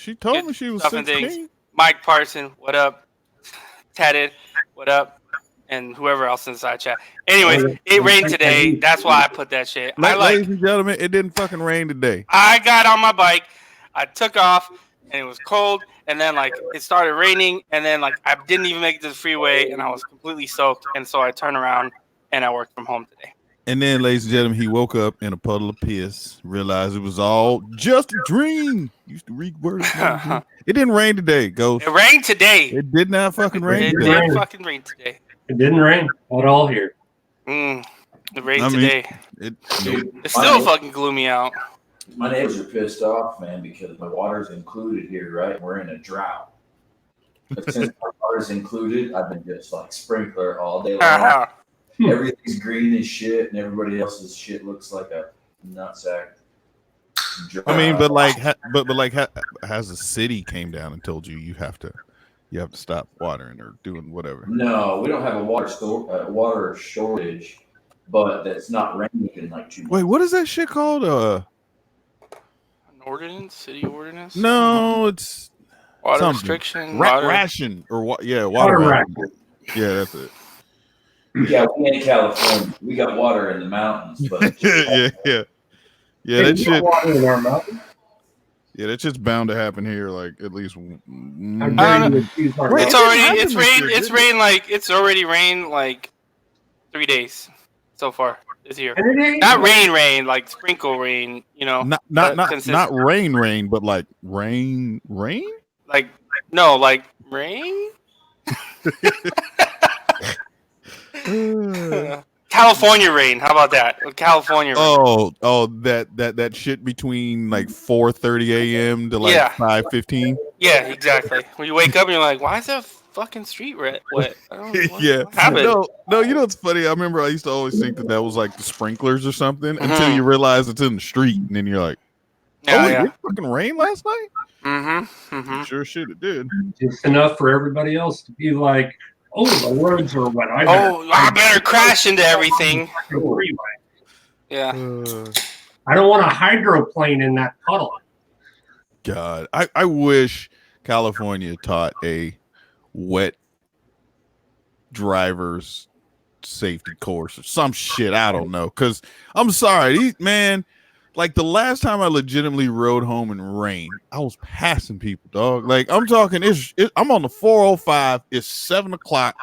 She told me she was stuff and 16. things. Mike Parson, what up? Tatted, what up? And whoever else in the side chat. Anyways, it rained today. That's why I put that shit. Ladies and gentlemen, it didn't fucking rain today. I got on my bike, I took off, and it was cold, and then like it started raining, and then like I didn't even make it to the freeway, and I was completely soaked, and so I turned around and I worked from home today. And then, ladies and gentlemen, he woke up in a puddle of piss, realized it was all just a dream. Used to read words. It didn't rain today, Ghost. It rained today. It did not fucking rain. It did fucking rain today. It didn't rain at all here. It rained today. It's My still fucking gloomy out. My neighbors are pissed off, man, because my water's included here, right? We're in a drought. But since my water's included, I've been just like sprinkler all day long. Everything's green as shit, and everybody else's shit looks like a nutsack. I mean, but like, has the city came down and told you have to stop watering or doing whatever? No, we don't have a water shortage, but that's not raining in like 2 months. Wait, what is that shit called? An ordinance, city ordinance? No, it's water restriction, ration, or what? Yeah, water ration. Yeah, that's it. Yeah, we in California, we got water in the mountains, but yeah. That shit. Water in our mountains. Yeah, that shit's bound to happen here. Like at least. It's already rained like 3 days so far this year. Not rain, like sprinkle rain. You know, not rain, but like rain. Like rain. California rain. How about that? California rain. Oh, that shit between like 4:30 a.m. to like 5:15. Yeah, exactly. When you wake up and you're like, why is that fucking street wet? Yeah. No, you know what's funny? I remember I used to always think that was like the sprinklers or something until you realize it's in the street, and then you're like, it fucking rained last night? Mm-hmm. Sure shit it did. Just enough for everybody else to be like, oh, the roads are wet. I better crash into everything. Yeah. I don't want a hydroplane in that puddle. God, I wish California taught a wet driver's safety course or some shit. I don't know. Because I'm sorry, man. Like the last time I legitimately rode home in rain, I was passing people, dog. Like I'm talking, I'm on the 405. It's 7:00.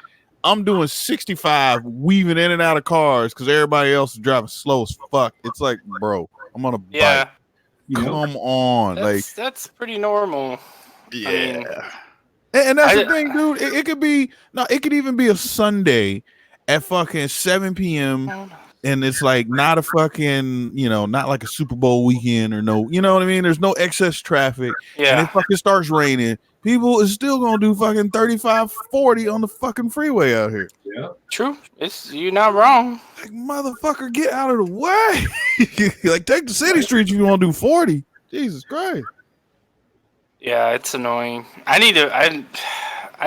I'm doing 65, weaving in and out of cars because everybody else is driving slow as fuck. It's like, bro, I'm on a bike. Come on, that's pretty normal. Yeah, I mean, and that's the thing, dude. It could even be a Sunday at fucking 7 p.m. And it's like not a fucking, not like a Super Bowl weekend or no, you know what I mean? There's no excess traffic. Yeah. And it fucking starts raining. People is still going to do fucking 35, 40 on the fucking freeway out here. Yeah. True. You're not wrong. Like, motherfucker, get out of the way. Like, take the city streets if you want to do 40. Jesus Christ. Yeah, it's annoying. I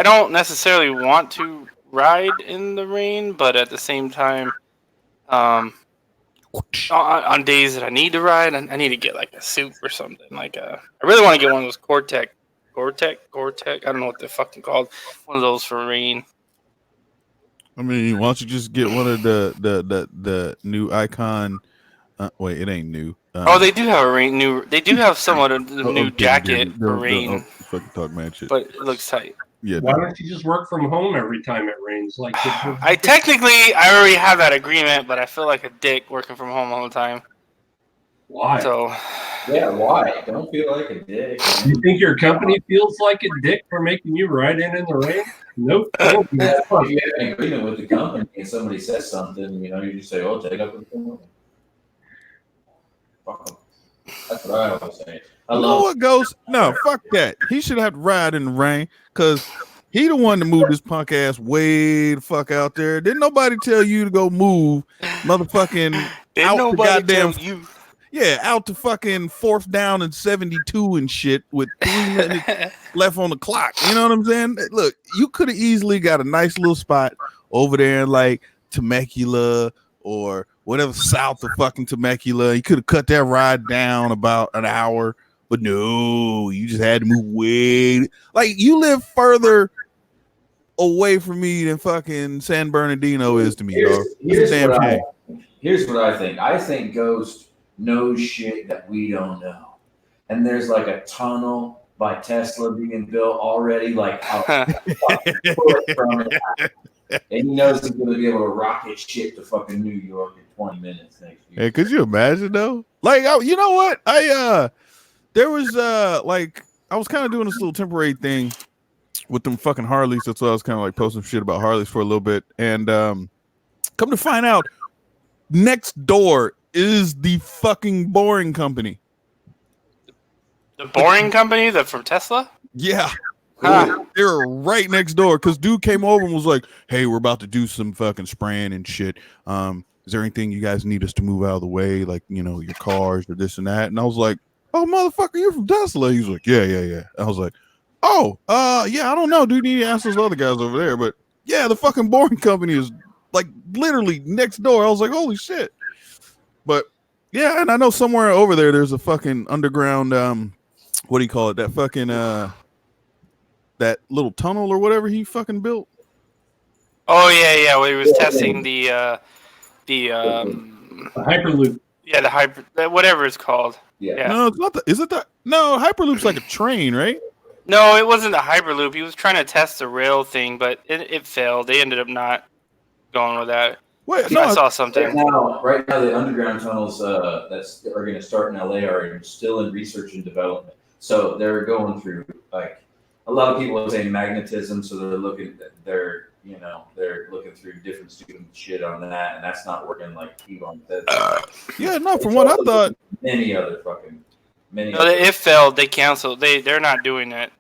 don't necessarily want to ride in the rain, but at the same time, on days that I need to ride, I need to get like a suit or something. Like I really want to get one of those Gore-Tex. I don't know what they're fucking called. One of those for rain. I mean, why don't you just get one of the new Icon? Wait, it ain't new. They do have They do have somewhat of the new jacket for rain. Fucking talk man shit. But it looks tight. Yeah. Why don't you just work from home every time it rains? Like I already have that agreement, but I feel like a dick working from home all the time. Why? So. Yeah, why? Don't feel like a dick. Man. You think your company feels like a dick for making you ride in the rain? Nope. If you have an agreement with the company and somebody says something, you just say, "Oh, take up with them." Fuck them. That's what I always say. What goes? No, fuck that. He should have to ride in the rain because he the one to move this punk ass way the fuck out there. Didn't nobody tell you to go move, motherfucking out the goddamn you. Yeah, out to fucking 4th down and 72 and shit with 3 minutes left on the clock. You know what I'm saying? Look, you could have easily got a nice little spot over there in like Temecula or whatever south of fucking Temecula. You could have cut that ride down about an hour, But no, you just had to move way. Like you live further away from me than fucking San Bernardino is to me, dog. It's a damn shame. Here's what I think. I think Ghost knows shit that we don't know. And there's like a tunnel by Tesla being built already, like out from it. And he knows he's going to be able to rocket shit to fucking New York in 20 minutes next year. Hey, could you imagine though? Like, you know what? There was like I was kind of doing this little temporary thing with them fucking Harleys. That's why I was kind of like posting shit about Harleys for a little bit. And come to find out, next door is the fucking Boring Company. The Boring Company, from Tesla? Yeah. They're right next door because dude came over and was like, hey, we're about to do some fucking spraying and shit. Is there anything you guys need us to move out of the way? Like, you know, your cars or this and that. And I was like, oh, motherfucker, you're from Tesla. He was like, yeah. I was like, oh, yeah, I don't know, dude. You need to ask those other guys over there. But yeah, the fucking Boring Company is like literally next door. I was like, holy shit. But yeah, and I know somewhere over there's a fucking underground, what do you call it? That fucking, that little tunnel or whatever he fucking built. Oh yeah, where he was testing the Hyperloop. Yeah, whatever it's called. Yeah. No, it's not. Is it that? No, Hyperloop's like a train, right? No, it wasn't a Hyperloop. He was trying to test the rail thing, but it failed. They ended up not going with that. Wait, I saw something. Right now, the underground tunnels that are going to start in LA are still in research and development. So they're going through like a lot of people are saying magnetism. So they're looking through different stupid shit on that, and that's not working like Elon said. Yeah, no. From what I thought, It failed. They canceled. They're not doing it.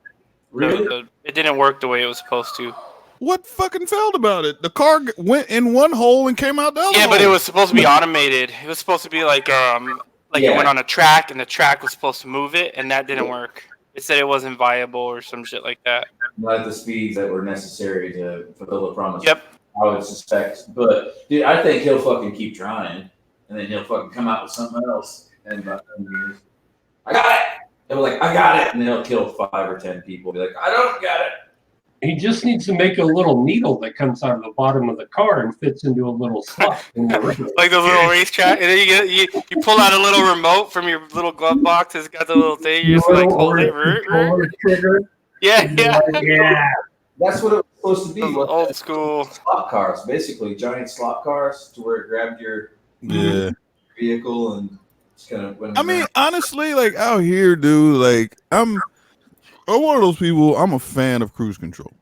Really? It didn't work the way it was supposed to. what fucking failed about it? The car went in one hole and came out the other. Yeah, hole. but it was supposed to be automated. It was supposed to be like it went on a track, and the track was supposed to move it, and that didn't work. It said it wasn't viable or some shit like that. Not at the speeds that were necessary to fulfill the promise. Yep. I would suspect, but dude, I think he'll fucking keep trying, and then he'll fucking come out with something else in about 10 years. I got it. They'll be like, I got it, and then he'll kill 5 or 10 people. Be like, I don't got it. He just needs to make a little needle that comes out of the bottom of the car and fits into a little slot. Like those little racetrack, and then you pull out a little remote from your little glove box. It's got the little thing. You just like hold it. Yeah. That's what it was supposed to be. Old school slot cars, basically giant slot cars, to where it grabbed your vehicle and just kind of went. I mean, honestly, like out here, dude, like I'm one of those people. I'm a fan of cruise control.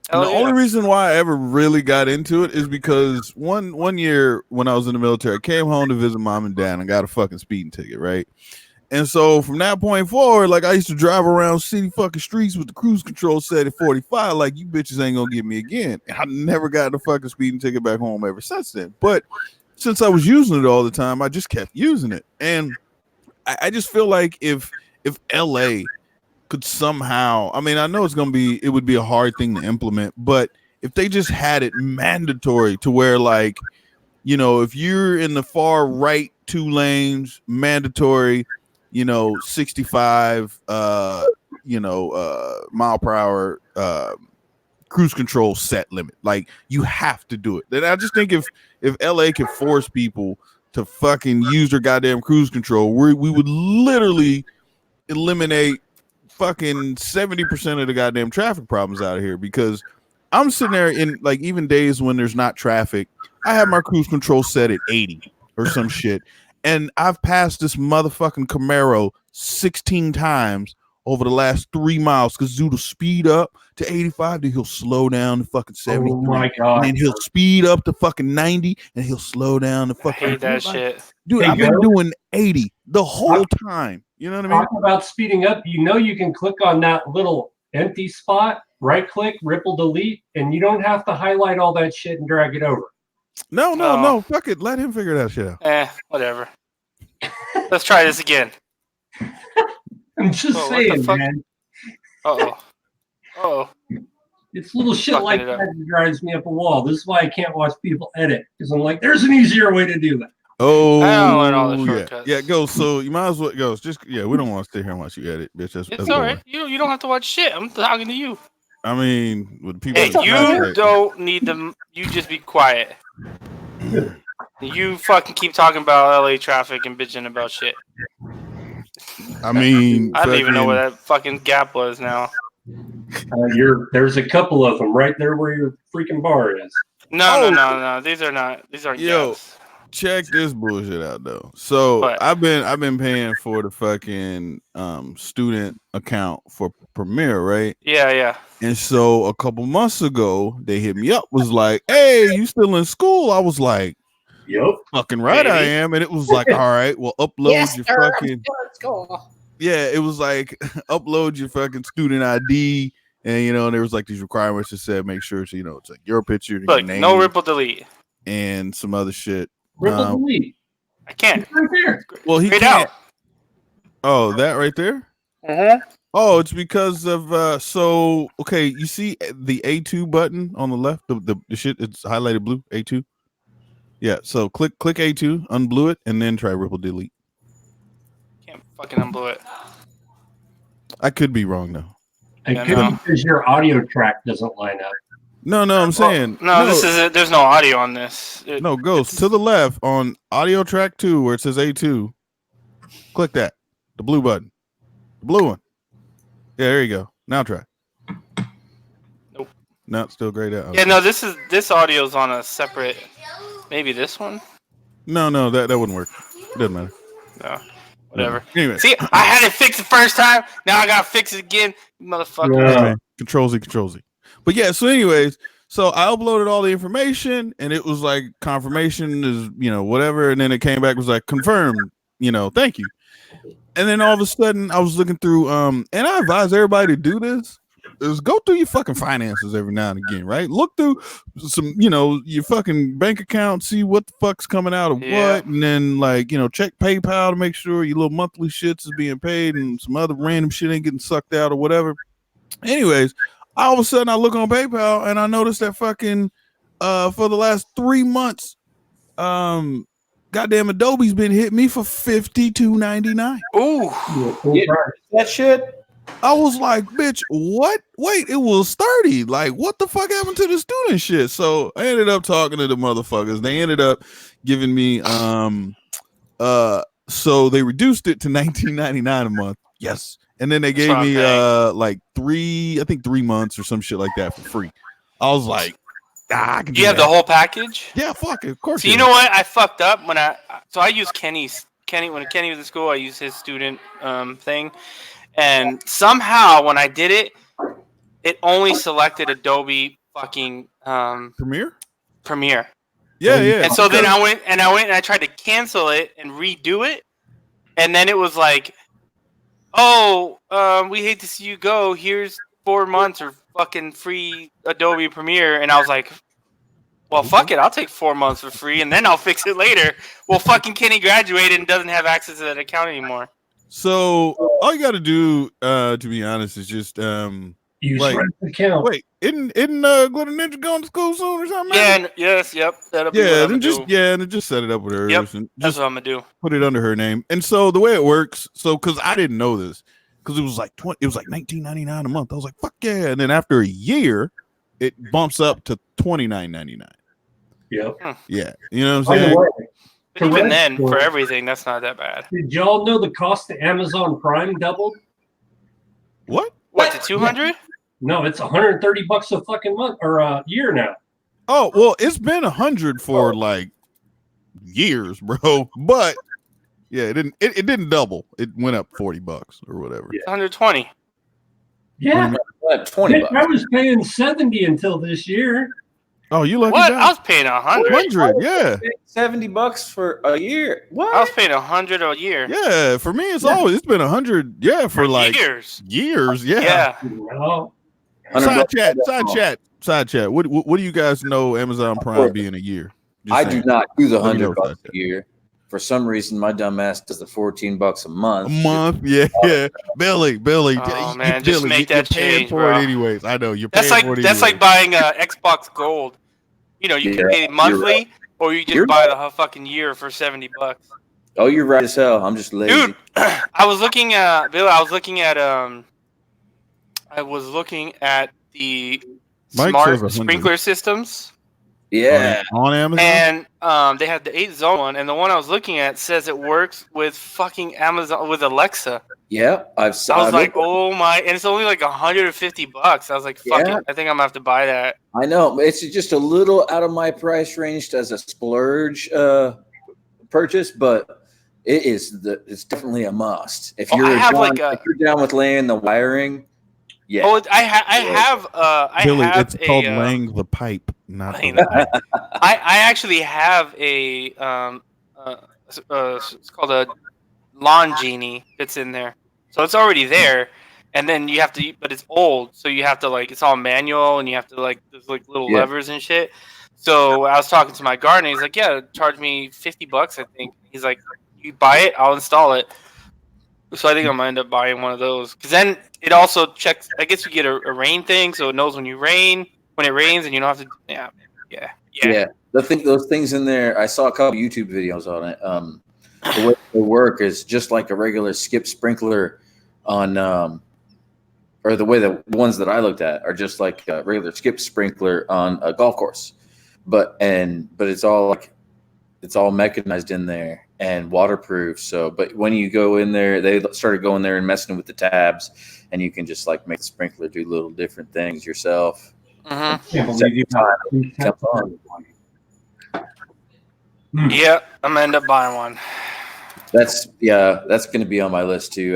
And the only reason why I ever really got into it is because one year when I was in the military, I came home to visit mom and dad and got a fucking speeding ticket, right? And so from that point forward, like I used to drive around city fucking streets with the cruise control set at 45, like you bitches ain't gonna get me again. And I never got a fucking speeding ticket back home ever since then. But since I was using it all the time, I just kept using it. And I just feel like if LA could somehow, I mean, I know it would be a hard thing to implement, but if they just had it mandatory to where, like, you know, if you're in the far right 2 lanes, mandatory, 65 mile per hour cruise control set limit, like you have to do it. And I just think if LA could force people to fucking use their goddamn cruise control, we would literally eliminate fucking 70% of the goddamn traffic problems out of here. Because I'm sitting there in like even days when there's not traffic, I have my cruise control set at 80 or some shit. And I've passed this motherfucking Camaro 16 times over the last 3 miles because dude will speed up to 85, then he'll slow down to fucking 73. Oh my God. And then he'll speed up to fucking 90, and he'll slow down to fucking. I hate that shit. Dude, I've been doing 80 the whole time. You know what I mean? Talk about speeding up. You can click on that little empty spot, right click, ripple delete, and you don't have to highlight all that shit and drag it over. No. Fuck it. Let him figure that shit out. Whatever. Let's try this again. I'm just saying, man. Uh-oh. It's little shit like that drives me up a wall. This is why I can't watch people edit, because I'm like, there's an easier way to do that. Oh, I don't learn all the yeah, shortcuts. yeah. Go. So you might as well go. Just we don't want to sit here and watch you edit, bitch. That's It's boring. all right. You don't have to watch shit. I'm talking to you. I mean, with the people. Hey, that you masturbate- don't need them. You just be quiet. You fucking keep talking about LA traffic and bitching about shit. I mean, I don't even know fucking- where that fucking gap was now. There's a couple of them right there where your freaking bar is. No, Oh. no. These are not. These aren't Yo. gaps. Check this bullshit out though. So What? I've been paying for the fucking student account for Premiere, right? Yeah. And so a couple months ago, they hit me up, was like, "Hey, you still in school?" I was like, Yep. "Fucking right, I Maybe. am." And it was like, "All right, well, upload your fucking." Yeah, it was like upload your fucking student ID, and there was like these requirements that said make sure it's it's like your picture, your Look, name, no ripple delete. and some other shit. Ripple delete. I can't. It's right there. Well, he Straight can't. out. Oh, that right there. Oh, it's because of so okay. You see the A2 button on the left, the shit. It's highlighted blue. A2. Yeah. So click A2, unblue it, and then try ripple delete. Can't fucking unblue it. I could be wrong though. It Yeah, could no. be because your audio track doesn't line up. No, I'm saying No, this is it. There's no audio on this. no. Ghost to the left on audio track 2 where it says A2. Click that, the blue button, the blue one. Yeah, there you go. Now try. Nope. No, it's still grayed out. Yeah, no. This audio's on a separate. Maybe this one. No, that wouldn't work. It doesn't matter. No. Whatever. Anyway, See, I had it fixed the first time. Now I gotta fix it again, you motherfucker. Yeah. Control Z. But yeah, so anyways, so I uploaded all the information and it was like confirmation is, whatever. And then it came back, was like confirmed, thank you. And then all of a sudden I was looking through, and I advise everybody to do this, is go through your fucking finances every now and again, right? Look through some, your fucking bank account, see what the fuck's coming out of Yeah. what. And then check PayPal to make sure your little monthly shits is being paid and some other random shit ain't getting sucked out or whatever. Anyways, all of a sudden I look on PayPal and I notice that fucking for the last 3 months, goddamn Adobe's been hitting me for $52.99. Ooh. Full Yeah. price. That shit. I was like, bitch, what? Wait, it was 30. Like, what the fuck happened to the student shit? So I ended up talking to the motherfuckers. They ended up giving me so they reduced it to $19.99 a month. Yes. And then they gave me like 3 months or some shit like that for free. I was like, I can Do you have the whole package? Yeah, fuck it. Of course. So you know what? I fucked up when I used Kenny when Kenny was in school. I used his student thing, and somehow when I did it, it only selected Adobe fucking Premiere? Premiere. Yeah. And so then I went and I tried to cancel it and redo it, and then it was like, oh, we hate to see you go. Here's 4 months or fucking free Adobe Premiere, and I was like, well, fuck it, I'll take 4 months for free, and then I'll fix it later. Well, fucking Kenny graduated and doesn't have access to that account anymore. So all you got to do, to be honest, is just Use Like- Rent account. wait. Isn't Glitter Ninja going to school soon or something? Yeah, yep. That'll be what Yeah, I'm then gonna do. and then just set it up with hers Yep, and That's just what I'm gonna do. put it under her name. And so the way it works, because I didn't know this, because it was like $19.99 a month. I was like, fuck yeah. And then after a year, it bumps up to $29.99. Yep. Yeah. You know what By I'm the saying? way, But even then, Correct. for everything, that's not that bad. did y'all know the cost of Amazon Prime doubled? What? What, to 200? No, it's $130 a fucking month or a year now. Oh, well, it's been 100 for like years, bro. But yeah, it didn't double. It went up $40 or whatever. Yeah. 120. Yeah, What, 20 Nick, bucks. I was paying 70 until this year. Oh, you lucky What? guy. I was paying 100. 100, yeah. $70 for a year. What? I was paying 100 a year. Yeah, for me, it's Yeah. been 100. Yeah, for like years. years. Yeah. Yeah. No, Side chat. $100 What do you guys know Amazon Prime be in a year? Just I saying. do not do the Let me know $100 about a year. For some reason, my dumb ass does the $14 a month. A month, yeah. Billy. Oh, man, just make that you're paying change, for bro. it anyways. I know you're paying That's for it like anyways. buying Xbox Gold. You know, you can Yeah, pay you're monthly, right. or you just You're buy the fucking year for $70. Oh, you're right as hell. I'm just lazy. Dude, I was looking at Bill. I was looking at the Mike smart says 100. sprinkler systems, Yeah. On Amazon. and they had the 8-zone one, and the one I was looking at says it works with fucking Amazon with Alexa. Yeah. I was like, oh my, and it's only like $150. I was like, fuck Yeah. it, I think I'm gonna have to buy that. I know. It's just a little out of my price range as a splurge purchase, but it's definitely a must. If Oh, you're I have down, like a- if you're down with laying the wiring, yeah. Oh, I have Billy, have it's called a, laying the pipe, not laying the the pipe. I actually have a it's called a lawn genie that's in there, so it's already there. And then you have to, but it's old, so you have to like it's all manual, and you have to like there's like little levers and shit. So I was talking to my gardener. He's like, "Yeah, charge me $50, I think." He's like, "You buy it, I'll install it." So I think I'm gonna end up buying one of those because then it also checks. I guess you get a rain thing, so it knows when it rains, and you don't have to. Yeah. Those things in there. I saw a couple YouTube videos on it. The way they work is just like a regular skip sprinkler on, or the way the ones that I looked at are just like a regular skip sprinkler on a golf course, but it's all mechanized in there and waterproof. So, but when you go in there, they started going there and messing with the tabs, and you can just like make the sprinkler do little different things yourself. Mm-hmm. Can't believe you have Comes on. Yeah, I'm gonna end up buying one. That's going to be on my list too.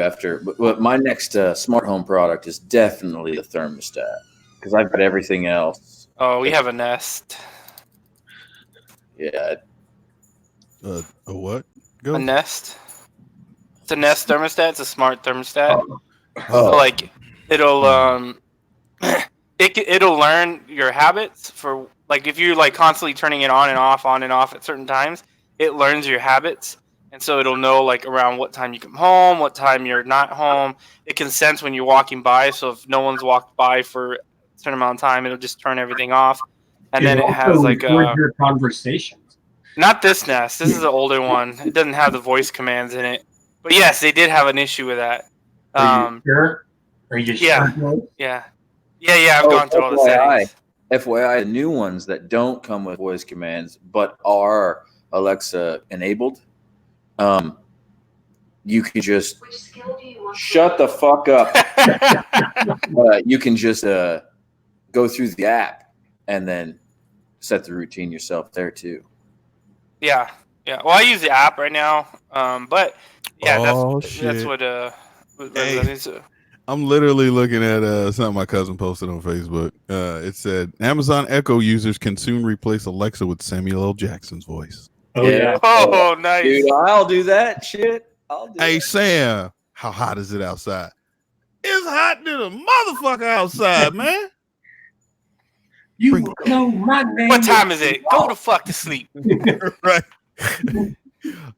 But my next smart home product is definitely the thermostat because I've got everything else. Oh, we have a Nest. Yeah, A what? Go. A Nest. It's a Nest thermostat. It's a smart thermostat. Oh. So, like it'll it'll learn your habits for like if you're like constantly turning it on and off at certain times. It learns your habits, and so it'll know like around what time you come home, what time you're not home. It can sense when you're walking by. So if no one's walked by for a certain amount of time, it'll just turn everything off. And then it has like your conversations. not this Nest. This is an older one. It doesn't have the voice commands in it. But yes, they did have an issue with that. Are you sure? Are you yeah. sure? Yeah. I've gone through all the settings. FYI, the new ones that don't come with voice commands but are Alexa enabled, you can just shut the fuck up. You can just go through the app and then set the routine yourself there too. Yeah. Well, I use the app right now, but yeah, Oh, that's shit. what Hey. I'm literally looking at something my cousin posted on Facebook. It said Amazon Echo users can soon replace Alexa with Samuel L. Jackson's voice. Oh yeah. Oh, nice. Dude, I'll do that shit. Hey Sam, how hot is it outside? It's hot than a motherfucker outside, man. You know my name. What time is it? Go the fuck to sleep. Right.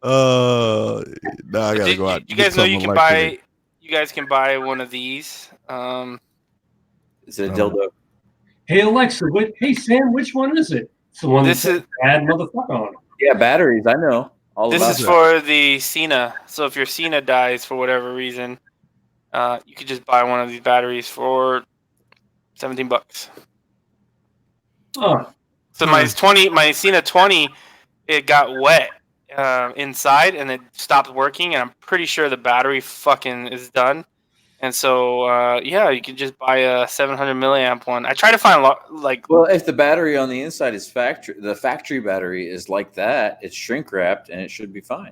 Now I gotta go out. You get guys know you something can like buy. that. You guys can buy one of these. Is it a dildo? Hey Alexa, hey Sam, which one is it? It's the one This that is bad motherfucker on it. Yeah, batteries. I know. this is for the Cena. So if your Cena dies for whatever reason, you could just buy one of these batteries for $17. Oh, So my Cena 20, it got wet inside and it stopped working, and I'm pretty sure the battery fucking is done. And so you can just buy a 700 milliamp one. I try to find Well, if the battery on the inside is the factory battery is like that, it's shrink wrapped and it should be fine.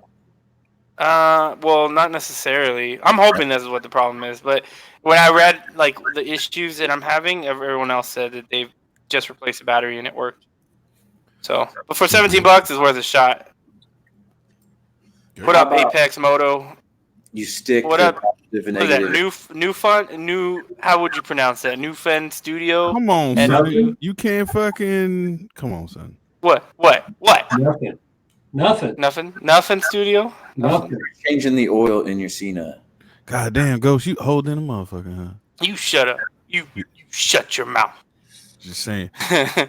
well, not necessarily. I'm hoping this is what the problem is, but when I read like the issues that I'm having, everyone else said that they've just replaced the battery and it worked. So, but for $17, it's worth a shot. What up, Apex Moto? You stick What the up? positive and What is that? negative. How would you pronounce that? Newfen Studio? Come on, And- son. You can't fucking come on, son. What? nothing. Nothing Studio? Nothing. Changing the oil in your Cena. God damn, Ghost, you holding a motherfucker, huh? You shut up. You shut your mouth. Just saying.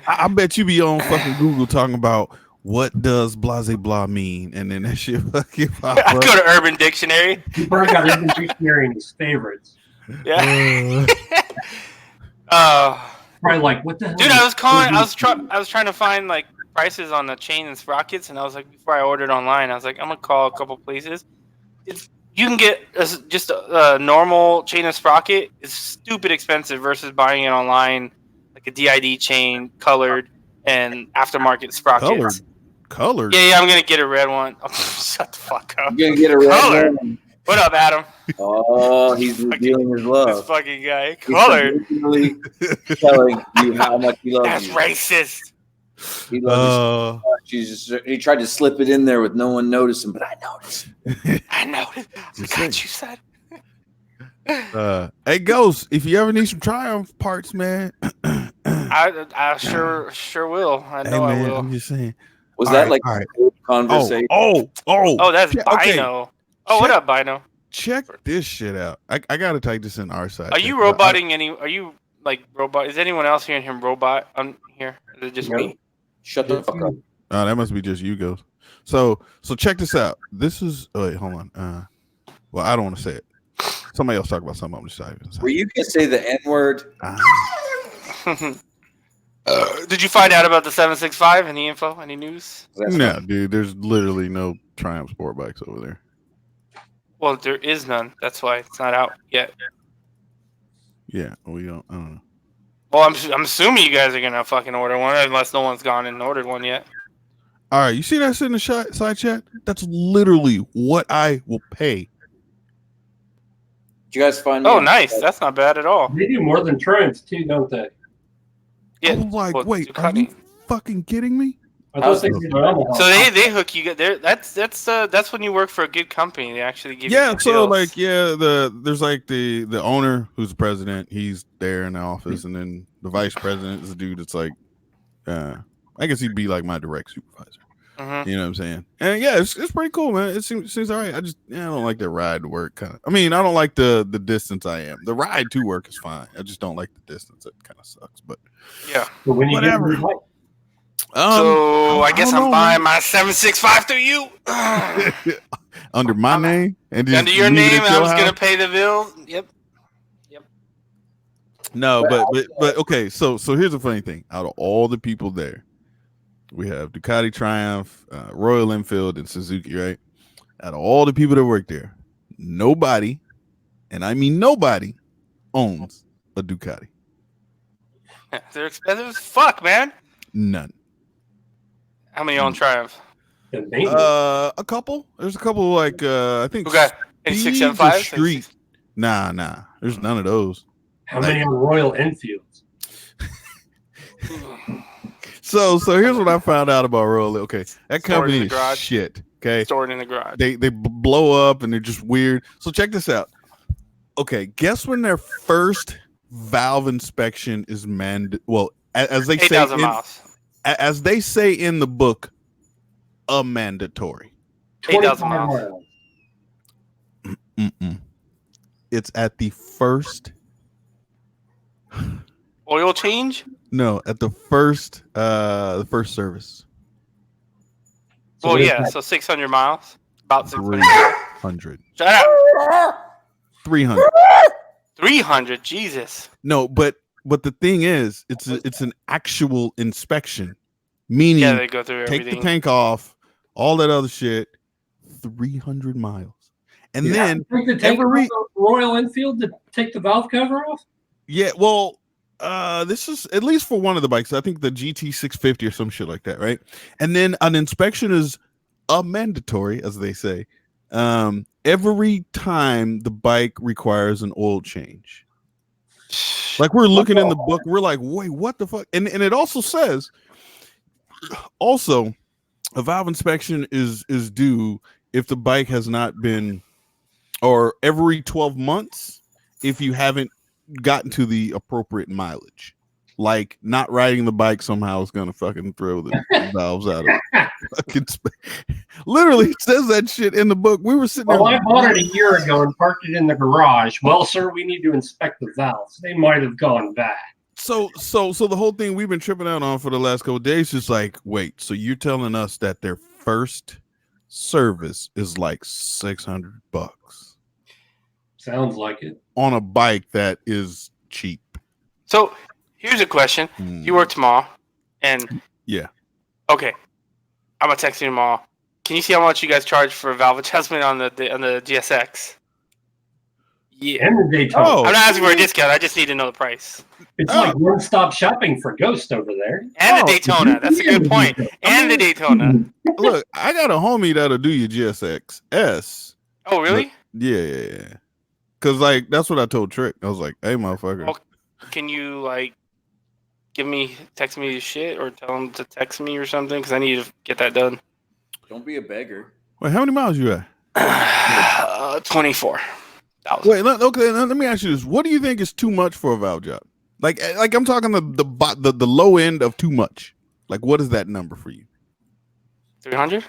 I bet you be on fucking Google talking about what does blase blah mean? And then that shit fucking pop I up. go to Urban Dictionary. Bird got Urban Dictionary in his favorites. Yeah. Probably like, what the hell? Dude, I was trying to find like prices on the chain and sprockets, and I was like, before I ordered online, I was like, I'm gonna call a couple places. You can get just a normal chain and sprocket. It's stupid expensive versus buying it online, like a DID chain, colored, and aftermarket sprockets. Colored. Yeah, I'm gonna get a red one. Oh, shut the fuck up. You're gonna get a red Colored. one. What up, Adam? Oh, he's revealing his This love. fucking guy. He's Colored. really telling you how much he loves That's you. racist. He loves you so much. He tried to slip it in there with no one noticing, but I noticed. I know it. I got you, son. Hey, Ghost, if you ever need some Triumph parts, man. I sure will. I know I will. I'm just saying. Was All that right, like all right. a conversation? Oh, that's Yeah, Bino. okay. Oh, what up, Bino? Check this shit out. I gotta type this in our side. Are you roboting any? Are you like robot? Is anyone else hearing him robot on here? Is it just No. me? Shut the fuck up. Oh, that must be just you, Ghost. So check this out. This is. Oh, wait, hold on. Well, I don't want to say it. Somebody else talk about something. I'm just typing. Were you gonna say the N word? Did you find out about the 765? Any info? Any news? No, dude. There's literally no Triumph sport bikes over there. Well, there is none. That's why it's not out yet. Yeah, we don't. I don't know. Well, I'm assuming you guys are gonna fucking order one, unless no one's gone and ordered one yet. All right, you see that in the side chat? That's literally what I will pay. Did you guys find? Oh, nice. That's not bad at all. They do more than Triumphs too, don't they? Yeah. I'm like, well, wait, are Ducati. you fucking kidding me? I thought they did Yamaha. So they hook you. That's when you work for a good company. They actually give you Yeah, good so deals. like there's like the owner who's the president, he's there in the office, and then the vice president is the dude that's like I guess he'd be like my direct supervisor. Mhm. You know what I'm saying? And yeah, it's pretty cool, man. It seems all right. I don't like the ride to work kind of. I mean, I don't like the distance I am. The ride to work is fine. I just don't like the distance. It kind of sucks, but Yeah. But when you whatever. get your So I guess don't I'm know, buying my 765 through you. under my name and just Under your leave it name, at I your was gonna house? pay the bill. Yep. No, but okay. So here's the funny thing. Out of all the people there, we have Ducati, Triumph, Royal Enfield, and Suzuki. Right. Out of all the people that work there, nobody, and I mean nobody, owns a Ducati. They're expensive as fuck, man. None. How many own Triumph? the name. A couple. There's a couple like I think. Who got Speeds 8675? or Street. Nah. There's none of those. How many on Royal Enfields? So here's what I found out about Royal. Okay, that Stored company in the is garage. shit. Okay, Stored in the garage. they blow up and they're just weird. So check this out. Okay, guess when their first valve inspection is well, as they say 8,000 miles. as they say in the book, a mandatory. 8,000 25 miles. Mm-mm. It's at the first. Oil change? No, at the first service. So Well, there's yeah, that. so 600 miles. About 600. 300. Shut up. 300. 300. Jesus. No, but the thing is, it's an actual inspection, meaning Yeah, they go through take everything. the tank off, all that other shit, 300 miles, and then Take the tank every- off the Royal Enfield to take the valve cover off. yeah, well, this is at least for one of the bikes. I think the GT 650 or some shit like that, right? And then an inspection is a mandatory, as they say, every time the bike requires an oil change. Like we're looking in the book, we're like, wait, what the fuck? And it also says, also, a valve inspection is due if the bike has not been, or every 12 months if you haven't gotten to the appropriate mileage. Like not riding the bike somehow is gonna fucking throw the valves out of fucking literally it says that shit in the book. We were sitting there. Well, I bought it a year ago and parked it in the garage. Well, sir, we need to inspect the valves. They might have gone bad. So the whole thing we've been tripping out on for the last couple of days is like, wait, so you're telling us that their first service is like $600 Sounds like it. on a bike that is cheap? So here's a question: You work tomorrow, and Yeah. Okay, I'm gonna text you tomorrow. Can you see how much you guys charge for valve adjustment on the GSX? Yeah. And the Daytona. Oh. I'm not asking for a discount. I just need to know the price. It's like one-stop shopping for Ghost over there. And Oh. the Daytona. That's a good point. And the Daytona. Look, I got a homie that'll do your GSX S. Oh, really? Yeah. Cause like that's what I told Trick. I was like, hey motherfucker. Oh. Can you like text me his shit or tell him to text me or something? Because I need to get that done. Don't be a beggar. Wait, how many miles you at? 24,000. Wait, let me ask you this. What do you think is too much for a valve job? Like I'm talking the low end of too much. Like what is that number for you? 300?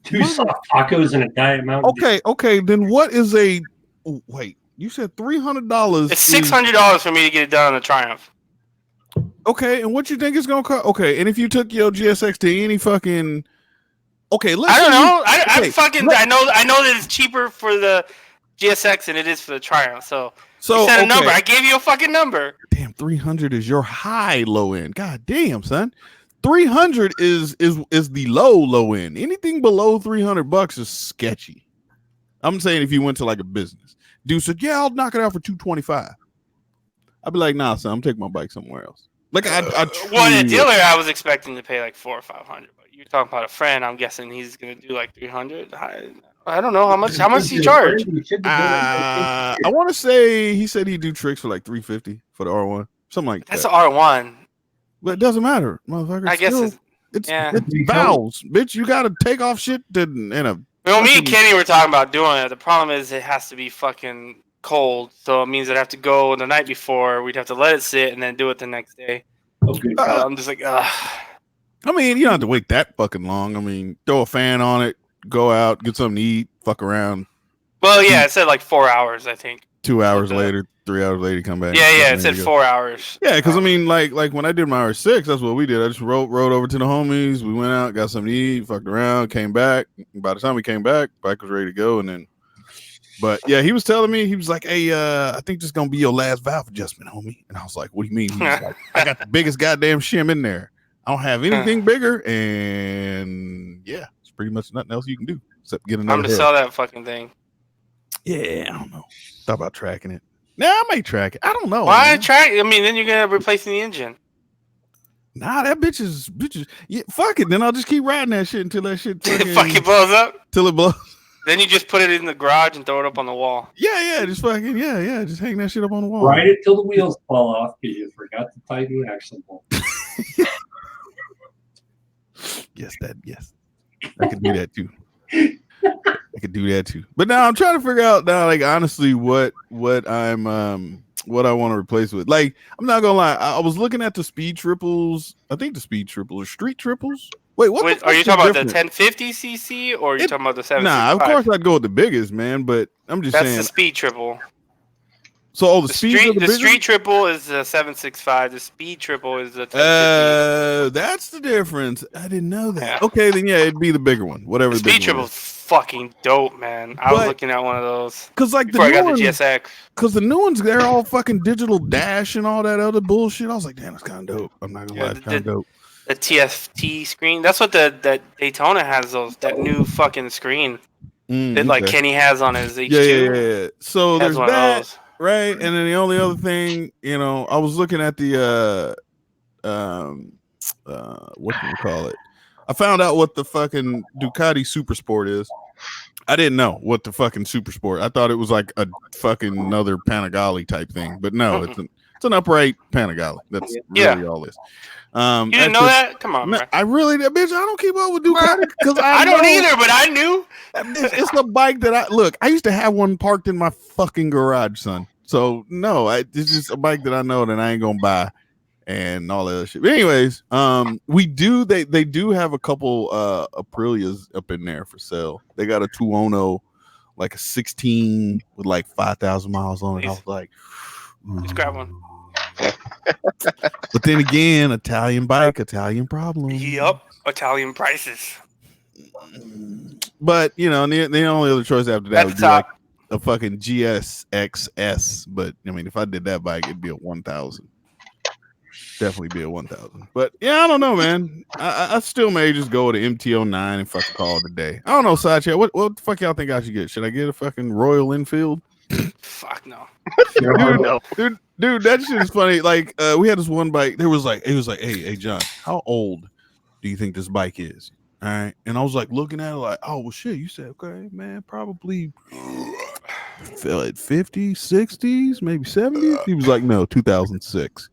2 soft tacos and a Diet Mountain Dew. Okay, then what is a wait, you said $300. It's $600 for me to get it done on the Triumph. Okay, and what you think it's gonna cost? Okay, and if you took your GSX to any fucking I don't know. I know that it's cheaper for the GSX than it is for the Triumph. So you said a number. I gave you a fucking number. Damn, 300 is your high low end. God damn, son. 300 is the low end. Anything below $300 is sketchy. I'm saying if you went to like a business, dude said, "Yeah, I'll knock it out for $225." I'd be like, "Nah, son, I'm taking my bike somewhere else." Like well, a dealer, I was expecting to pay like $400 or $500, but you're talking about a friend. I'm guessing he's gonna do like 300. I don't know how much. How much do you charge? I want to say he said he'd do tricks for like $350 for the R1, something like That's that. the R1. But it doesn't matter, motherfucker. I guess it's yeah. valves, bitch. You got to take off shit in a. Well, me and Kenny were talking about doing it. The problem is it has to be fucking cold, so it means I'd have to go the night before. We'd have to let it sit and then do it the next day. Okay. I'm just like, ugh. I mean, you don't have to wait that fucking long. I mean, throw a fan on it, go out, get something to eat, fuck around. Well, yeah, it said like 4 hours, I think. 2 hours later, 3 hours later, come back. Yeah, it said 4 hours. Yeah, because I mean, like when I did my R6, that's what we did. I just rode over to the homies. We went out, got something to eat, fucked around, came back. By the time we came back, bike was ready to go, and then. But yeah, he was telling me, he was like, "Hey, I think this is gonna be your last valve adjustment, homie." And I was like, "What do you mean?" He was like, "I got the biggest goddamn shim in there. I don't have anything bigger, and yeah, it's pretty much nothing else you can do except get another." I'm gonna sell that fucking thing. Yeah, I don't know. Thought about tracking it. Nah, I might track it. I don't know. Why man. track? I mean, then you're gonna replace the engine. Nah, that bitch is. Yeah, fuck it. Then I'll just keep riding that shit until that shit fucking blows up. Till it blows. Then you just put it in the garage and throw it up on the wall. Yeah, just fucking just hang that shit up on the wall. Ride it till the wheels fall off because you forgot to tighten the axle bolt. Yes. I could do that too. I could do that too. But now I'm trying to figure out now, like honestly, what I'm what I want to replace with. Like, I'm not gonna lie, I was looking at the speed triples. I think the speed triples are street triples. Wait, what? Wait, are you talking about the 1050cc or are you talking about the 765? Nah, of course I'd go with the biggest, man. But I'm just saying that's the speed triple. So The speed. the street triple is the 765. The speed triple is the 1050. That's the difference. I didn't know that. Yeah. Okay, then yeah, it'd be the bigger one. Whatever. The the speed bigger triple one is fucking dope, man. I was But- looking at one of those Cause like before I the got new the ones, GSX. cause the new ones, they're all fucking digital dash and all that other bullshit. I was like, damn, that's kind of dope. I'm not gonna lie, it's kind of dope. The TFT screen. That's what that Daytona has. That new fucking screen that like Okay. Kenny has on his H2. Yeah. So Has there's one of that, those. right? And then the only other thing, I was looking at the what do you call it? I found out what the fucking Ducati Super Sport is. I didn't know what the fucking Super Sport. I thought it was like a fucking another Panigale type thing, but no, it's an upright Panigale. That's really all this. You didn't know that? Come on, No, man. I really, bitch. I don't keep up with Ducati because I don't know either, but I knew. It's a bike that I used to have one parked in my fucking garage, son. So no, it's just a bike that I know that I ain't gonna buy and all that other shit. But anyways, they do have a couple Aprilias up in there for sale. They got a Tuono, like a 16 with like 5,000 miles on it. I was like, Just grab one. But then again, Italian bike, Italian problem. Yup, Italian prices. But the only other choice after that At would the be like top. a fucking GSXS. But I mean, if I did that bike, it'd be a 1000. Definitely be a 1000. But yeah, I don't know, man. I still may just go with an MT-09 and fucking call it a day. I don't know, Sidechat. What the fuck y'all think I should get? Should I get a fucking Royal Enfield? Fuck no. Dude, that shit is funny. Like, we had this one bike. It was like, hey, John, how old do you think this bike is? All right. And I was like looking at it like, oh well shit. You said, okay, man, probably feel at 50s, 60s, maybe 70s. He was like, no, 2006.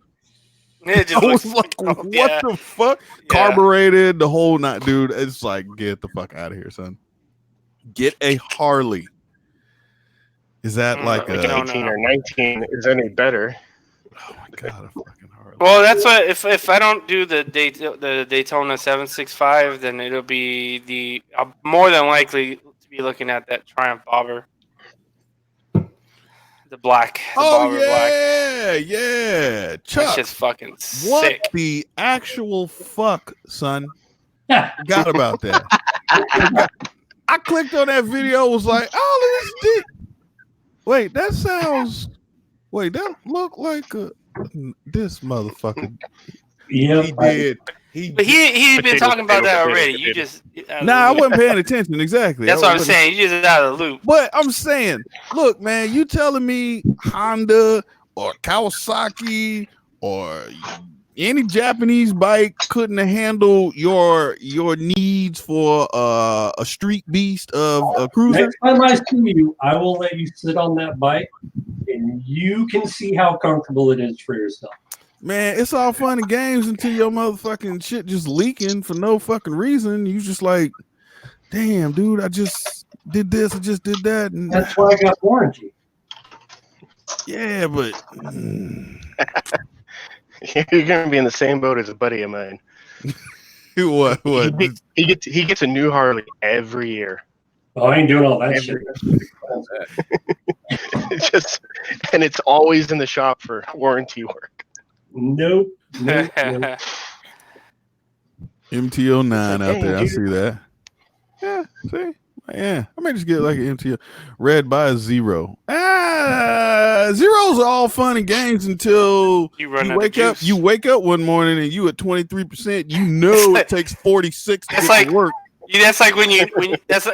It just I was looks like, oh, what yeah. the fuck? Yeah. Carbureted, the whole night, dude. It's like, get the fuck out of here, son. Get a Harley. Is that like I a don't 18 know. or 19 is any better. oh my god, a fucking Harley? Well, that's what if I don't do the Daytona 765, then it'll be I'm more than likely to be looking at that Triumph Bobber, the black. The Oh Bobber black. yeah. That Chuck, shit's fucking what sick. the actual fuck, son? Forgot about that. I clicked on that video, was like, oh, look at this dick. Wait, that look like this motherfucker. Yeah, He did. But he's been Potato, talking about that potato, already. potato. You just Nah, I wasn't paying attention. Exactly. That's I what I'm wasn't- saying. You just out of the loop. But I'm saying, look, man, you telling me Honda or Kawasaki or any Japanese bike couldn't handle your needs for a street beast of a cruiser? Next time I see you, I will let you sit on that bike, and you can see how comfortable it is for yourself. Man, it's all fun and games until your motherfucking shit just leaking for no fucking reason. You just like, damn, dude, I just did this, I just did that, and That's why I got warranty. yeah, but You're gonna be in the same boat as a buddy of mine. what? He gets a new Harley every year. Oh, I ain't doing all that Every- shit. And it's always in the shop for warranty work. Nope. Nope. MT-09 out Dang, there. I dude. see that. Yeah, see? Yeah, I may just get like an MT Red by a Zero. Zeros are all fun and games until You run you out of wake up. juice. You wake up one morning and you at 23%. You know it takes 46 to That's get like- to work. Yeah, that's like when that's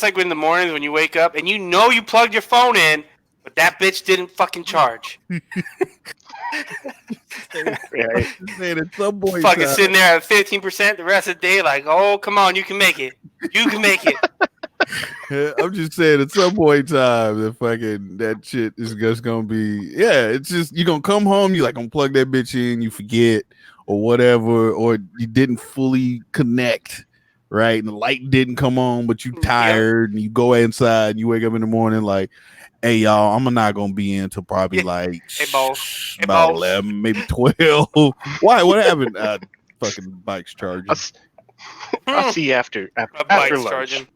like when in the mornings when you wake up and you know you plugged your phone in, but that bitch didn't fucking charge. Right? Man, at some point, Fucking in time- sitting there at 15% the rest of the day, like, oh come on, you can make it. You can make it. I'm just saying, at some point in time, that shit is just gonna be, it's just you're gonna come home, you like gonna plug that bitch in, you forget or whatever, or you didn't fully connect, right? And the light didn't come on, but you tired, and you go inside, and you wake up in the morning like, hey y'all, I'm not gonna be in till probably like Hey, boss. Hey, about boss. 11, maybe 12. Why? What happened? Fucking bike's charging. I'll see you after My after bike's lunch. charging.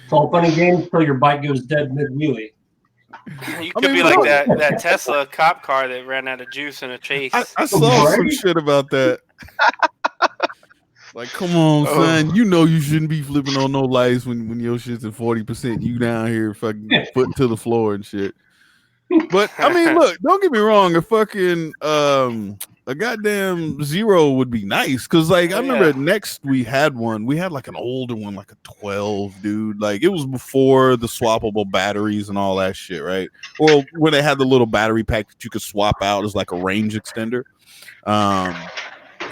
It's all fun and games until your bike goes dead mid wheelie. You I could mean, be like look. that Tesla cop car that ran out of juice in a chase. I saw some Right? shit about that. Like, come on, Oh. son. You know you shouldn't be flipping on no lights when your shit's at 40%. You down here fucking foot to the floor and shit. But I mean, look, don't get me wrong. A goddamn Zero would be nice because, like, I Oh, remember yeah. at Next we had one. We had like an older one, like a 12, dude. Like, it was before the swappable batteries and all that shit, right? Or when they had the little battery pack that you could swap out as like a range extender.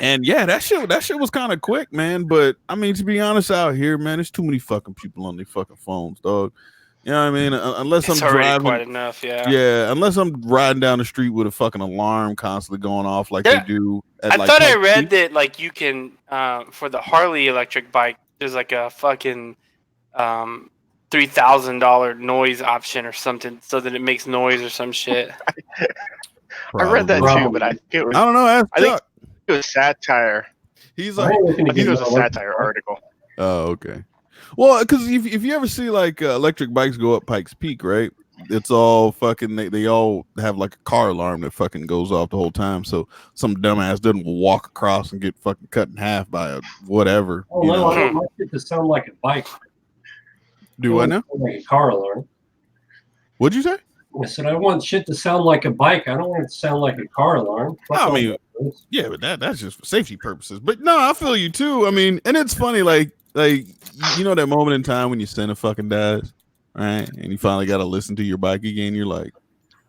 And yeah, that shit was kind of quick, man. But I mean, to be honest, out here, man, there's too many fucking people on their fucking phones, dog. You know what I mean? Unless It's I'm already driving, quite enough, yeah. yeah. Unless I'm riding down the street with a fucking alarm constantly going off like Yeah, they do. I Like thought I Type read C. that like you can for the Harley electric bike, there's like a fucking $3,000 noise option or something, so that it makes noise or some shit. I read that Probably. too, but I think it was, I don't know. Ask I think- Chuck. it was satire. He's I like, ain't looking to I think get it was a no satire article. oh, okay. Well, because if you ever see like electric bikes go up Pikes Peak, right? it's all fucking. They all have like a car alarm that fucking goes off the whole time. So some dumbass doesn't walk across and get fucking cut in half by a whatever. Oh you no, know? I don't want it to sound like a bike. Do I know? Like a car alarm. What'd you say? I said I want shit to sound like a bike. I don't want it to sound like a car alarm. Fuck I all mean, that. yeah, but that's just for safety purposes. But no, I feel you too. I mean, and it's funny, like you know that moment in time when your center fucking dies, right? And you finally got to listen to your bike again. You're like,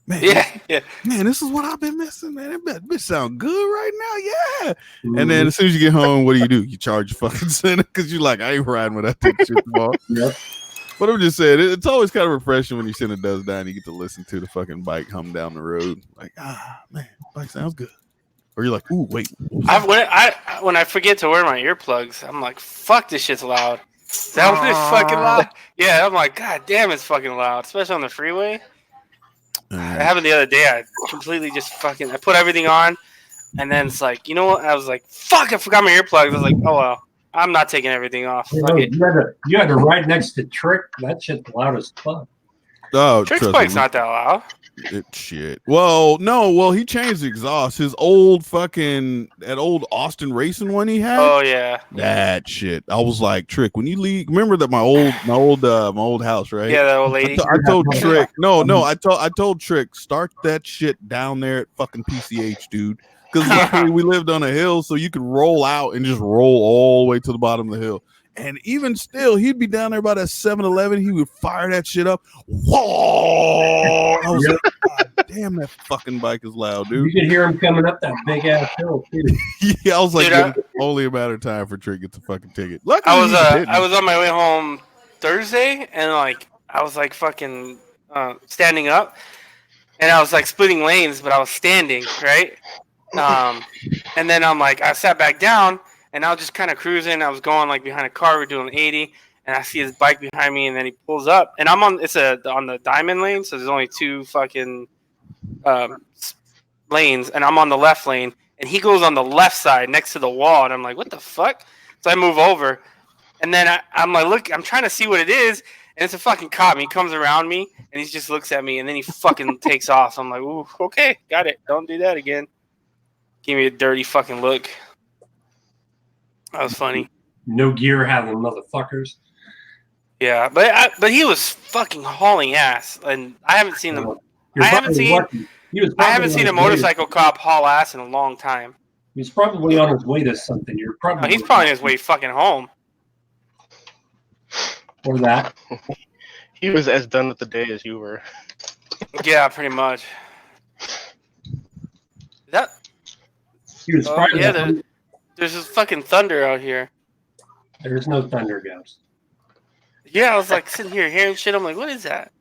man, Yeah. man, this is what I've been missing, man. It bitch sound good right now, yeah. And then as soon as you get home, what do? You charge your fucking center because you're like, I ain't riding with that shit tomorrow. Yep. But I'm just saying, it's always kind of refreshing when your center does die and you get to listen to the fucking bike hum down the road. Like, man, bike sounds good. Or you're like, ooh, wait. When I forget to wear my earplugs, I'm like, fuck, this shit's loud. That was fucking loud. Yeah, I'm like, god damn, it's fucking loud, especially on the freeway. It happened the other day. I completely just fucking I put everything on, and then it's like, you know what? I was like, fuck, I forgot my earplugs. I was like, oh well, I'm not taking everything off. You Fuck know, it. you had to ride next to Trick. That shit's loud as fuck. Oh, Trick's trust bike's me. not that loud. Shit. Well, no. Well, he changed the exhaust. His old that old Austin racing one he had. Oh yeah. That shit. I was like, Trick, when you leave, remember that my old house, right? Yeah, that old lady. I told Trick, no, I told Trick, start that shit down there at fucking PCH, dude. Because luckily we lived on a hill, so you could roll out and just roll all the way to the bottom of the hill. And even still, he'd be down there by that 7-Eleven. He would fire that shit up. Whoa! I was like, God damn, that fucking bike is loud, dude. You could hear him coming up that big ass hill too. Yeah, I was like, Dude, it's only a matter of time for Trick gets a fucking ticket. Luckily, I was on my way home Thursday, and like I was like fucking standing up, and I was like splitting lanes, but I was standing right. And then I'm like, I sat back down, and I was just kind of cruising. I was going like behind a car, we're doing 80, and I see his bike behind me, and then he pulls up, and I'm on the diamond lane, so there's only two fucking lanes, and I'm on the left lane, and he goes on the left side next to the wall, and I'm like, what the fuck? So I move over, and then I'm like, look, I'm trying to see what it is, and it's a fucking cop. And he comes around me, and he just looks at me, and then he fucking takes off. I'm like, ooh, okay, got it. Don't do that again. Give me a dirty fucking look. That was funny. No gear having motherfuckers. Yeah, but he was fucking hauling ass, and I haven't seen him. You're I haven't probably seen- lucky. I haven't seen a motorcycle cop haul ass in a long time. He was probably on his way to something. You're No, probably he's probably on his way fucking home. or that. He was as done with the day as you were. Yeah, pretty much. That He was probably. yeah, there's this fucking thunder out here. There's no thunder ghost. Yeah, I was like sitting here hearing shit. I'm like, what is that?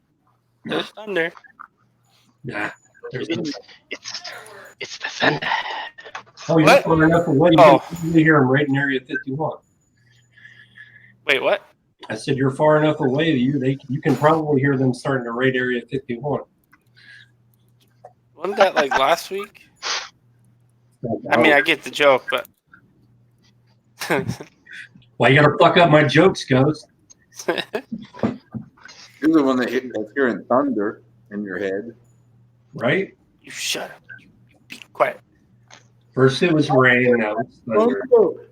There's thunder. Nah. There's no. It's the thunder. Oh, you're What? far enough away. You Oh. can hear him right in Area 51. Wait, what? I said you're far enough away that you can probably hear them starting to raid Area 51. Wasn't that like last week? I mean, I get the joke, but Why you gotta fuck up my jokes, Ghost? You're the one that's hearing thunder in your head. Right? you shut up. You be quiet. First it was rain, now it's thunder.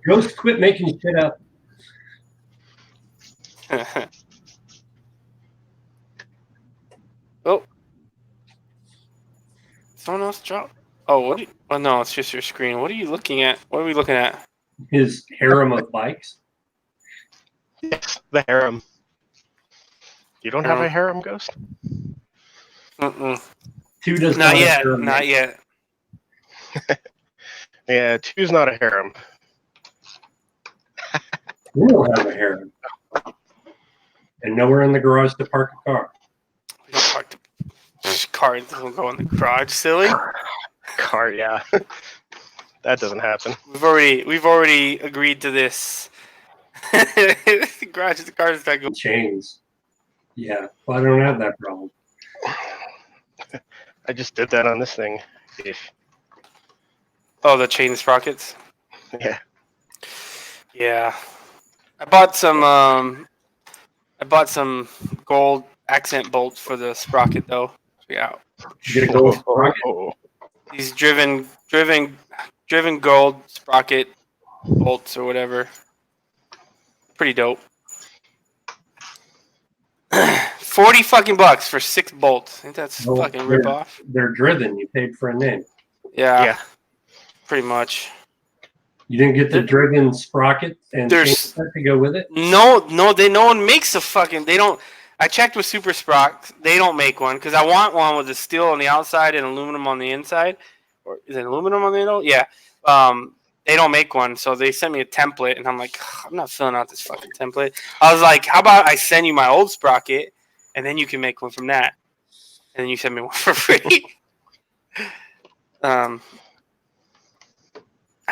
Ghost, quit making shit up. Oh, someone else dropped. Oh, what? Oh no, it's just your screen. What are you looking at? What are we looking at? His harem of bikes. Yes, the harem. You don't have a harem, Ghost? Mm-mm. Two does Not have yet. harem. Not yet. Yeah, two's not a harem. We don't have a harem. And nowhere in the garage to park a car. We don't park the car. It doesn't go in the garage. Silly. Car, yeah. That doesn't happen. We've already agreed to this. The garage, the car is not going. Chains. Yeah, well, I don't have that problem. I just did that on this thing. Ish. Oh, the chain sprockets. Yeah. Yeah, I bought some. I bought some gold accent bolts for the sprocket though. Yeah, You get a gold sprocket. Oh, these driven gold sprocket bolts or whatever. Pretty dope. 40 fucking bucks for 6 bolts. I think that's No, fucking rip off. They're driven. You paid for a name. Yeah. Pretty much. You didn't get the driven sprocket and There's- chain set to go with it. No one makes a fucking. They don't. I checked with Super Sprock. They don't make one because I want one with the steel on the outside and aluminum on the inside. Or is it aluminum on the inside? Yeah. They don't make one, so they sent me a template, and I'm like, I'm not filling out this fucking template. I was like, how about I send you my old sprocket, and then you can make one from that, and then you send me one for free. I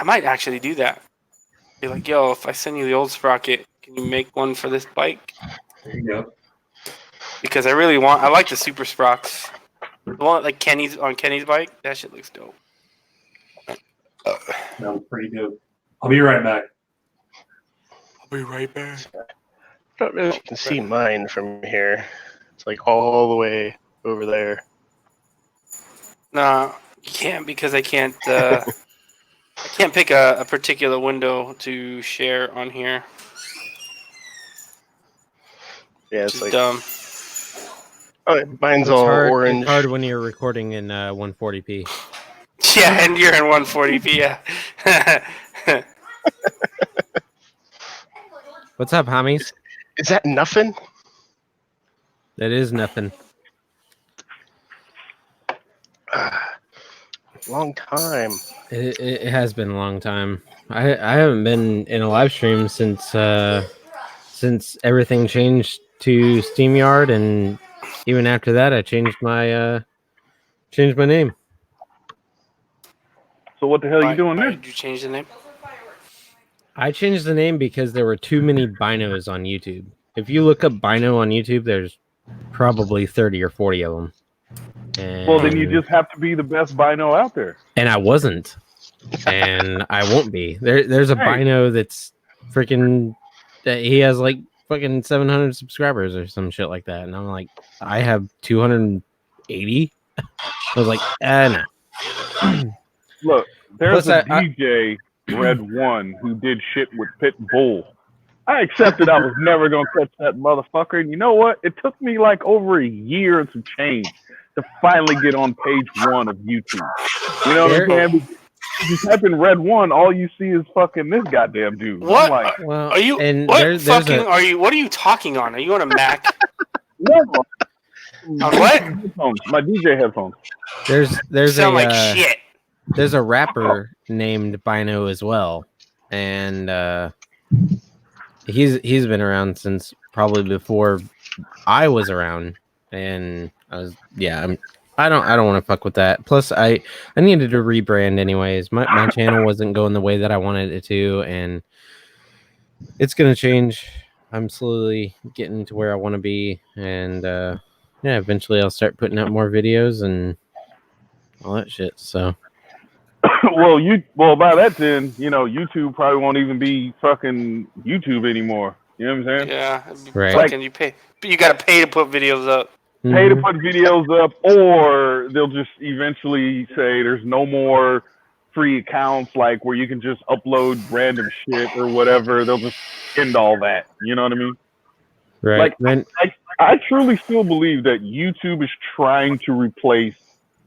might actually do that. Be like, yo, if I send you the old sprocket, can you make one for this bike? There you go. Because I like the Super Sprox. The one like Kenny's on Kenny's bike, that shit looks dope. Sounds pretty good. I'll be right back. I'll be right back. I don't know if you can see mine from here. It's like all the way over there. No, you can't because I can't. I can't pick a particular window to share on here. Yeah, Which it's is like dumb. oh, mine's It's all hard, orange. It's hard when you're recording in 140p. Yeah, and you're in 140p. Yeah. What's up, homies? Is that nothing? That is nothing. Long time. It has been a long time. I haven't been in a live stream since everything changed to SteamYard, and even after that, I changed my name. So what the hell are you doing Why there? did you change the name? I changed the name because there were too many binos on YouTube. If you look up bino on YouTube, there's probably 30 or 40 of them. And, Well, then you just have to be the best bino out there. and I wasn't, and I won't be. There's a Hey. bino that's freaking. He has like fucking 700 subscribers or some shit like that, and I'm like, I have 280. I was like, no. Look, there's Plus, a DJ, Red One, who did shit with Pitbull. I accepted I was never gonna catch that motherfucker, and you know what? It took me like over a year and some change to finally get on page 1 of YouTube. You know what I'm saying? If you type in Red One, all you see is fucking this goddamn dude. What? I'm like, Well, Are you? And What there's fucking a, are you? What are you talking on? Are you on a Mac? never. On what? Headphones, my DJ headphones. there's You sound a like shit. there's a rapper named Bino as well, and he's been around since probably before I was around, and I don't want to fuck with that. Plus, I needed to rebrand anyways. My channel wasn't going the way that I wanted it to, and it's gonna change. I'm slowly getting to where I want to be, and eventually I'll start putting out more videos and all that shit. So. Well, by that then, YouTube probably won't even be fucking YouTube anymore. You know what I'm saying? Yeah. it'd be Right. Fucking, you pay. But you gotta pay to put videos up. Pay to put videos up, or they'll just eventually say there's no more free accounts, like where you can just upload random shit or whatever. They'll just end all that. You know what I mean? Right. Like, Then I truly still believe that YouTube is trying to replace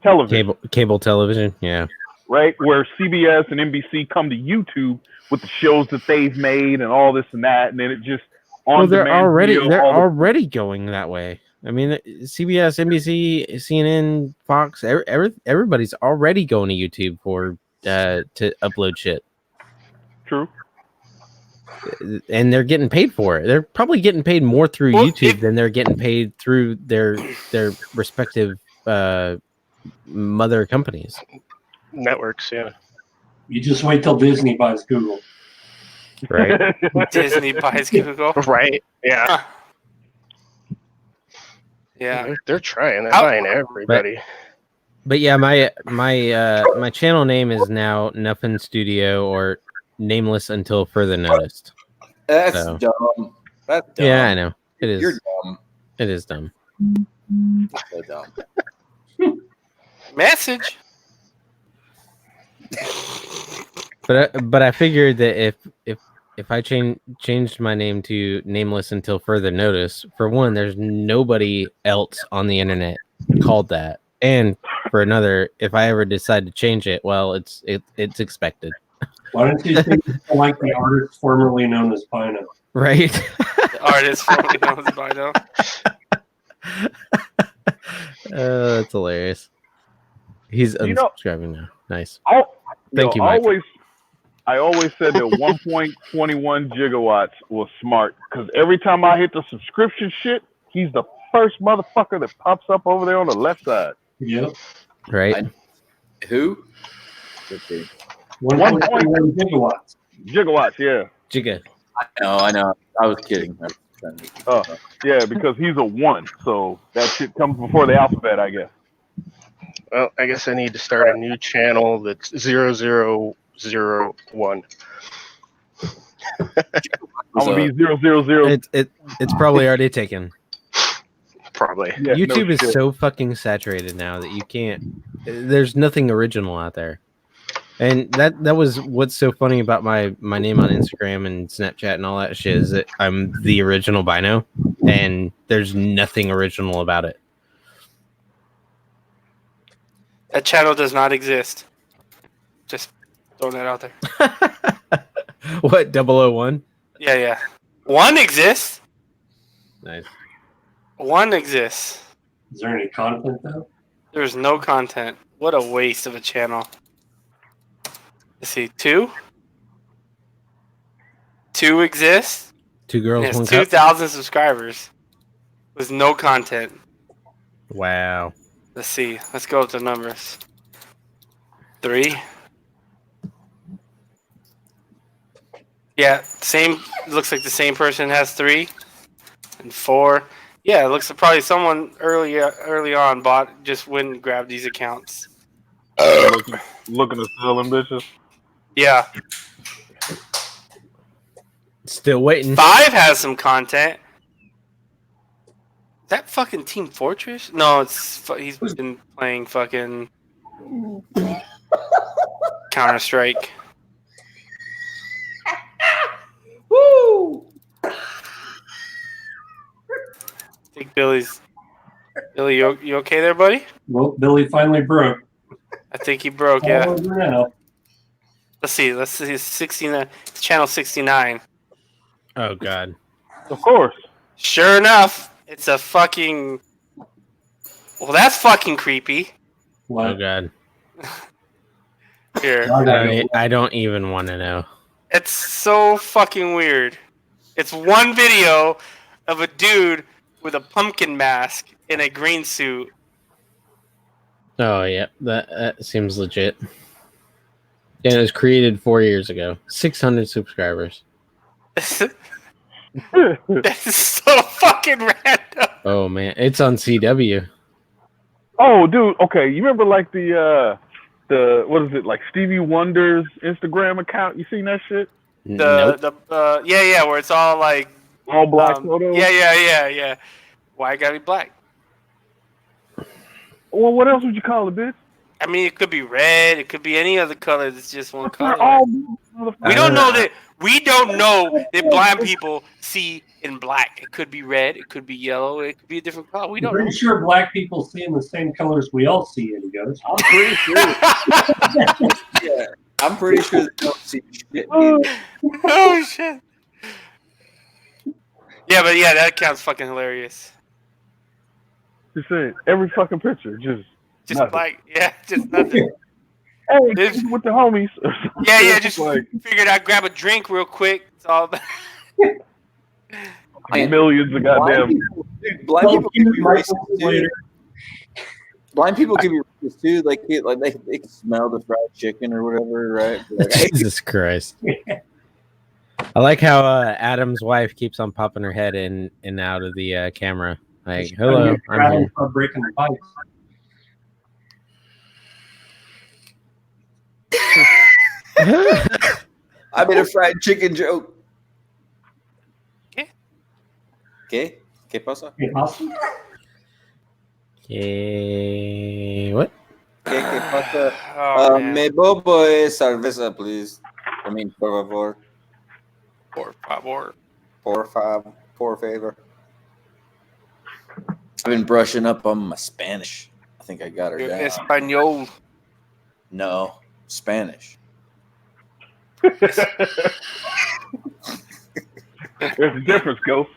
television, cable television. Yeah. right? Where CBS and NBC come to YouTube with the shows that they've made and all this and that, and then it just Well, they're on-demand already video, all the- already going that way. I mean, CBS, NBC, CNN, Fox, everybody's already going to YouTube for to upload shit, True. and they're getting paid for it. They're probably getting paid more through Well, YouTube than they're getting paid through their respective mother companies. Networks, yeah. You just wait till Disney buys Google. Right. Disney buys Google. Right. Yeah. Yeah. They're trying. They're How- buying everybody. But yeah, my channel name is now Nuffin Studio, or Nameless Until Further Noticed. That's So. dumb. That's dumb. Yeah, I know. It is. You're dumb. It is dumb. So dumb. Message. But I figured that if I changed my name to Nameless Until Further Notice, for one, there's nobody else on the internet called that, and for another, if I ever decide to change it, well, it's expected, Why don't you think people like the artist formerly known as Bino? right? The artist formerly known as Bino. That's hilarious. He's You know- unsubscribing now. Nice. Thank you, Mike. I always said that 1.21 gigawatts was smart because every time I hit the subscription shit, he's the first motherfucker that pops up over there on the left side. Yep. Right. Who? Okay. 1.1 gigawatts. Gigawatts, yeah. Jigga. I know. I was kidding. Oh, yeah, because he's a 1, so that shit comes before the alphabet, I guess. Well, I guess I need to start a new channel that's 0001. I'm gonna be 000. It's probably already taken. Probably. Yeah, no YouTube is shit. so fucking saturated now that you can't. There's nothing original out there, and that was what's so funny about my name on Instagram and Snapchat and all that shit is that I'm the original Bino, and there's nothing original about it. That channel does not exist. Just throwing that out there. What 001? Yeah. One exists. Nice. One exists. Is there any content though? There's no content. What a waste of a channel. Let's see. Two exists. Two girls, It one has cup. 2,000 subscribers with no content. Wow. Let's see. Let's go with the numbers. 3. Yeah, same. Looks like the same person has 3 and 4. Yeah, it looks like probably someone early on went and grabbed these accounts. Looking to sell them bitches. Yeah, Still waiting. 5 has some content. Is that fucking Team Fortress? No, he's been playing fucking Counter Strike. Woo! I think Billy, you okay there, buddy? Well, Billy finally broke. I think he broke. All Yeah. over now. Let's see. It's 69. It's channel 69. Oh god. Of course. Sure enough, it's a fucking. Well, that's fucking creepy. Oh What? god. Here, I don't even want to know. it's so fucking weird. It's one video of a dude with a pumpkin mask in a green suit. Oh yeah, that seems legit. And it was created 4 years ago. 600 subscribers. That's so fucking random. Oh man, it's on CW. Oh, dude. Okay, you remember like the what is it, like Stevie Wonder's Instagram account? You seen that shit? Nope. Yeah, where it's all like All black photos. Yeah. Why it gotta be black? Well, what else would you call it, bitch? I mean, it could be red. It could be any other color. It's just one They're color. all We don't know that. We don't know that blind people see in black. It could be red. It could be yellow. It could be a different color. We I'm don't know. pretty sure black people see in the same colors we all see in ghosts. I'm pretty sure. Yeah, I'm pretty sure they don't see shit. Either. Oh shit. Yeah, but yeah, that account's fucking hilarious. Just saying, every fucking picture, just nothing. Black. Yeah, just nothing. Hey, It's- with the homies. Yeah, just like figured I'd grab a drink real quick. It's all about. millions of goddamn. Blind people can be Michael racist too. later. Blind people can be racist too. Like they can smell the fried chicken or whatever, right? Like, hey, Jesus Christ. I like how Adam's wife keeps on popping her head in and out of the camera. Like, hello, I'm here. Start breaking the pipes. I made a fried chicken joke. ¿Qué? ¿Qué? ¿Qué pasa? Hey, Austin? What? ¿Qué pasa? Oh, man. Me bobo es cerveza, please. I mean, por favor. Por favor. Por favor. I've been brushing up on my Spanish. I think I got her Your down. Espanol. No, Spanish. There's a difference, Ghost.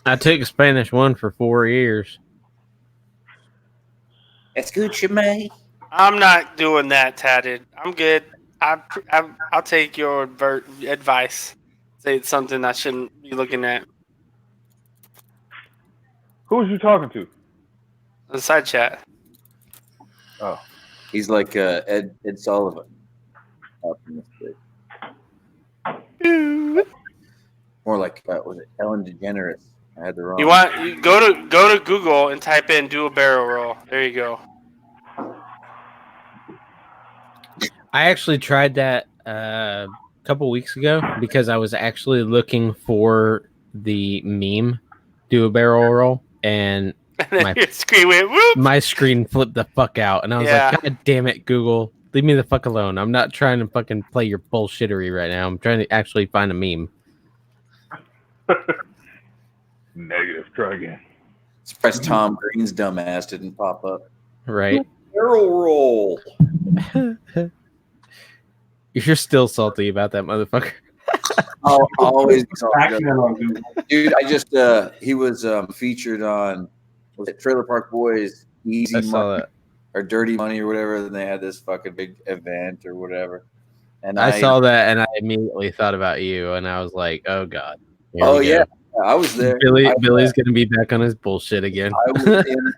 I took Spanish 1 for 4 years. Escúchame. I'm not doing that, Tatted. I'm good. I'll take your advice. Say it's something I shouldn't be looking at. Who was you talking to? The side chat. Oh, He's like Ed Sullivan. More like was it Ellen DeGeneres? I had the wrong. You go to Google and type in "do a barrel roll." There you go. I actually tried that a couple weeks ago because I was actually looking for the meme "do a barrel roll," and And then your screen went whoop. my screen flipped the fuck out, and I was Yeah. like, "God damn it, Google, leave me the fuck alone! I'm not trying to fucking play your bullshittery right now. I'm trying to actually find a meme." negative. Try again. Surprised Tom Green's dumbass didn't pop up. Right? Barrel roll. You're still salty about that motherfucker. I'll always be salty. Back then on Google. Dude, I just he was featured on was it Trailer Park Boys Easy I saw Money that. or Dirty Money or whatever, and they had this fucking big event or whatever. And I saw that, and I immediately thought about you, and I was like, "Oh God." Here Oh we yeah, go. I was there. Billy's gonna be back on his bullshit again. I was in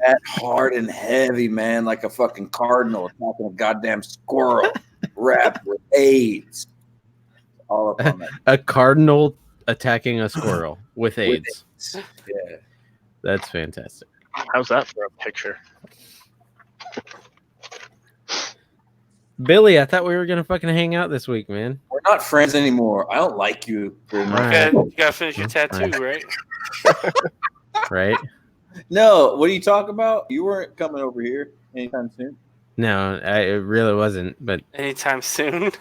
that hard and heavy, man, like a fucking cardinal attacking a goddamn squirrel wrapped with AIDS. All up on that. A cardinal attacking a squirrel with AIDS. Yeah. That's fantastic. How's that for a picture? Billy, I thought we were gonna fucking hang out this week, man. We're not friends anymore. I don't like you very much. Right. You gotta finish your That's tattoo, fine. right? Right? No, what are you talking about? You weren't coming over here anytime soon. No, it really wasn't. But Anytime soon.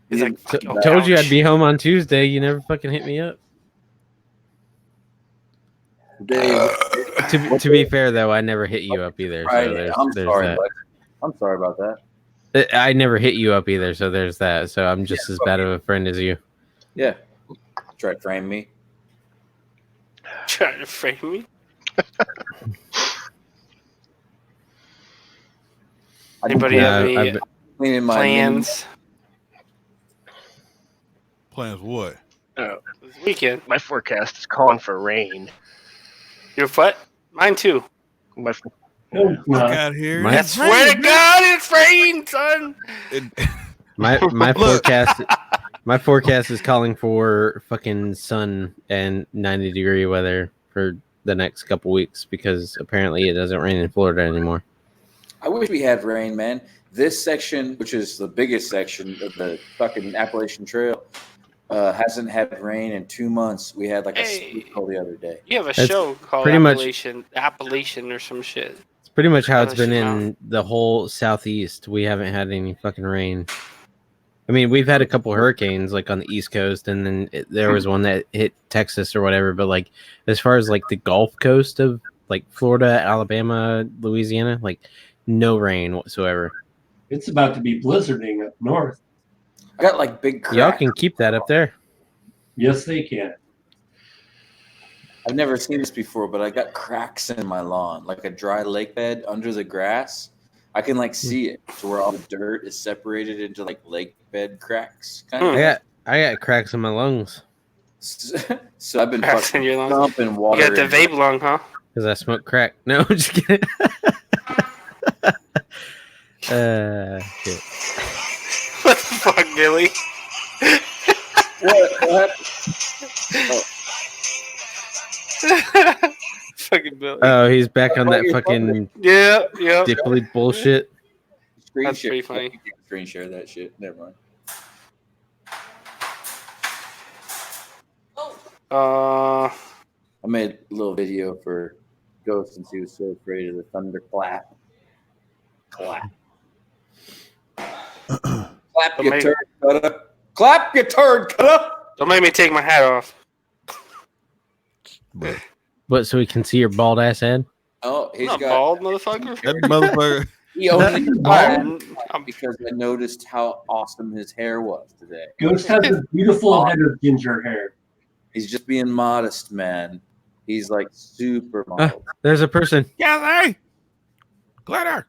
He's like, t- "Fuck, told you ouch." I'd be home on Tuesday. You never fucking hit me up. Dave, To be fair though, I never hit you up either. So right, there's, I'm there's sorry, that. bud. I'm sorry about that. I never hit you up either, so there's that. So I'm just as bad of a friend as you. Yeah. Try to frame me. Trying to frame me. Anybody Yeah, have any I've- Cleaning my plans Plans what? this weekend? My forecast is calling for rain. Your foot? Mine too. My No, it's Fuck not. out here. My- I It's swear to raining, God, it's rain, son. man. My Look. forecast is calling for fucking sun and 90-degree weather for the next couple weeks because apparently it doesn't rain in Florida anymore. I wish we had rain, man. This section, which is the biggest section of the fucking Appalachian Trail, hasn't had rain in 2 months. We had like a Hey. sleet call the other day. You have a That's show called pretty much- Appalachian or some shit. It's pretty much how it's Oh, been shit, in the whole southeast. We haven't had any fucking rain. I mean, we've had a couple hurricanes like on the East Coast, and then there was one that hit Texas or whatever. But like, as far as like the Gulf Coast of like Florida, Alabama, Louisiana, like no rain whatsoever. It's about to be blizzarding up north. I got like big cracks. Y'all can keep that up there. Yes, they can. I've never seen this before, but I got cracks in my lawn, like a dry lake bed under the grass. I can like see it to where all the dirt is separated into like lake bed cracks. Kind of. I got cracks in my lungs So I've been Cracks fucking in your lungs? dumping You water. got the in- vape lung, huh? because I smoke crack. No, I'm just kidding. Shit. What the fuck, Billy? What? Fucking Billy. Oh, he's back on that You're fucking yeah. dipply bullshit. Screen That's share. pretty funny. You can screen share that shit. Never mind. Uh, I made a little video for Ghost since he was so afraid of the thunderclap. Clap. Clap your turd cutter. Clap your turd cutter. don't make me take my hat off. But so we can see your bald ass head. Oh, I'm he's not got. bald, motherfucker. That motherfucker. He only I'm- because I noticed how awesome his hair was today. Ghost has a beautiful head of ginger hair. He's just being modest, man. He's like super modest. There's a person. Yeah, hey, Glitter.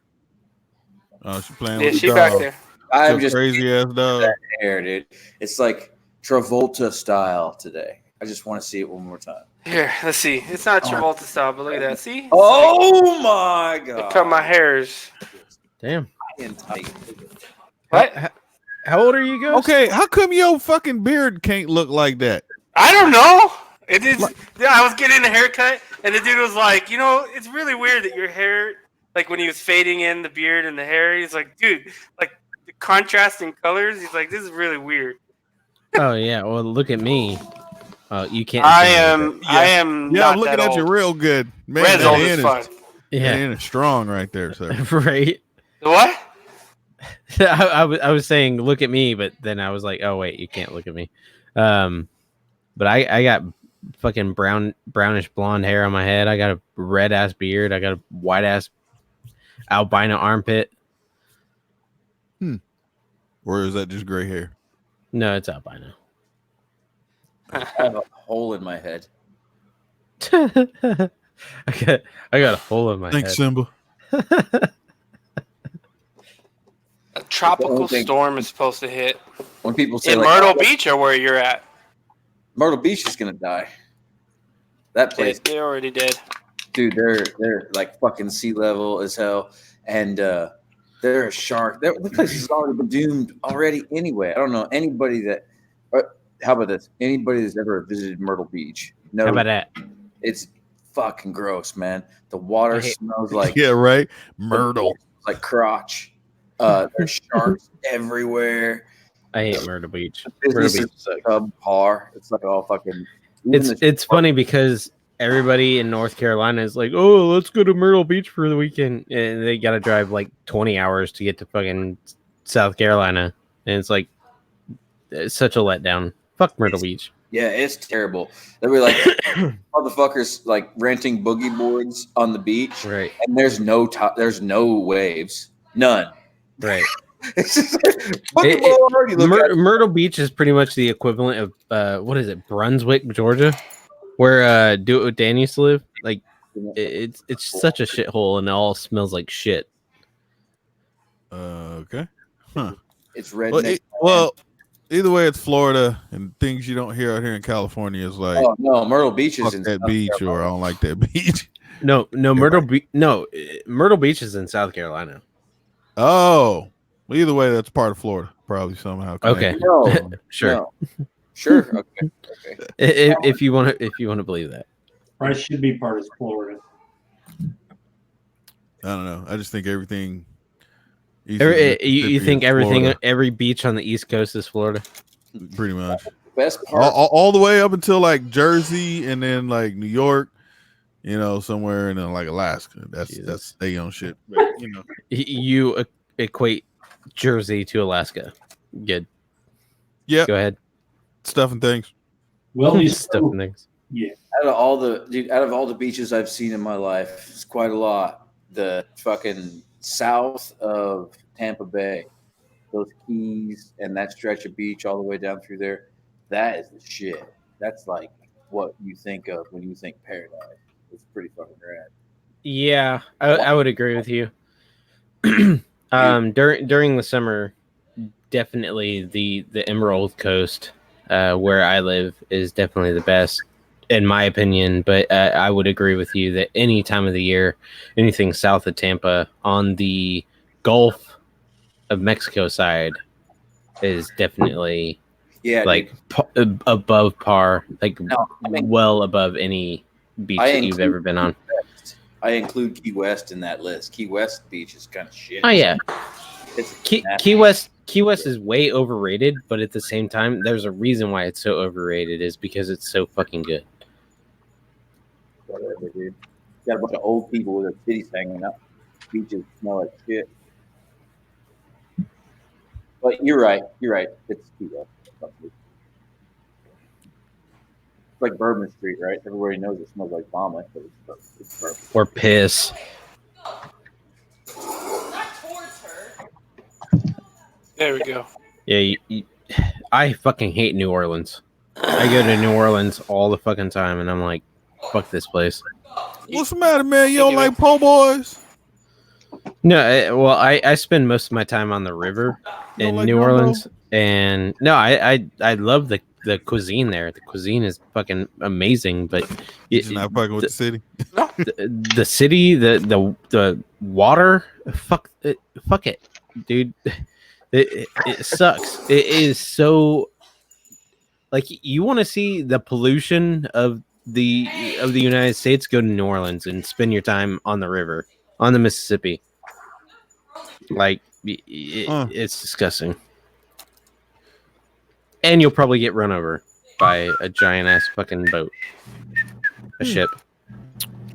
Oh, she playing yeah, with she the back dog. there. I'm Some just crazy ass dog. hair, dude. It's like Travolta style today. I just want to see it one more time. Here, let's see. It's not Travolta style, but look at that. See? Oh my god! Look at my hairs. Damn. And tight. What? How old are you, Ghost? Okay, how come your fucking beard can't look like that? I don't know. It is. Yeah, I was getting a haircut, and the dude was like, you know, it's really weird that your hair, like when he was fading in the beard and the hair, he's like, dude, like the contrasting colors. He's like, this is really weird. Oh yeah. Well, look at me. You can't. I see me, am. Yeah. I am. Yeah, not I'm looking that at you old. real good. Man, Red's that old end as is, fuck. but- that Yeah. end is strong right there, sir. Right. The what? I was saying look at me, but then I was like, oh wait, you can't look at me. But I got fucking brownish blonde hair on my head. I got a red ass beard. I got a white ass albino armpit. Or is that just gray hair? No, it's albino. I have a hole in my head. I got a hole in my Thanks, head. Simba. A tropical Don't think- storm is supposed to hit When people say in like, Myrtle "Oh, Beach or where you're at. Myrtle Beach is gonna die. That They, place, they already did. dude, they're like fucking sea level as hell, and they're a shark. The place has already been doomed already. Anyway, I don't know anybody that. How about this? Anybody that's ever visited Myrtle Beach? No, How about that? it's fucking gross, man. The water I hate- smells like Yeah, right. Myrtle. like crotch. There's sharks everywhere. I hate Myrtle Beach. Myrtle Business Beach is sucks. subpar. It's like all fucking. even the- It's funny because everybody in North Carolina is like, oh, let's go to Myrtle Beach for the weekend, and they got to drive like 20 hours to get to fucking South Carolina, and it's like it's such a letdown. Fuck Myrtle Beach. Yeah, it's terrible. They were like motherfuckers like renting boogie boards on the beach, Right, and there's no waves, none. right. It's just like, boogie It- board. You look at Myrtle Beach is pretty much the equivalent of what is it, Brunswick, Georgia, where Do It With Dan used to live. Like it's such a shithole, and it all smells like shit. Okay. it's Well, redneck. either way, it's Florida, and things you don't hear out here in California is like, Oh no, Myrtle Beach is fuck in that South beach, Carolina. or I don't like that beach. No, Myrtle Beach is in South Carolina. Oh, well, either way, that's part of Florida, probably somehow. Okay. connected. No, Sure. no. Sure. Okay. If you want to believe that. Price should be part of Florida. I don't know. I just think everything. east You of Mississippi think is everything, Florida, every beach on the East Coast is Florida? pretty much Best part. all the way up until like Jersey, and then like New York, somewhere, and then like Alaska. That's Jesus. they own shit. But, You equate Jersey to Alaska. Good. Yep. Go ahead. stuff and things. Well, these Stuff and things. Out of all the beaches I've seen in my life, it's quite a lot. The fucking south of Tampa Bay, those keys and that stretch of beach all the way down through there, that is the shit. That's like what you think of when you think paradise. It's pretty fucking rad. Yeah, I would agree with you. During the summer, definitely the Emerald Coast, where I live, is definitely the best, in my opinion. But I would agree with you that any time of the year, anything south of Tampa on the Gulf of Mexico side is definitely Yeah, like above par, like No, I mean- well above any beach I that you've include- ever been on. I include Key West in that list. Key West beach is kind of shit. Oh yeah, It's Key West is way overrated, but at the same time, there's a reason why it's so overrated is because it's so fucking good. Whatever, dude. Got a bunch of old people with their titties hanging out. Beaches smell like shit. But you're right. It's Key West. It's like Bourbon Street, right? Everybody knows it smells like vomit, but it's perfect. Or piss. There we go. Yeah, I fucking hate New Orleans. I go to New Orleans all the fucking time, and I'm like, fuck this place. What's the matter, man? You don't like po' boys? No, I spend most of my time on the river in like New gumbo? Orleans, and no, I love the cuisine there. The cuisine is fucking amazing, but You're not fucking with the city. the city, the water, fuck it, dude. It sucks. It is so like you want to see the pollution of the United States. Go to New Orleans and spend your time on the river, on the Mississippi. Like it's disgusting, and you'll probably get run over by a giant ass fucking boat, a ship,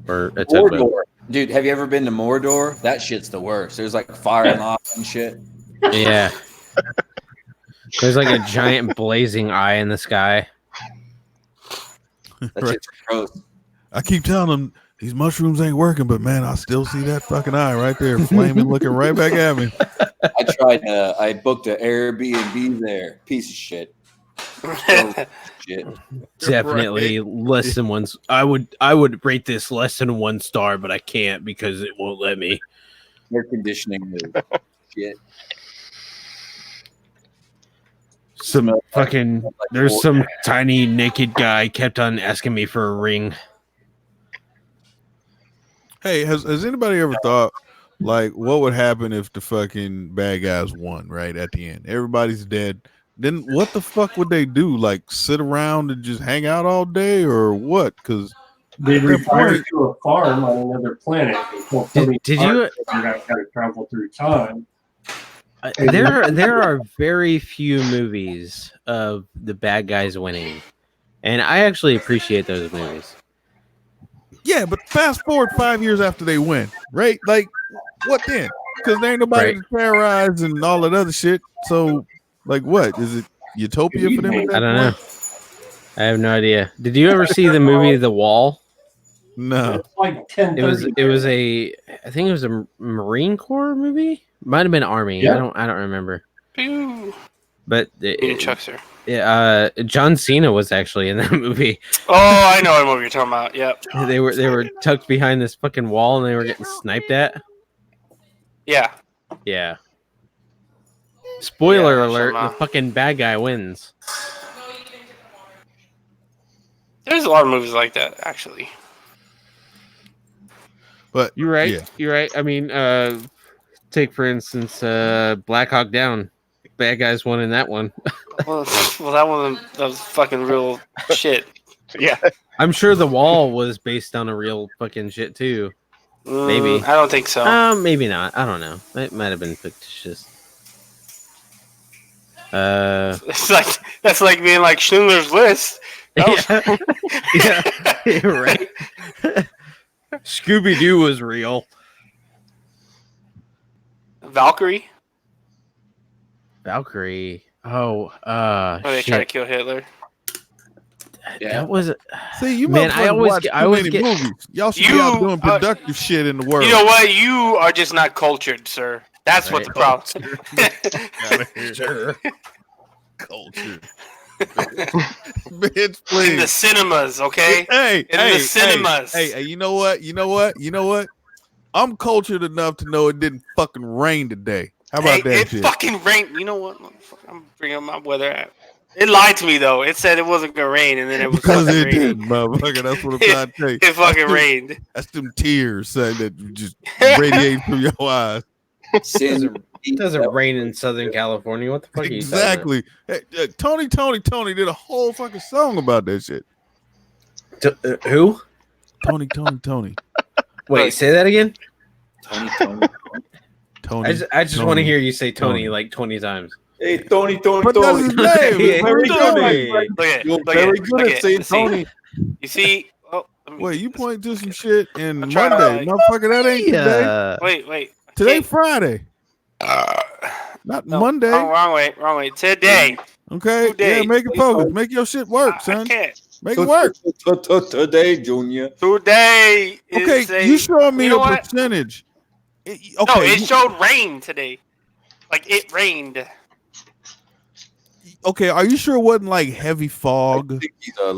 or a tugboat. Mordor. Dude, have you ever been to Mordor? That shit's the worst. There's like fire and lava and shit. Yeah. There's like a giant blazing eye in the sky. That Right. shit's gross. I keep telling them these mushrooms ain't working, but man, I still see that fucking eye right there, flaming, looking right back at me. I tried. I booked an Airbnb there. Piece of shit. Shit. Definitely less than one. I would rate this less than 1 star, but I can't because it won't let me. Air conditioning is shit. Some fucking there's some tiny naked guy kept on asking me for a ring. Hey, has anybody ever thought like what would happen if the fucking bad guys won right at the end? Everybody's dead. Then what the fuck would they do? Like sit around and just hang out all day or what? Because They Good retire point. to a farm on another planet. Did you? Got to travel through time. There are very few movies of the bad guys winning, and I actually appreciate those movies. yeah, but fast forward 5 years after they win, right? Like what then? Because there ain't nobody to terrorize and all that other shit. So like what? Is it utopia for them at that I don't know. point? I have no idea. Did you ever see the movie The Wall? No. It's like 10. It was I think it was a Marine Corps movie. Might have been Army. Yeah. I don't remember. Pew. But Chuckster. John Cena was actually in that movie. Oh, I know what movie you're talking about. Yep. They were tucked behind this fucking wall and they were getting sniped at. Yeah. Yeah. Spoiler Yeah, alert, some, the fucking bad guy wins. There's a lot of movies like that, actually. But You're right. yeah. You're right. I mean, take for instance, Black Hawk Down. Bad guys won in that one. Well, that was fucking real shit. Yeah. I'm sure The Wall was based on a real fucking shit too. Maybe. I don't think so. Maybe not. I don't know. It might have been fictitious. That's like being like Schindler's List. Yeah, right. Scooby Doo was real. Valkyrie. Valkyrie. Where they try to kill Hitler. Yeah. That was See, you Man, I I always get- movies. Y'all should be out doing productive shit in the world. You know what? You are just not cultured, sir. That's what the problem is. Sure. Culture. Bitch, please. In the cinemas, okay? Hey, In hey, the cinemas. Hey, you know what? I'm cultured enough to know it didn't fucking rain today. How about that it shit? fucking rained. You know what? Motherfucker, I'm bringing up my weather app. It lied to me, though. It said it wasn't going to rain, and then it was Because fucking it raining. did, motherfucker. That's what I'm trying to tell you. It fucking rained. That's them tears saying that just radiate through your eyes. Sin. It doesn't rain in Southern California. What the fuck Exactly. Hey, Tony did a whole fucking song about that shit. are you talking about? Who? Tony. Wait, say that again. Tony. I just want to Tony. hear you say Tony, Tony. like 20 times. Hey, Tony. But that's his name. It's very Tony. Tony. Look at, You're look very at, good look at at, saying see, Tony. You see? Oh, let me- Wait, you point to some shit in I'm trying to, Monday, motherfucker. That ain't today. Yeah. Wait. Today Okay. Friday, not No, Monday. Wrong way. Today. Okay, Today. yeah, make it focus. Make your shit work, I son. can't. Make it work. Today, Junior. Today Okay, is you showing me you know a what? percentage. No, Okay, it showed rain today. Like it rained. okay. Are you sure it wasn't like heavy fog?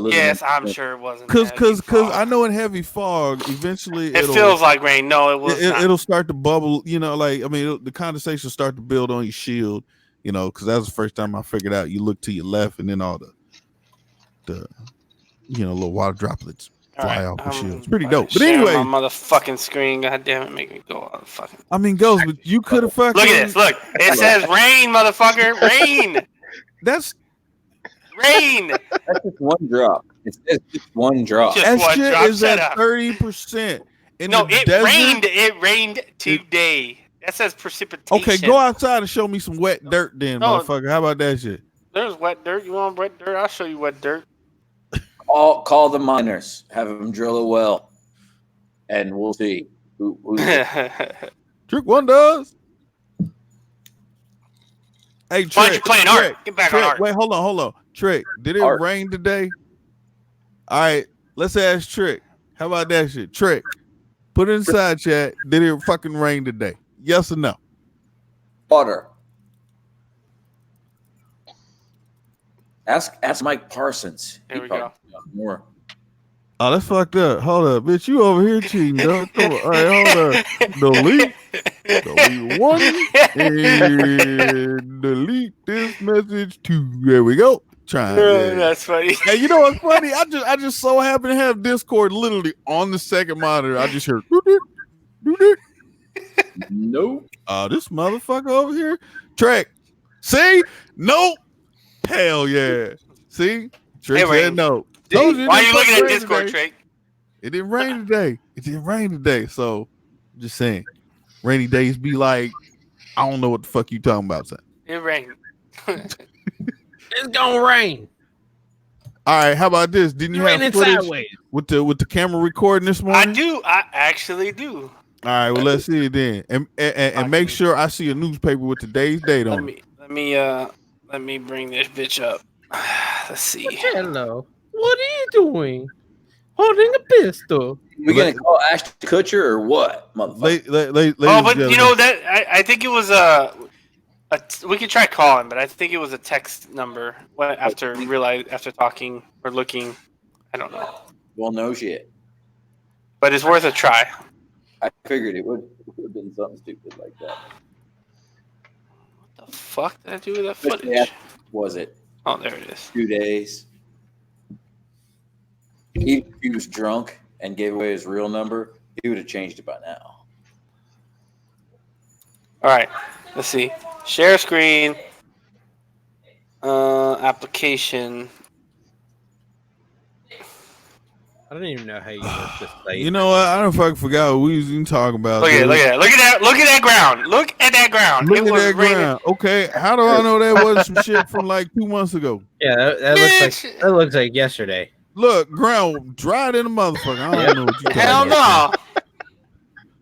Yes, I'm sure it wasn't. Cause heavy fog. I know in heavy fog, eventually it feels like rain. No, it was not. it'll start to bubble. You know, like I mean, the condensation will start to build on your shield. You know, because that was the first time I figured out. You look to your left, and then all the little water droplets fly off the shield. It's pretty dope. But Sharing anyway, my motherfucking screen. God damn it, make me go on fucking. I mean, Ghost, but you could have fucking. Look at this. Look, it says rain, motherfucker. Rain. That's Rain. That's just one drop. It's just one drop. Just that one shit drop. is Shut at up. 30%. No, it rained. It rained today. That says precipitation. Okay, go outside and show me some wet dirt, then, No. motherfucker. How about that shit? There's wet dirt. You want wet dirt? I'll show you wet dirt. Call the miners. Have them drill a well, and we'll see who Trick one does. Hey, Why don't Trick. you playing Trick, art? Get back on Trick, art. wait, hold on. Trick, did it Art. rain today? All right, let's ask Trick. How about that shit? Trick, put it in the side chat. Did it fucking rain today? Yes or no? water. Ask Mike Parsons. There He we probably go. knows more. Oh, that's fucked up. Hold up, bitch. You over here cheating, dog. Come on. All right, hold up. Delete one and delete this message too. There we go. Trying. Yeah. That's funny. Hey, you know what's funny? I just so happen to have Discord literally on the second monitor. I just heard doot. Nope. This motherfucker over here. Trek. See? Nope. Hell yeah. See? Trick It said rained. no. Told you it Why are didn't you looking fucking at rain Discord, today. Trey? It didn't rain today. It didn't rain today. So just saying. Rainy days be like, I don't know what the fuck you talking about, son. It rained. It's gonna rain. All right, how about this? Didn't you have Raining footage sideways. with the camera recording this I morning? do. I actually do. All right, well let's see it then, and make sure I see a newspaper with today's date on it. Let me bring this bitch up. Let's see. Hello. What are you doing? Holding a pistol. We gonna call Ashton Kutcher or what, motherfucker? Oh, but you know that I think it was we could try calling, but I think it was a text number. After talking or looking, I don't know. Well, no shit. But it's worth a try. I figured it would have been something stupid like that. What the fuck did I do with that Yeah, footage? was it Oh, there it is. 2 days? He was drunk and gave away his real number. He would have changed it by now. All right, let's see. Share screen. Application. I don't even know how you work this site. You know what? I don't fucking forgot what we was even talking about. Look at that! Look at that ground! Look at that ground! Look It at was that raining. ground. Okay, how do I know that wasn't some shit from like 2 months ago? Yeah, that looks like yesterday. Look, ground dried in a motherfucker. I don't know what you talking Hell about. no!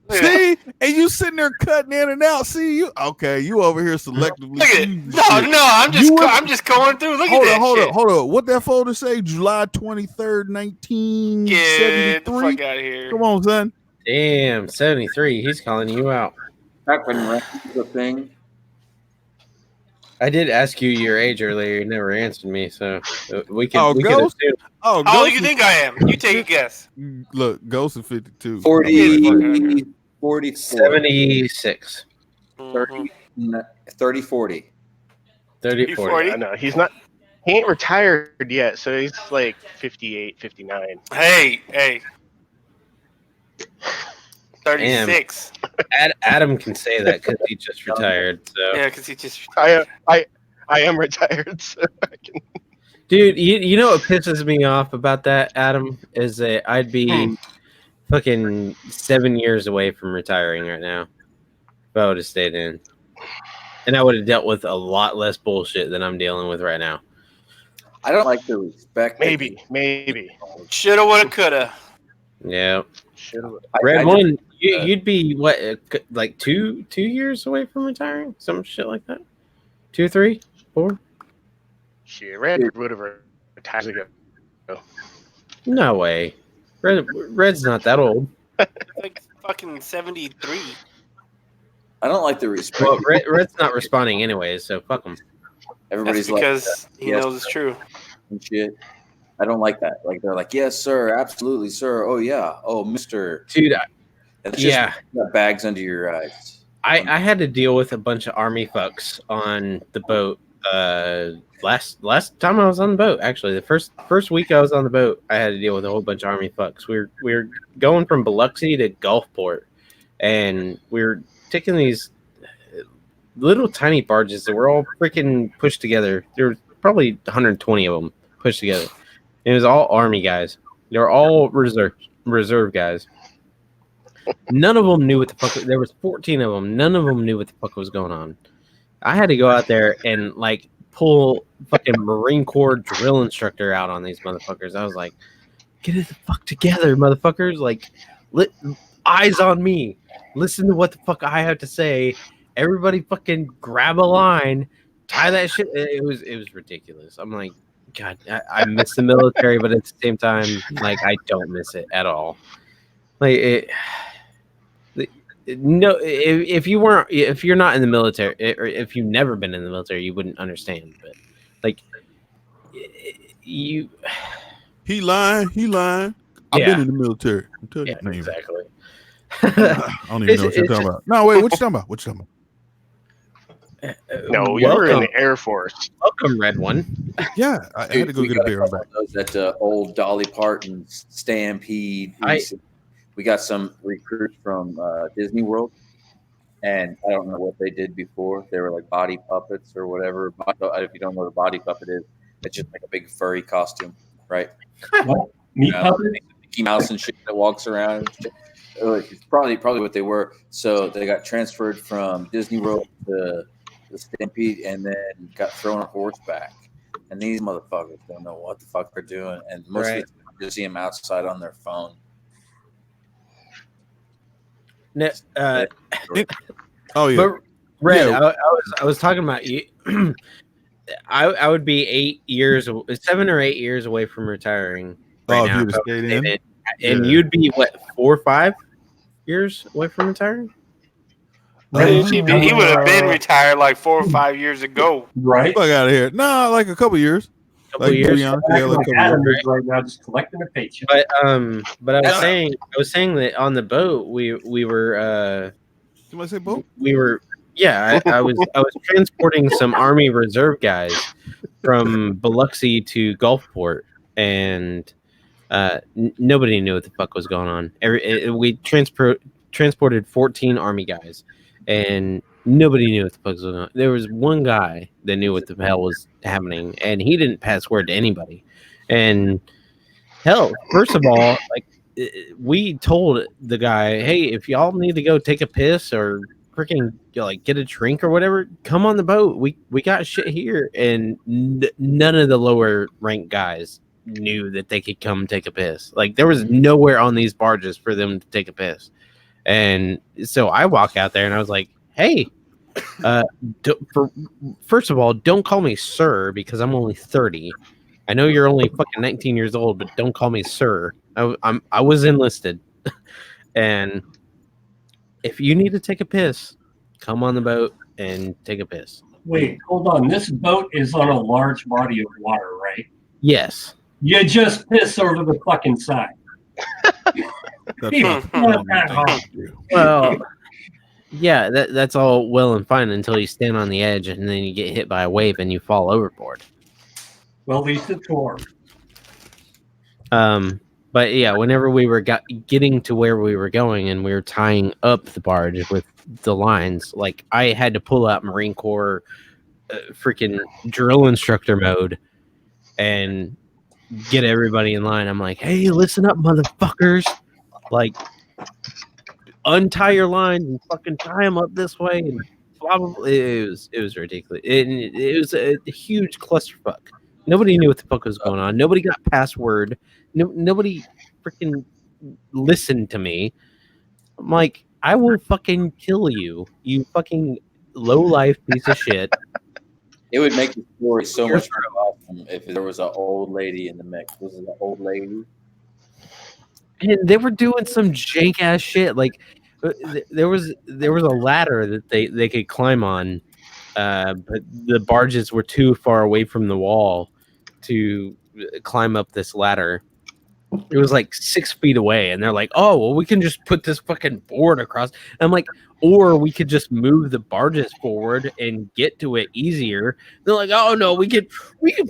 Look at that. See, and you sitting there cutting in and out. See you? Okay, you over here selectively. Look at it! choosing No, shit. I'm You would- just going through. Look Hold at on, that shit. hold on. What that folder say? July 23rd, Get the 1973. fuck out of here! Come on, son. Damn, 73. He's calling you out. Back when rain was a thing. I did ask you your age earlier. You never answered me, so we can. Oh, we can Ghost? assume. Oh, How old Ghost do you think I am? You take a guess. Look, Ghost is 52. 40, 40, 76. Mhm. 30, 40. 30, 40. I know he's not. He ain't retired yet, so he's like 58, 59. Hey. 36. Adam can say that because he just retired. So, Yeah, because he just. I am retired, so I can. dude, you know what pisses me off about that, Adam, is that I'd be fucking 7 years away from retiring right now. I would have stayed in. And I would have dealt with a lot less bullshit than I'm dealing with right now. I don't like the respect. Maybe. Shoulda, woulda, coulda. Yeah. I Red just- One, you'd be what, like two years away from retiring? Some shit like that? 2, 3, 4? Shit, Red would have retired ago. No way. Red's not that old. Like fucking 73. I don't like the respect. Well, Red's not responding anyways, so fuck him. Everybody's That's like because he yes. knows it's true. and shit. I don't like that. Like they're like, yes, sir, absolutely, sir. Oh yeah, oh, Mister. Dude, It's just yeah. got bags under your eyes. I had to deal with a bunch of army fucks on the boat. Last time I was on the boat, actually, the first week I was on the boat, I had to deal with a whole bunch of army fucks. We were going from Biloxi to Gulfport, and we were taking these little tiny barges that were all freaking pushed together. There were probably 120 of them pushed together. And it was all army guys. They were all reserve guys. None of them knew what the fuck. There was 14 of them. None of them knew what the fuck was going on. I had to go out there and like pull fucking Marine Corps drill instructor out on these motherfuckers. I was like, get it the fuck together, motherfuckers! Like, eyes on me. Listen to what the fuck I have to say. Everybody, fucking grab a line, tie that shit. It was ridiculous. I'm like, God, I miss the military, but at the same time, like, I don't miss it at all. Like no, if you're not in the military, or if you've never been in the military, you wouldn't understand. But like, he lying. I've been in the military. Yeah, exactly. I don't even know what you're talking about. No, wait, what you talking about? No, you were in the Air Force. Welcome, Red One. Yeah, I had to go get a beer back. That old Dolly Parton Stampede. We got some recruits from Disney World, and I don't know what they did before. They were like body puppets or whatever. If you don't know what a body puppet is, it's just like a big furry costume, right? What? Meat puppet? Mickey Mouse and shit that walks around. It's probably what they were. So they got transferred from Disney World to the Stampede, and then got thrown on horseback. And these motherfuckers don't know what the fuck they're doing, and most of the time you see them outside on their phone. Oh yeah, but Red, yeah. I was talking about you. I would be 7 or 8 years away from retiring. Right now, if you'd have stayed in, and you'd be what, 4 or 5 years away from retiring? He would have been retired like 4 or 5 years ago. Right? Fuck out of here. No, like a couple years. Couple years. Yeah, like a couple Adam years. is right now just collecting a paycheck. But I was saying that on the boat we were Somebody say boat? we were I was transporting some Army Reserve guys from Biloxi to Gulfport, and nobody knew what the fuck was going on. We transported 14 Army guys, and nobody knew what the fuck was going on. There was one guy that knew what the hell was happening, and he didn't pass word to anybody. And hell, first of all, like, we told the guy, hey, if y'all need to go take a piss or freaking like get a drink or whatever, come on the boat. We got shit here. And none of the lower ranked guys knew that they could come take a piss. Like, there was nowhere on these barges for them to take a piss. And so I walk out there and I was like, hey, first of all, don't call me sir, because I'm only 30. I know you're only fucking 19 years old, but don't call me sir. I was enlisted. And if you need to take a piss, come on the boat and take a piss. Wait, hold on. This boat is on a large body of water, right? Yes. You just piss over the fucking side. It's not that hard. Well, yeah, that's all well and fine until you stand on the edge and then you get hit by a wave and you fall overboard. Well, at least it's warm. But yeah, whenever we were getting to where we were going and we were tying up the barge with the lines, like, I had to pull out Marine Corps freaking drill instructor mode and get everybody in line. I'm like, hey, listen up, motherfuckers. Like, untie your lines and fucking tie them up this way and blah blah blah. It was ridiculous. It was a huge clusterfuck. Nobody knew what the fuck was going on. Nobody got password. Nobody freaking listened to me. I'm like, I will fucking kill you, you fucking low life piece of shit. It would make the story so much more awesome if there was an old lady in the mix. Was it an old lady? And they were doing some jank ass shit. Like there was a ladder that they could climb on, but the barges were too far away from the wall to climb up this ladder. It was like 6 feet away, and they're like, "Oh, well, we can just put this fucking board across." And I'm like, "Or we could just move the barges forward and get to it easier." They're like, "Oh no, we can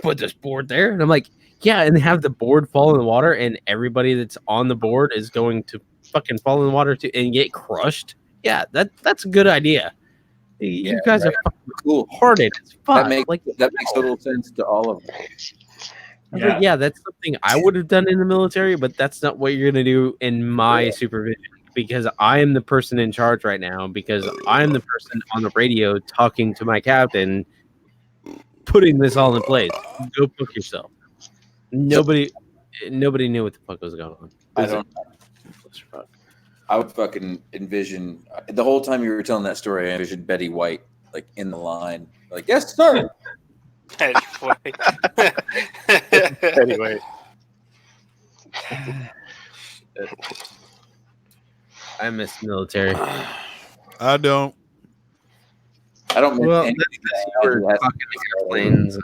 put this board there." And I'm like, "Yeah," and have the board fall in the water, and everybody that's on the board is going to fucking fall in the water too and get crushed. Yeah, that's a good idea. You guys are fucking Cool. hearted as fuck. That makes like total sense to all of them. I was like, yeah, that's something I would have done in the military, but that's not what you're going to do in my supervision because I am the person in charge right now because I'm the person on the radio talking to my captain, putting this all in place. Go book yourself. Nobody knew what the fuck was going on. I would fucking envision the whole time you were telling that story. I envisioned Betty White like in the line, like, "Yes, sir." Anyway, I miss military. I don't. I don't miss Well, anything. we're That talking airplanes.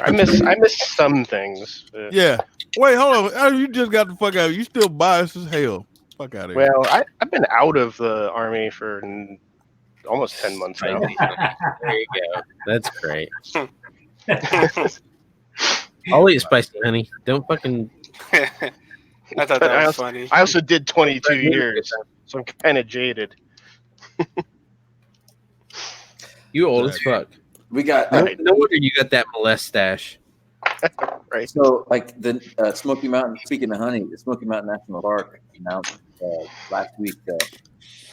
I miss some things. Yeah. Wait, hold on. Oh, you just got the fuck out. You still biased as hell. Fuck out of here. Well, I've been out of the army for almost 10 months now. There you go. That's great. I'll eat spicy honey. Don't fucking. I thought that was funny. I also did 22 years, so I'm kind of jaded. You old as fuck. we got No wonder you got that molestache. Right. so like the Smoky Mountain. Speaking of honey, the Smoky Mountain National Park announced last week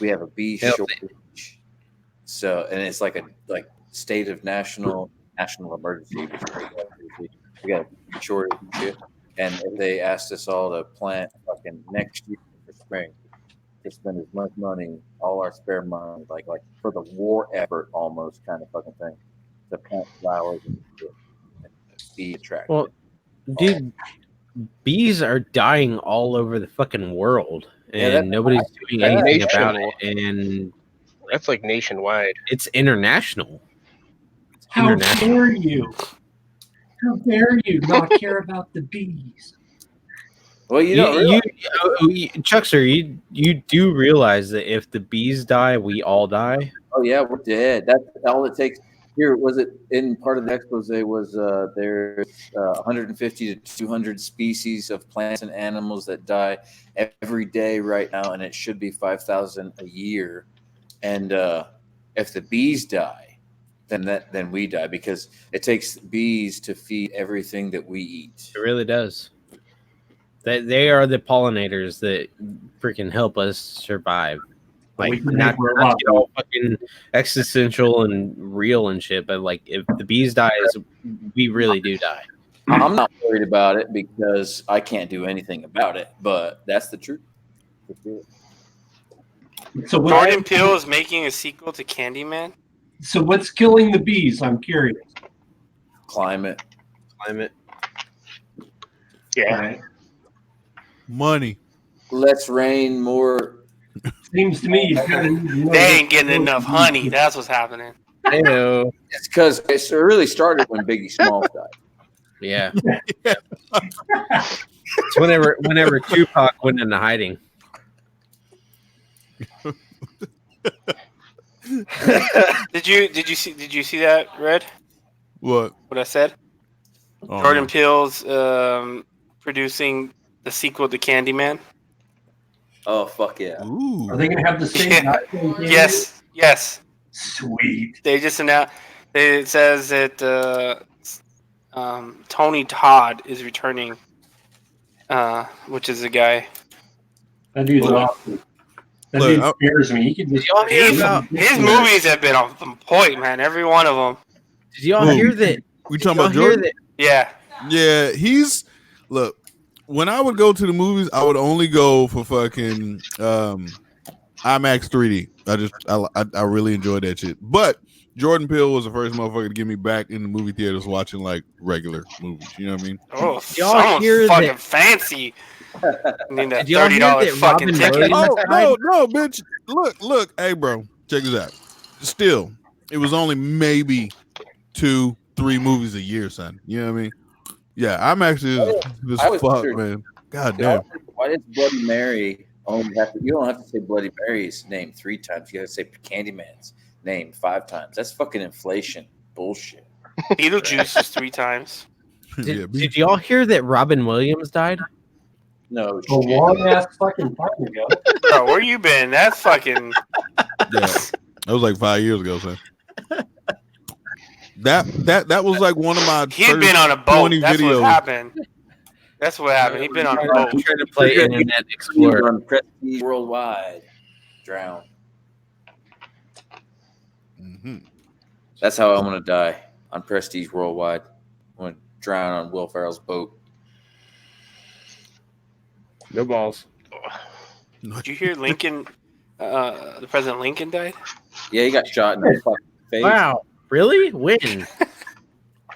we have a bee Healthy. shortage. So and it's like a state of national emergency. We got a shortage and shit. And they asked us all to plant fucking next year for spring to spend as much money, all our spare money, like for the war effort almost kind of fucking thing, to plant flowers and shit and be attractive. Well, dude, bees are dying all over the fucking world, Yeah, and that's- nobody's doing anything about nationwide. it. And That's like nationwide. it's international. How International. dare you? How dare you not care about the bees? Well, you know, Chuckster, you do realize that if the bees die, we all die. oh yeah, we're dead. That's all it takes. Here was it in part of the expose was there's 150 to 200 species of plants and animals that die every day right now, and it should be 5,000 a year. And if the bees die, then we die because it takes bees to feed everything that we eat. It really does. They are the pollinators that freaking help us survive. Like We can not make to robots. get all fucking existential and real and shit, but like if the bees die, we really do die. I'm not worried about it because I can't do anything about it, but that's the truth. So Jordan Peele is making a sequel to Candyman. So what's killing the bees? I'm curious. Climate. Yeah. Right. Money. Less rain, more. Seems to me you've got to. They ain't getting enough honey. That's what's happening. I know. It's because it really started when Biggie Smalls died. Yeah. It's whenever Tupac went into hiding. Did you see that, Red? What? What I said? Oh, Jordan Peele's producing the sequel to Candyman. Oh fuck yeah! Ooh. Are they going to have the same? Yeah. Yes. Sweet. They just announced. It says that Tony Todd is returning, which is the guy That dude's Look. awesome. That Look, dude scares me. He can just. y'all hear about- His movies have been on point, man. Every one of them. Did y'all Who? hear that? We Did talking y'all about hear Jordan? that? Yeah. Yeah, he's look. When I would go to the movies, I would only go for fucking IMAX 3D. I really enjoyed that shit. But Jordan Peele was the first motherfucker to get me back in the movie theaters watching like regular movies. You know what I mean? Oh, y'all someone's hear fucking that- fancy. I need that Did y'all hear $30 that fucking Robin ticket. Williams- Oh no, bitch! Look, hey, bro, check this out. Still, it was only maybe 2-3 movies a year, son. You know what I mean? Yeah, IMAX is I was fuck, curious. man. God damn. Why does Bloody Mary only have to? You don't have to say Bloody Mary's name 3 times. You have to say Candyman's name 5 times. That's fucking inflation bullshit. Beetlejuice is 3 times. Did y'all hear that Robin Williams died? No A shit. long ass fucking time ago. Bro, where you been? That's fucking. Yeah, that was like 5 years ago, son. That was like one of my. He'd first been on a boat. 20 That's videos. what happened. That's what happened. He'd been on a boat. I'm trying to play Internet Explorer. On Prestige Worldwide. Drown. Mm-hmm. That's how I'm gonna die on Prestige Worldwide. I'm gonna drown on Will Ferrell's boat. No balls. Did you hear Lincoln? The President Lincoln died. Yeah, he got shot in the fucking face. Wow, really? When?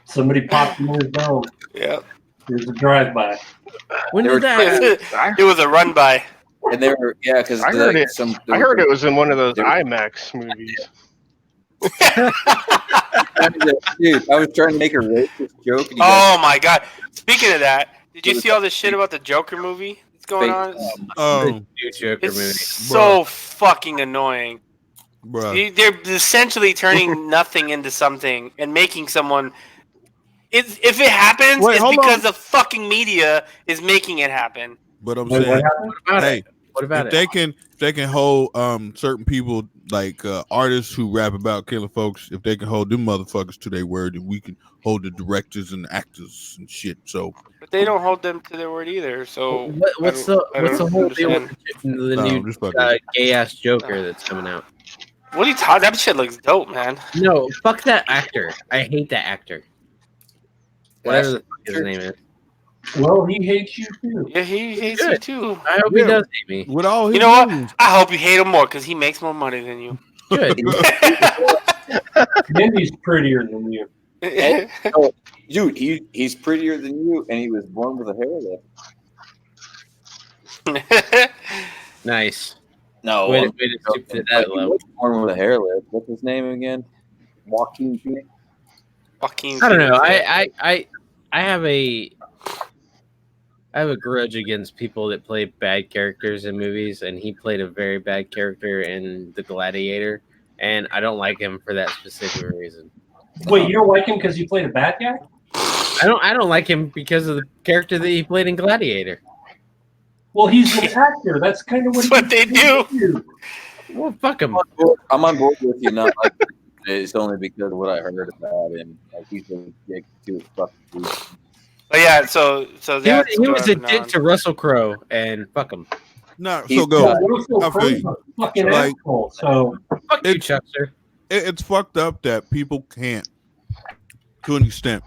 Somebody popped him in his dome. Yeah. Here's a drive-by. When They did were that? It was a run by. And they were because I heard it. I heard it was in one of those There- IMAX movies. Dude, I was trying to make a racist joke. And you Oh my god! Speaking of that, did you see all this shit about the Joker movie that's going on? Oh, New Joker It's movie. so fucking annoying. bro. They're essentially turning nothing into something and making someone. If it happens, Wait, it's hold because on. the fucking media is making it happen. But I'm Wait, saying, what happened? What about hey, it? What about if it? they can hold certain people like artists who rap about killing folks, if they can hold them motherfuckers to their word, then we can hold the directors and actors and shit. So But they don't hold them to their word either. So What's I the don't whole deal with understand. the No, I'm new just fucking- gay ass Joker that's coming out? What are you talking? That shit looks dope, man. No, fuck that actor. I hate that actor. Whatever the fuck his Sure. name is. Well, he hates you too. Yeah, he hates you Good. too. I hope Yeah. he does hate me. with all his You know what? movies- I hope you hate him more because he makes more money than you. Good. Mindy's prettier than you. Dude, he's prettier than you, and he was born with a hair lip. Nice. No, Way to I'm stoop to joking. that Like, he level. was born with a hair lip. What's his name again? Joaquin Phoenix. Joaquin I don't know. Phoenix. I have a grudge against people that play bad characters in movies, and he played a very bad character in The Gladiator, and I don't like him for that specific reason. Wait, you don't like him because he played a bad guy? I don't like him because of the character that he played in Gladiator. Well, he's an actor. That's kind of what, That's what they do. Well, fuck him. I'm on board with you. Not like it's only because of what I heard about him. Like he's a dick to his fucking dude. But yeah, so that's He was a going dick on. to Russell Crowe, and fuck him. No, He's so go. got- Russell I feel Crowe's you. a fucking Like- asshole. So Fuck you, It's- Chuckster. It's fucked up that people can't, to an extent,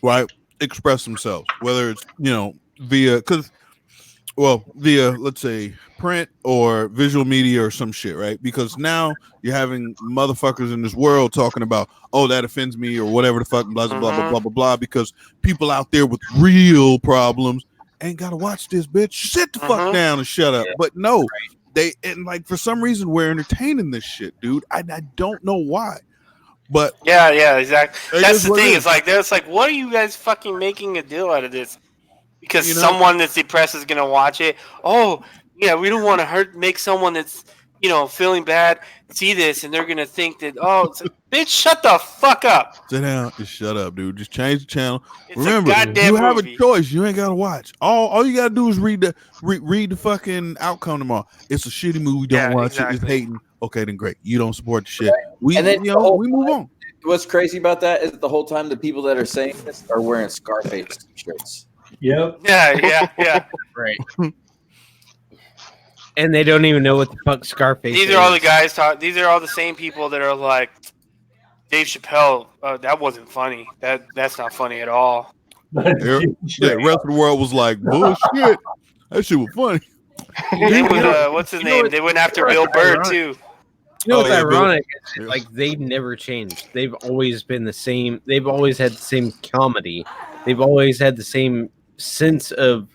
right, express themselves, whether it's via let's say print or visual media or some shit, right? Because now you're having motherfuckers in this world talking about, oh, that offends me or whatever the fuck, blah blah blah blah blah blah blah. Because people out there with real problems ain't gotta watch this, bitch. Sit the fuck down and shut up. But no, they and like for some reason we're entertaining this shit, dude. I don't know why, but Yeah, exactly. It That's is the what it thing. is. It's like there's like, what are you guys fucking making a deal out of this? Because You know? someone that's depressed is gonna watch it. Oh, yeah, we don't want to make someone that's feeling bad see this, and they're gonna think that it's like, bitch, shut the fuck up. sit down and shut up, dude. Just change the channel. It's Remember, a goddamn you have movie. a choice. You ain't gotta watch. All you gotta do is read the fucking outcome tomorrow. It's a shitty movie. Don't Yeah, watch it. It's exactly. hating. Okay, then great. You don't support the shit. We And then we move on. What's crazy about that is the whole time the people that are saying this are wearing Scarface t-shirts. yep. Yeah. Right. and they don't even know what the fuck Scarface These is. are all the guys these are all the same people that are like Dave Chappelle. That wasn't funny. That's not funny at all. The rest of the world was like, bullshit. That shit was funny. They would, what's his name? They went after Bill Burr too. You know what's yeah, Bill- ironic? yeah. Like they've never changed. They've always been the same. They've always had the same comedy. They've always had the same sense of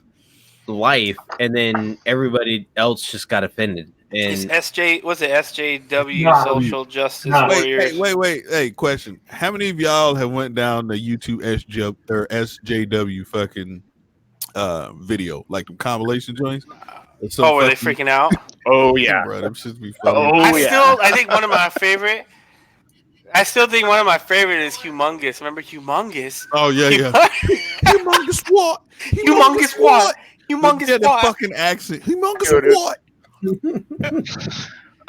life, and then everybody else just got offended. It's And SJW Nah. Social Justice Nah. Warriors. Wait. Hey, question. How many of y'all have went down the YouTube SJW fucking video, like the compilation joints? Oh, were they freaking out? Oh yeah. Bro, them shits be funny. Oh yeah. I think one of my favorite. I still think one of my favorite is Humongous. Remember Humongous? Oh yeah. Humongous what? Humongous what? Humongous Yeah, the what? fucking accent. Humongous Dude, it- what?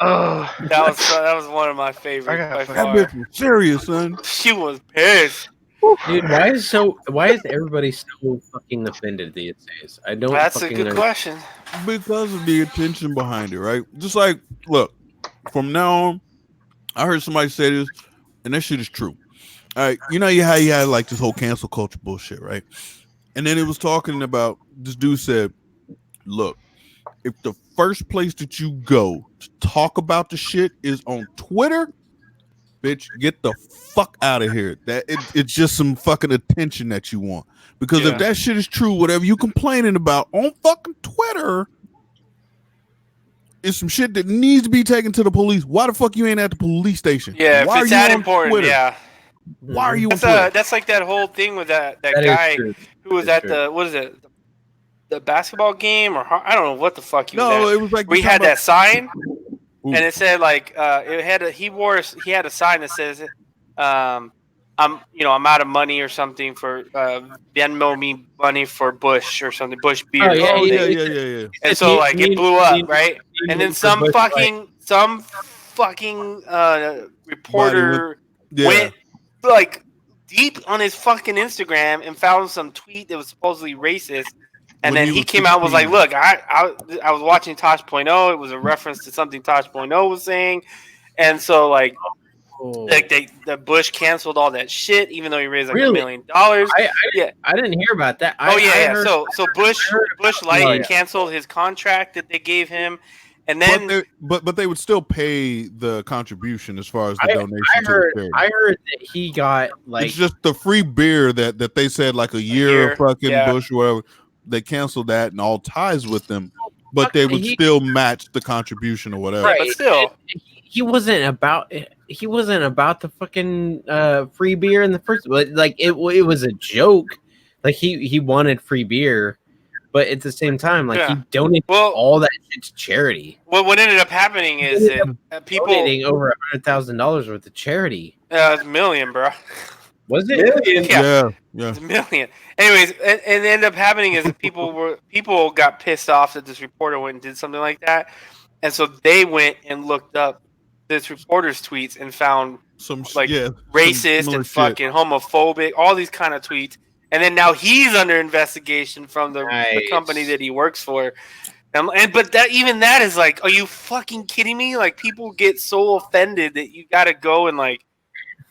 Oh, That was one of my favorites I got by fucking- That far. bitch was serious, son. She was pissed. dude, why is everybody so fucking offended these days? I don't. That's a fucking good know. question. Because of the attention behind it, right? Just like, look, from now on, I heard somebody say this, and that shit is true. All right, you know how you had like this whole cancel culture bullshit, right? And then it was talking about this dude said, look, if the first place that you go to talk about the shit is on Twitter, bitch, get the fuck out of here. It's just some fucking attention that you want. Because Yeah. if that shit is true, whatever you complaining about on fucking Twitter is some shit that needs to be taken to the police. Why the fuck you ain't at the police station? Yeah, Why if it's are you that on important, Twitter? yeah. Why are you on That's Twitter? that's like that whole thing with that That is guy true. who was That's at true. the what is it? The basketball game or I don't know what the fuck he was No, at. it was like We had that sign, Ooh. and it said like he had a sign that says, I'm out of money or something for Venmo me money for Bush or something, Bush beer. Oh, yeah, Oh, yeah, yeah. And so like it blew up, right? And then some fucking reporter Yeah. went like deep on his fucking Instagram and found some tweet that was supposedly racist. And When then he he was came out and was like, 16. look, I was watching Tosh.0. It was a reference to something Tosh.0 was saying. And so like the Bush canceled all that shit, even though he raised like $1 Really? million. I didn't hear about that. Oh yeah, I yeah. heard- So Bush Light Oh, yeah. canceled his contract that they gave him, and then But they would still pay the contribution as far as the donation I to heard the charity. I heard that he got like It's just the free beer that they said like a year of fucking yeah. Bush or whatever. They canceled that and all ties with them, but they would He- still match the contribution or whatever. but still, he wasn't about the fucking free beer in the first. But like it was a joke. Like he wanted free beer, but at the same time, like he donated well, all that shit to charity. what ended up happening is that people Donating over $100,000 worth of charity. it's $1 million, bro. Was it? Yeah. Yeah. It's $1 million. Anyways, and it ended up happening is that people got pissed off that this reporter went and did something like that, and so they went and looked up this reporter's tweets and found Some like some racist similar and shit. fucking homophobic, all these kind of tweets. And then now he's under investigation from the Nice. company that he works for. But that is like, are you fucking kidding me? Like people get so offended that you got to go and like,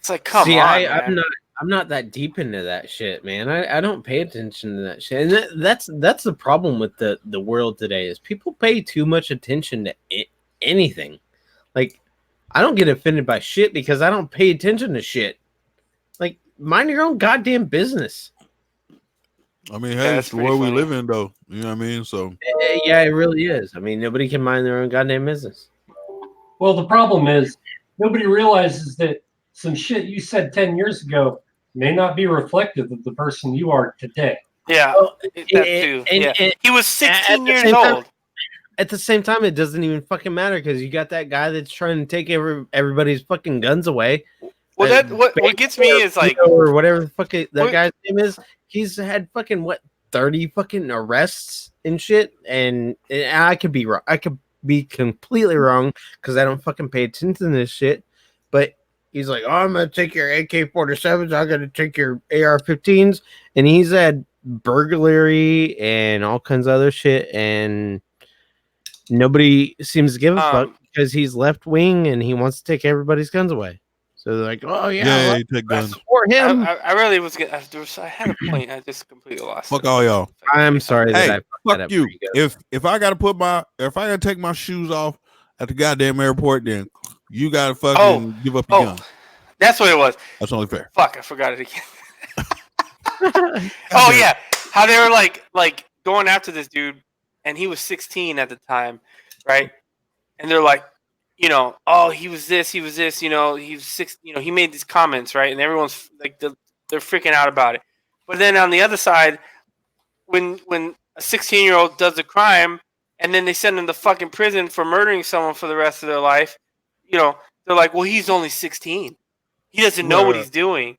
it's like, come on. man. I'm not that deep into that shit, man. I don't pay attention to that shit, and that's the problem with the world today is people pay too much attention to anything. Like, I don't get offended by shit because I don't pay attention to shit. Like, mind your own goddamn business. I mean, Yeah, hey, that's it's the world we pretty live in, though. You know what I mean? So Yeah, it really is. I mean, nobody can mind their own goddamn business. Well, the problem is nobody realizes that some shit you said 10 years ago may not be reflective of the person you are today. Yeah, Well, that too. He was 16 the years same time- old. At the same time, it doesn't even fucking matter because you got that guy that's trying to take everybody's fucking guns away. Well, what gets me is like, or whatever the fuck that What- guy's name is. He's had fucking 30 fucking arrests and shit, and I could be wrong. I could be completely wrong because I don't fucking pay attention to this shit. But he's like, "Oh, I'm gonna take your AK-47s. I'm gonna take your AR-15s," and he's had burglary and all kinds of other shit. And nobody seems to give a fuck Um, because he's left wing and he wants to take everybody's guns away. So they're like, oh yeah, Yeah, well, you take guns. for him. I really was gonna. I had a point. I just completely lost Fuck it. all y'all. I'm sorry that Hey, I fucked that fuck up you. for guys. If I gotta take my shoes off at the goddamn airport, then you gotta fucking give up your Oh, gun. that's what it was. That's only fair. Fuck, I forgot it again. Oh yeah, how they were like going after this dude, and he was 16 at the time, right? And they're like, you know, oh, he was this, he was 6, you know, he made these comments, right? And everyone's like, they're freaking out about it. But then on the other side, when a 16-year-old does a crime, and then they send him to fucking prison for murdering someone for the rest of their life, you know, they're like, well, he's only 16. He doesn't know what he's doing.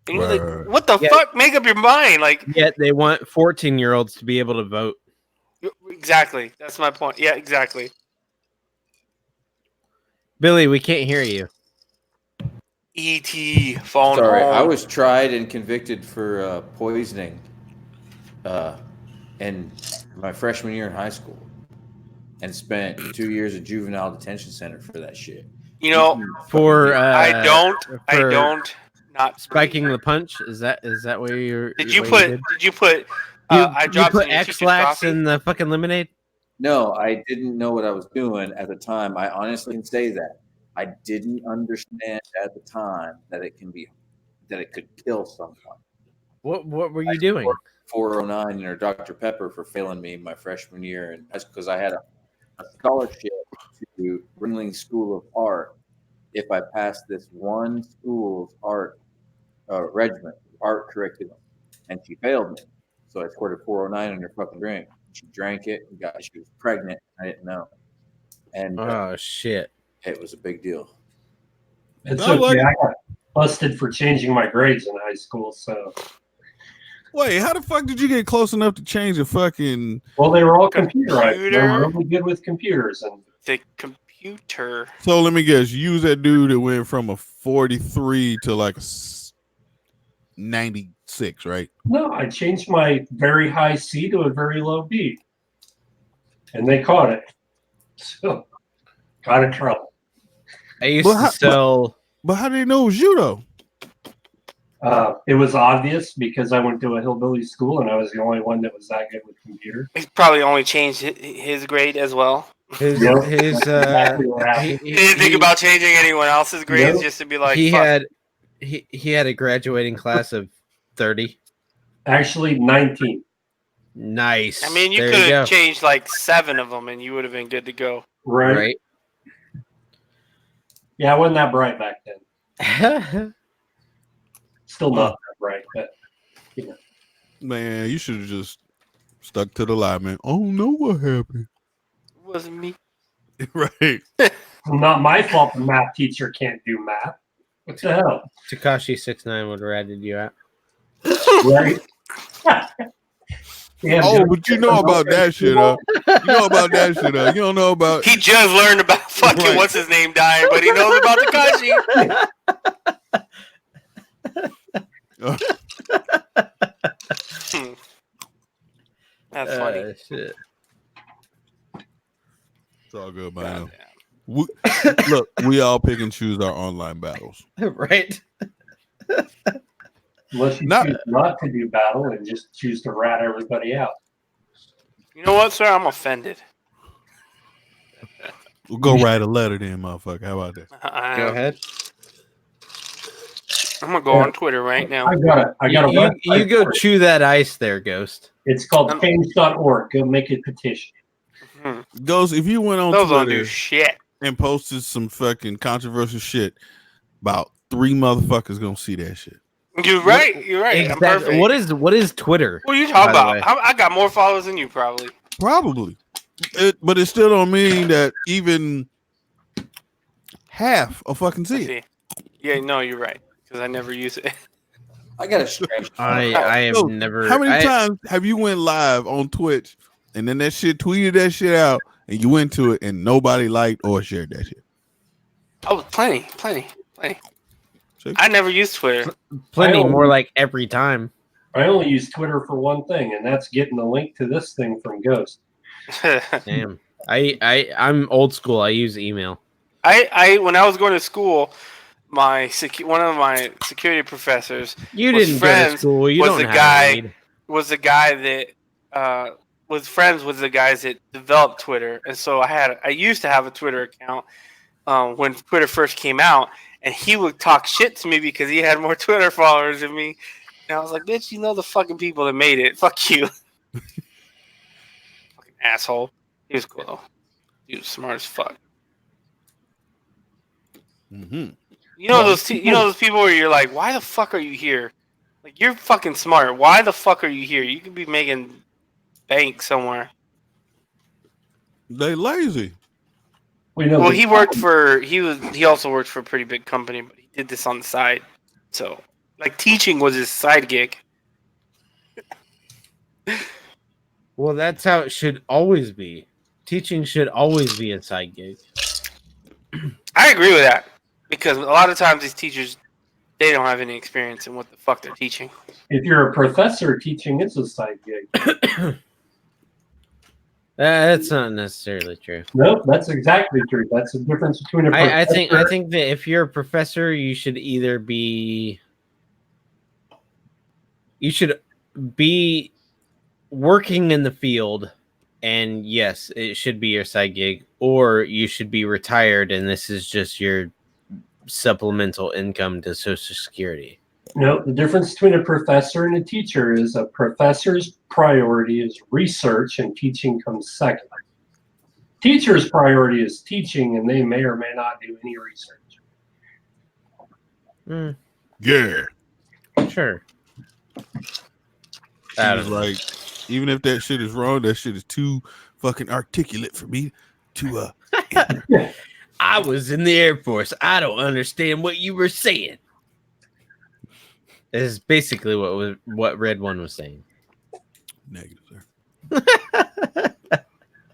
And you're like, what the fuck? Make up your mind. Like, Yet they want 14-year-olds to be able to vote. exactly. That's my point. Yeah, exactly. Billy, we can't hear you. E.T. phone Sorry, home. I was tried and convicted for poisoning in my freshman year in high school and spent 2 years at juvenile detention center for that shit. You know, For I don't not spiking the punch. Is that where you're? Did you what put? did? Did you put? You I dropped put in your teacher's X-Lax coffee? in the fucking lemonade. No, I didn't know what I was doing at the time. I honestly can say that. I didn't understand at the time that it could kill someone. What were you doing? 409 or Dr. Pepper for failing me my freshman year, and that's because I had a scholarship to Ringling School of Art if I passed this one school's art regiment, art curriculum, and she failed me. So I scored a 409 on her fucking drink. She drank it and she was pregnant. I didn't know, and Oh shit! it was a big deal. It's I like- okay. I got busted for changing my grades in high school. So, Wait, how the fuck did you get close enough to change a fucking? well, they were all computerized. They Computer. were really good with computers, and The computer. So let me guess. You was that dude that went from a 43 to like a 96, right? no, I changed my very high C to a very low B, and they caught it. So, got in trouble. I used Well, to sell. But how did they know it was you though? It was obvious because I went to a hillbilly school and I was the only one that was that good with computers. He probably only changed his grade as well. His Yep. his Exactly what happened. He didn't think about changing anyone else's grades Nope. just to be like, he fuck. had he had a graduating class of 30. Actually, 19. Nice. I mean, you There could go. have changed like 7 of them and you would have been good to go. Right? Right. Yeah, I wasn't that bright back then. Still not that bright, but Man, you should have just stuck to the lie, man. I don't know what happened. It wasn't me. Right. not my fault the math teacher can't do math. What the hell? Takashi 69 would have ratted you out. Right? Yeah, Oh, but you know about that shit, huh? You know about that shit, huh? You don't know about. He just learned about fucking Right. what's his name dying, but he knows about Takashi. That's funny. Shit. It's all good, man. Goddamn. Look, we all pick and choose our online battles. Right. Unless you Not- choose not to do battle and just choose to rat everybody out. You know what, sir? I'm offended. We'll go write a letter then, motherfucker. How about that? Go ahead. I'm gonna go on Twitter right now. I got a You website go for it. chew that ice there, Ghost. It's called I'm- change.org. Go make a petition. Ghost, if you went on Those don't do Twitter shit. and posted some fucking controversial shit, about 3 motherfuckers gonna see that shit. You're right. You're right. I'm Exactly. perfect. What is Twitter? What are you talking by the about? I got more followers than you, probably. Probably. But it still don't mean that even half of fucking see it. See. Yeah, no, you're right. Because I never use it. I got a strange. I have So, never. How many I- times have you went live on Twitch and then that shit tweeted that shit out and you went to it and nobody liked or shared that shit? Oh, plenty. See? I never used Twitter. Plenty I don't- more like every time. I only use Twitter for one thing, and that's getting the link to this thing from Ghost. Damn. I'm old school. I use email. I when I was going to school, one of my security professors You was didn't go to friends school. You was don't the have guy- a read. was the guy that was friends with the guys that developed Twitter, and so I used to have a Twitter account when Twitter first came out, and he would talk shit to me because he had more Twitter followers than me, and I was like, bitch, you know the fucking people that made it, fuck you. Fucking asshole. He was cool though. He was smart as fuck. Mm-hmm. You know those people where you're like, why the fuck are you here? Like, you're fucking smart. Why the fuck are you here? You could be making bank somewhere. They lazy. Well, he also worked for a pretty big company, but he did this on the side. So, like, teaching was his side gig. Well, that's how it should always be. Teaching should always be a side gig. I agree with that because a lot of times these teachers, they don't have any experience in what the fuck they're teaching. If you're a professor, teaching is a side gig. That's not necessarily true. Nope, that's exactly true. That's the difference between a professor. I think that if you're a professor, you should either be working in the field, and yes, it should be your side gig, or you should be retired and this is just your supplemental income to Social Security. No, the difference between a professor and a teacher is a professor's priority is research and teaching comes second. Teacher's priority is teaching, and they may or may not do any research. Yeah. Sure. She was like, even if that shit is wrong, that shit is too fucking articulate for me to I was in the Air Force. I don't understand what you were saying. This is basically what Red One was saying. Negative, sir.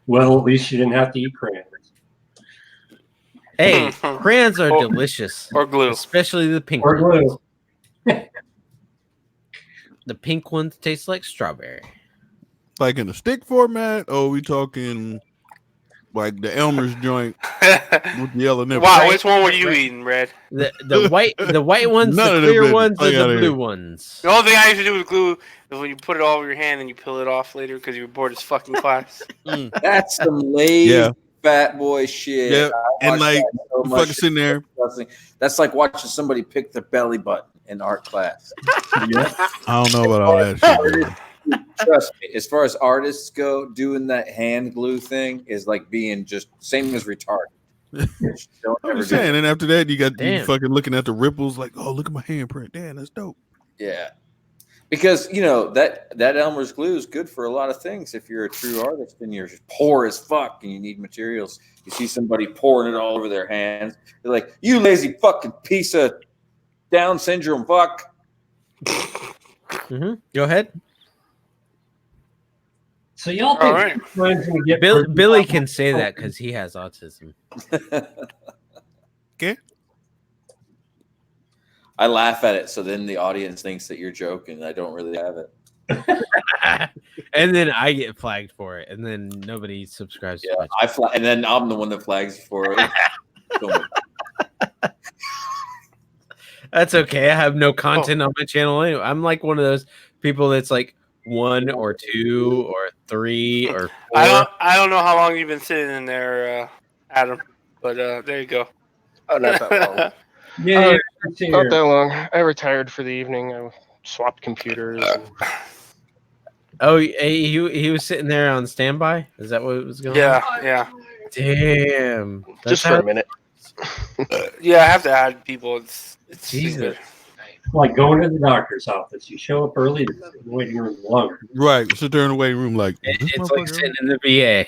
Well, at least you didn't have to eat crayons. Hey, crayons are delicious. Or glue. Especially the pink Or ones. glue. The pink ones taste like strawberry. Like in a stick format, or we talking like the Elmer's joint with the yellow nipple? Wow, which one were you eating, Red? The white ones, None the of them clear bitches. ones, Fuck and the outta blue here. ones. The only thing I used to do with glue is when you put it all over your hand and you peel it off later because you were bored as fucking class. That's some lazy Yeah. fat boy shit. Yeah, I and watch like that so you much. fucking sitting there. That's like watching somebody pick their belly button in art class. I don't know about all that shit. man. Trust me, as far as artists go, doing that hand glue thing is like being just same as retarded. Don't I'm ever just do saying, that. and after that, you got you Damn. fucking looking at the ripples, like, oh, look at my handprint. Damn, that's dope. Yeah. Because you know that Elmer's glue is good for a lot of things. If you're a true artist and you're just poor as fuck and you need materials, you see somebody pouring it all over their hands. They're like, "You lazy fucking piece of Down syndrome fuck." Mm-hmm. Go ahead. So y'all All think right. friends gonna get Billy can say that because he has autism. Okay. I laugh at it, so then the audience thinks that you're joking. I don't really have it. And then I get flagged for it, and then nobody subscribes. Yeah, and then I'm the one that flags for it. Don't- That's okay. I have no content on my channel anyway. I'm like one of those people that's like 1 or 2 or 3 or 4. I don't know how long you've been sitting in there, Adam, but there you go. Oh, not that long. Yeah, Not that long. I retired for the evening. I swapped computers. And Oh, he was sitting there on standby. Is that what was going Yeah, on? yeah, Damn. just for a minute. yeah. I have to add people. It's Jesus. stupid. like going to the doctor's office. You show up early to sit in the waiting room longer. Right. Sit there in the waiting room like this It's like motherfucker- sitting in the VA.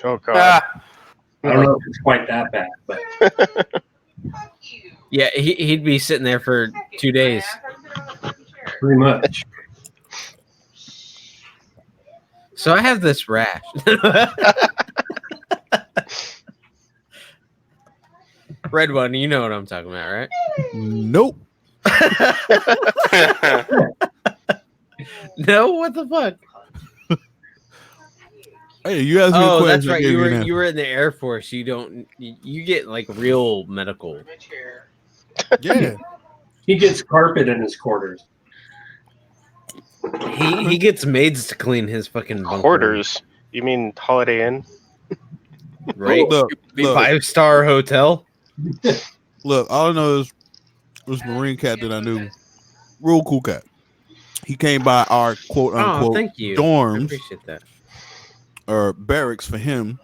Oh god. Ah, I don't know if it's quite that bad, but Yeah, he'd be sitting there for 2 days. pretty much. So I have this rash. Red One, you know what I'm talking about, right? Nope. No, what the fuck? Hey, you asked me a Oh, question. that's I right. gave You were an you were in the Air Force. You get like real medical. answer. Yeah. He gets carpet in his quarters. He gets maids to clean his fucking bunk room, Quarters. You mean Holiday Inn? right? Look, 5-star hotel. all I know is this Marine cat that I knew, real cool cat. He came by our quote Oh, unquote thank you. I dorms appreciate that. or barracks for him.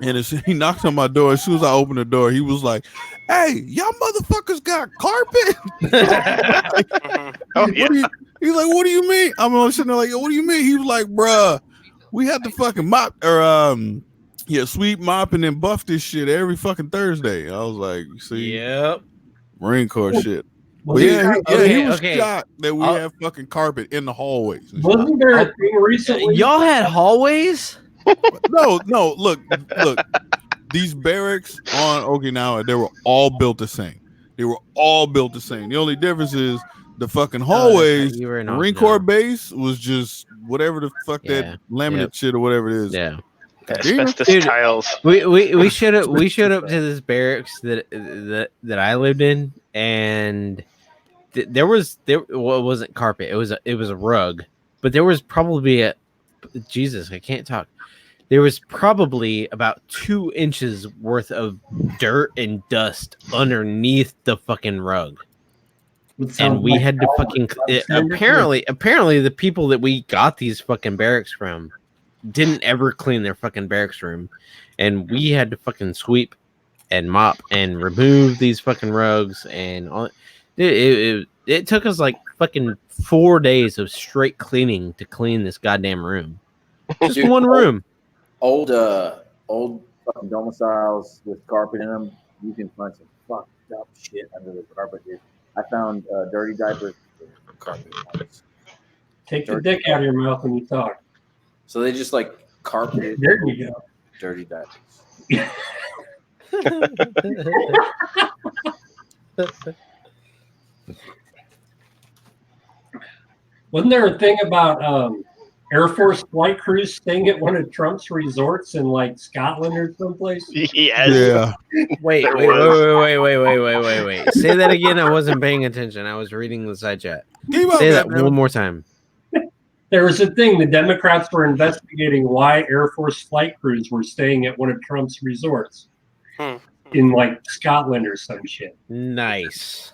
And he knocked on my door. As soon as I opened the door, he was like, "Hey, y'all motherfuckers got carpet?" Oh yeah. He's like, "What do you mean?" I'm sitting there like, "What do you mean?" He was like, "Bruh, we had to fucking mop or sweep, mop, and then buff this shit every fucking Thursday." I was like, "See, Yep. Marine Corps shit." But Wasn't, he was okay. shocked that we I'll- have fucking carpet in the hallways. and shit. wasn't there a thing recently? Y'all had hallways? No, look. These barracks on Okinawa, they were all built the same. The only difference is the fucking hallways. You were in Marine Okinawa. Corps base was just whatever the fuck Yeah. that laminate Yep. shit or whatever it is. Yeah. Asbestos Dude. tiles. We showed up to this barracks that I lived in, and there wasn't carpet. It was a rug, but there was probably Jesus, I can't talk. There was probably about 2 inches worth of dirt and dust underneath the fucking rug. And we had to fucking apparently the people that we got these fucking barracks from didn't ever clean their fucking barracks room, and we had to fucking sweep and mop and remove these fucking rugs and all. It took us like fucking 4 days of straight cleaning to clean this goddamn room. Just Dude, one room. Old fucking domiciles with carpet in them. You can find some fucked up shit under the carpet, dude. I found dirty diapers in the carpet once. Take the dick out of your mouth when you talk. So they just like carpeted There you go. dirty diapers. Wasn't there a thing about Air Force flight crews staying at one of Trump's resorts in like Scotland or someplace? Yes. Yeah. Wait. There Say that again. I wasn't paying attention. I was reading the side chat. Keep up, Say that goddamn. one more time. There was a thing. The Democrats were investigating why Air Force flight crews were staying at one of Trump's resorts in like Scotland or some shit. Nice.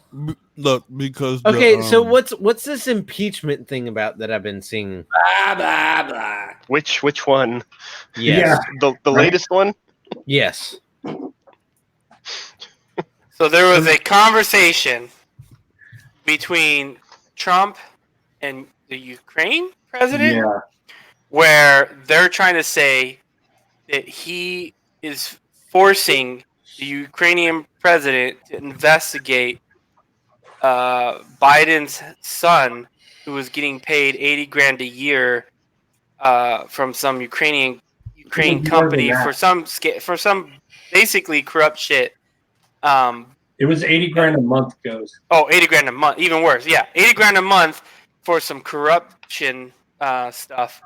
Look, because Okay, so what's this impeachment thing about that I've been seeing? Blah blah blah. Which one? Yes. The Right. latest one? Yes. So there was a conversation between Trump and the Ukraine president Yeah. where they're trying to say that he is forcing the Ukrainian president to investigate Biden's son, who was getting paid $80,000 a year from some Ukraine More than company that. for some basically corrupt shit. It was 80 grand a month goes. Oh, $80,000 a month, even worse. Yeah, $80,000 a month for some corruption stuff.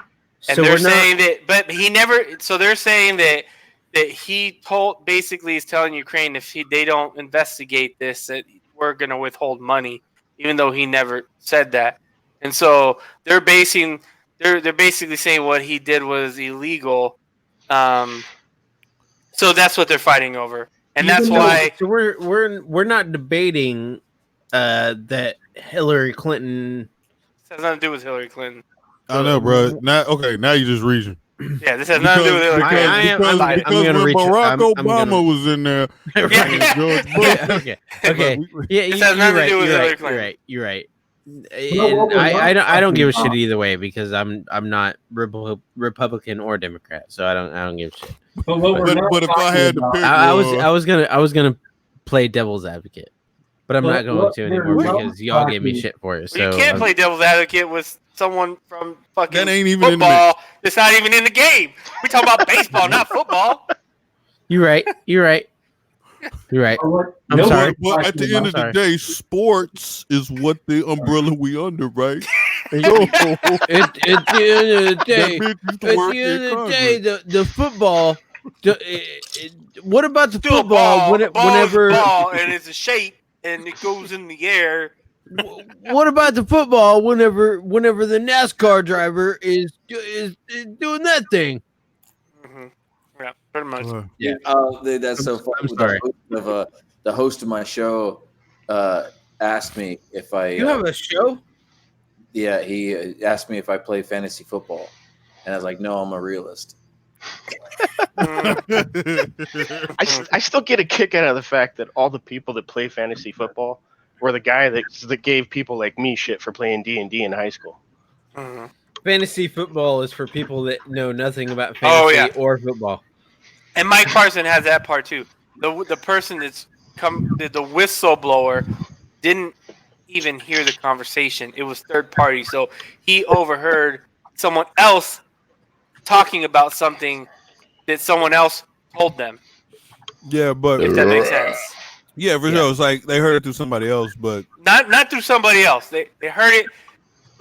And So they're we're not. saying that, but he never. So they're saying that he basically is telling Ukraine if they don't investigate this, that we're going to withhold money, even though he never said that. And so they're basically saying what he did was illegal. So that's what they're fighting over, and that's why. So we're not debating that Hillary Clinton. This has nothing to do with Hillary Clinton. I know, bro. Now you just reaching. Yeah, this has nothing to do with Hillary Clinton. Because I'm when gonna reach- Barack I'm Obama gonna- was in there, Yeah. George Bush. Okay. Yeah, This has nothing to do with Hillary You're Clinton. right. You're right. Well, And I don't give a talking shit either way because I'm not Republican or Democrat, so I don't give a shit. But what we're not But if I talking had to about- pick, I was gonna play devil's advocate, but I'm Well, not going what to we're anymore not because y'all gave me talking- shit for it. Well, So you can't play devil's advocate with someone from fucking that ain't even in the football. It's not even in the game. We talking about baseball, not football. You're right. You're right. I'm Nobody's sorry. But at talking the end of about- the day, sports is what the umbrella we under, right? At the end of the That day, bitch used to at work the in end of the day, Congress. the football. What about the Do a football? ball. The ball is a Whenever ball, and it's a shape, and it goes in the air. what about the football? Whenever the NASCAR driver is doing that thing. Mm-hmm. Yeah, pretty much. Yeah. That's so funny. I'm sorry. The host of my show asked me if I. You have a show? Yeah, he asked me if I play fantasy football, and I was like, "No, I'm a realist." I still get a kick out of the fact that all the people that play fantasy football were the guy that gave people like me shit for playing D&D in high school. Mm-hmm. Fantasy football is for people that know nothing about Oh, fantasy yeah. or football. And Mike Carson has that part too. The person that's the whistleblower didn't even hear the conversation. It was third party, so he overheard someone else talking about something that someone else told them. Yeah, but If that makes sense. yeah, for sure. It's like they heard it through somebody else, but Not through somebody else. They heard it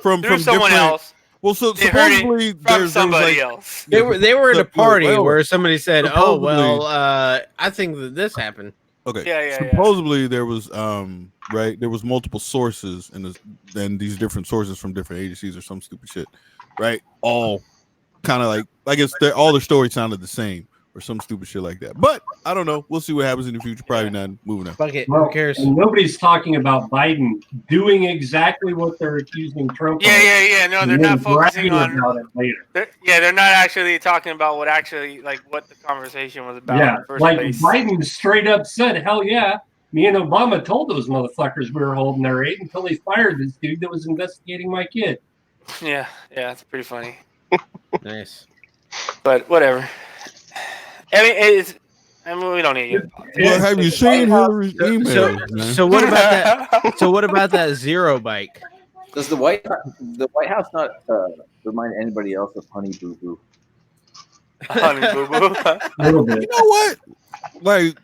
from through someone different- else. Well, so They heard it supposedly from there was somebody like, else. They were at a Look, party well, where somebody said, "Oh supposedly- well, I think that this happened." okay, Yeah. supposedly there was right, there was multiple sources and then these different sources from different agencies or some stupid shit, right? All kind of like I guess all their stories sounded the same or some stupid shit like that. But I don't know. We'll see what happens in the future. Probably not moving on. Fuck it. Well, Who cares? and nobody's talking about Biden doing exactly what they're accusing Trump of. Yeah. No, they're and not then focusing bragging on. about it later. They're not actually talking about what the conversation was about. Yeah, in the first like place. Biden straight up said, "Hell yeah, me and Obama told those motherfuckers we were holding their aid until they fired this dude that was investigating my kid." Yeah, it's pretty funny. Nice. But whatever. I mean, we don't need to get Well, have you seen Hillary's emails, man? So what about that? So what about that Zero bike? Does the White House not remind anybody else of Honey Boo Boo? Honey Boo Boo. A little bit. You know what? Like,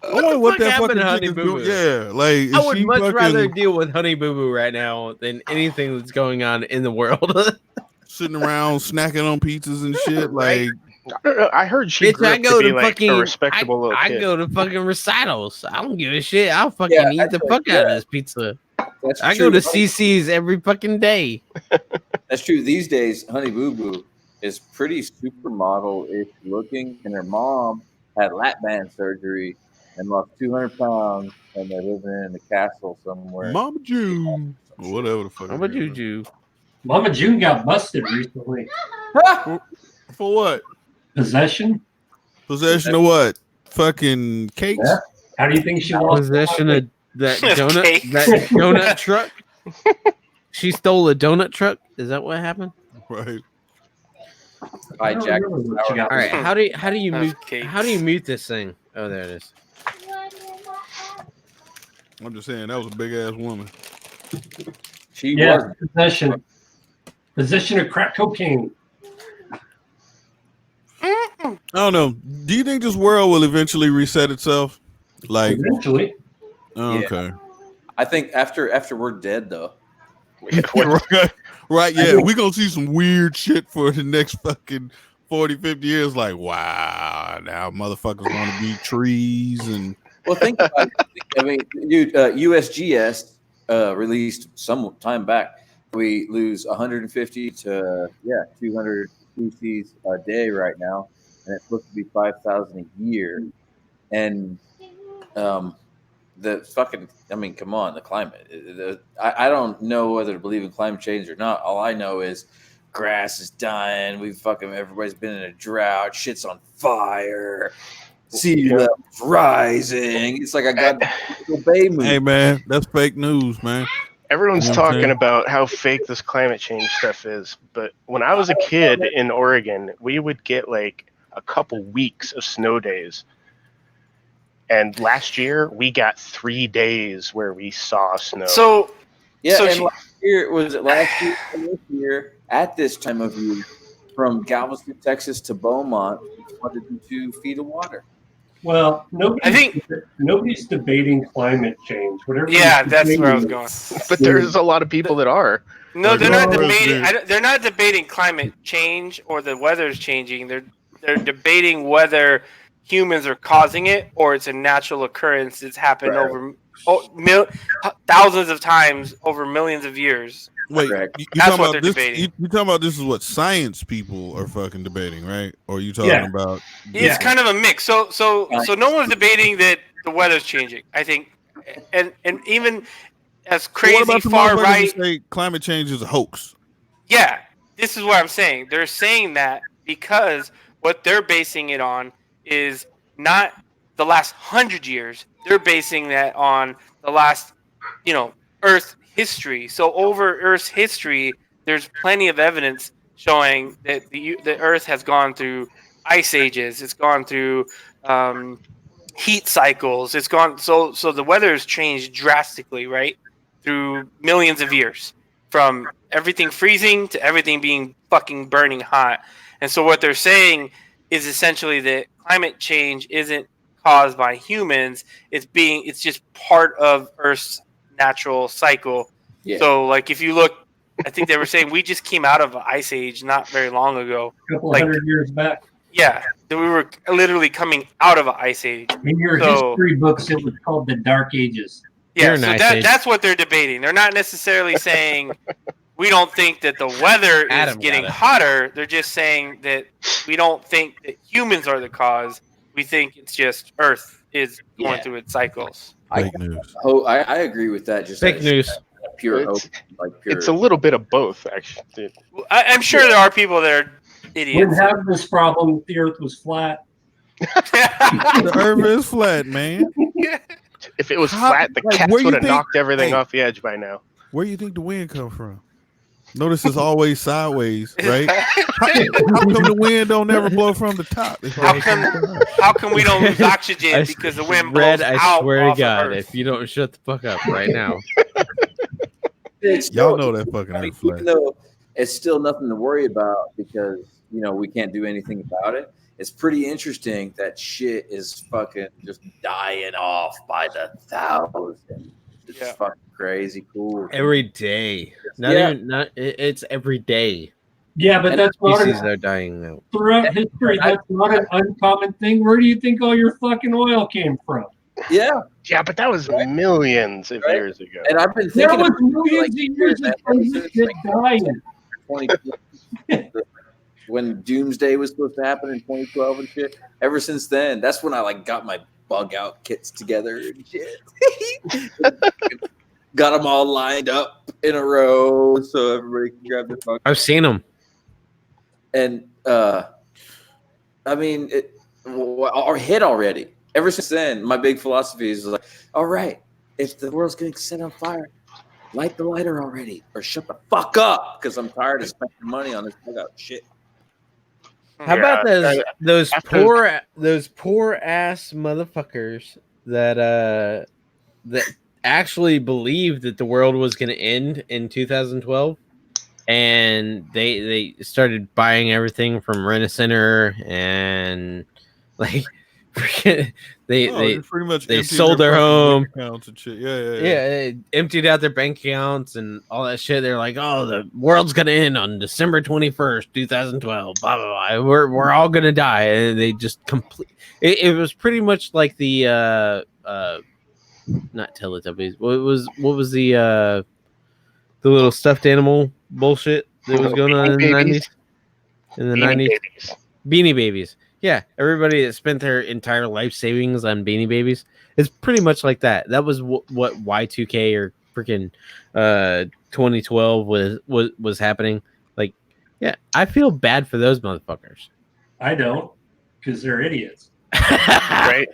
I wonder what fuck that happened fucking to Honey chick Boo is Boo? doing. Yeah, like is I would she much fucking rather deal with Honey Boo Boo right now than anything that's going on in the world. sitting around snacking on pizzas and shit. Right. Like, I don't know. I heard she Bitch, grew I up go to be to like fucking. a respectable little I kid. go to fucking recitals. I don't give a shit. I'll fucking Yeah, eat the actually, fuck out of yeah. this pizza. That's I true. go to CC's every fucking day. That's true. These days, Honey Boo Boo is pretty supermodel-ish looking, and her mom had lap band surgery and lost 200 pounds, and they're living in a castle somewhere. Mama June, or whatever the fuck. How about her name Juju? Mama June got busted recently. is. For what? Possession? Possession of what? Fucking cakes? Yeah. How do you think she lost? Possession of that donut, Cake. that donut truck. She stole a donut truck. Is that what happened? Right. I don't Hijacked remember what she got. All right. How do you That's mute? cakes. How do you mute this thing? Oh, there it is. I'm just saying that was a big ass woman. She Yeah, was. possession. Possession of crack cocaine. I don't know. Do you think this world will eventually reset itself? Like, Eventually. okay. I think after we're dead, though. Right, yeah. We're going to see some weird shit for the next fucking 40, 50 years. Like, wow, now motherfuckers want to be trees and. Well, think about it. I mean, dude, USGS released some time back. We lose 150 to 200 species a day right now, and it's supposed to be 5,000 a year. And the fucking, I mean, come on, the climate. I don't know whether to believe in climate change or not. All I know is grass is dying. Everybody's been in a drought. Shit's on fire. Sea levels rising. It's like I got the Bay movie. Hey, man, that's fake news, man. Everyone's You know what I'm talking saying? about how fake this climate change stuff is, but when I was a kid in Oregon, we would get like a couple weeks of snow days. And last year, we got 3 days where we saw snow. So Yeah, So and she- last year and this year at this time of year, from Galveston, Texas to Beaumont, it's 102 feet of water. Well, I think- nobody's debating climate change. Whatever. yeah, is that's where I was debating going. But there's a lot of people that are. No, Like, they're not no, debating. it's- They're not debating climate change or the weather's changing. They're debating whether humans are causing it or it's a natural occurrence that's happened over thousands of times over millions of years. Wait, Correct. you That's talking what about they're this? debating. You talking about this is what science people are fucking debating, right? Or are you talking Yeah. about? It's kind of a mix. So no one's debating that the weather's changing. I think, and even as What crazy about the far motherfuckers right. that say climate change is a hoax? Yeah, this is what I'm saying. They're saying that because what they're basing it on is not the last 100 years. They're basing that on the last, Earth history. So over Earth's history, there's plenty of evidence showing that the Earth has gone through ice ages. It's gone through heat cycles. It's gone so the weather has changed drastically, right, through millions of years, from everything freezing to everything being fucking burning hot. And so what they're saying is essentially that climate change isn't caused by humans. It's just part of Earth's natural cycle. Yeah. So like if you look, I think they were saying we just came out of an ice age not very long ago. A couple Like- 100 years back. Yeah, that we were literally coming out of an ice age. In your So- history books, it was called the Dark Ages. Yeah, You're so an ice age. that's what they're debating. They're not necessarily saying we don't think that the weather is Adam getting got it. hotter. They're just saying that we don't think that humans are the cause. We think it's just Earth is going Yeah. through its cycles. Fake news. I agree with that. Just Fake as news. pure hope, It's- like pure. It's a little bit of both, actually. I'm sure there are people that are idiots. Wouldn't have this problem if the Earth was flat. The Earth is flat, man. If it was How- flat, the like, cats where you would have think- knocked everything hey. off the edge by now. Where you think the wind come from? Notice it's always sideways, right? How come the wind don't ever blow from the top? It's How always from come- the top. How come we don't lose oxygen I- because the wind blows Red, out I swear off to of God, Earth? if you don't shut the fuck up right now. It's Y'all still- know that fucking I mean, Earth flat. even though it's still nothing to worry about because we can't do anything about it. It's pretty interesting that shit is fucking just dying off by the thousands. It's Yeah. fucking crazy cool. Every day. It's every day. Yeah, but And that's not Species an, are dying now. throughout history. That's not an uncommon thing. Where do you think all your fucking oil came from? Yeah, Yeah, but that was millions of Right. years ago. and I've been There thinking was about millions like, of years years of that things since, that like, dying. 20 when Doomsday was supposed to happen in 2012 and shit. Ever since then, that's when I like got my bug out kits together and shit. Got them all lined up in a row so everybody can grab their bug. I've seen them. And I mean, our hit already. Ever since then, my big philosophy is like, all right, if the world's getting set on fire, light the lighter already, or shut the fuck up, because I'm tired of spending money on this bug out shit. How about Yeah, those after- those poor ass motherfuckers that actually believed that the world was going to end in 2012, and they started buying everything from Rent-A-Center and like they pretty much they emptied sold their fucking home. bank accounts and shit. Yeah. yeah, they emptied out their bank accounts and all that shit. They're like, "Oh, the world's gonna end on December 21st, 2012." Blah blah blah. We're all gonna die, and they just complete. It was pretty much like the not Teletubbies. What was the little stuffed animal bullshit that was going on in the Beanie 90s? In the Beanie 90s, Babies. Beanie Babies. Yeah, everybody that spent their entire life savings on Beanie Babies. It's pretty much like that. That was what Y2K or freaking 2012 was happening. Like, yeah, I feel bad for those motherfuckers. I don't, because they're idiots. Right?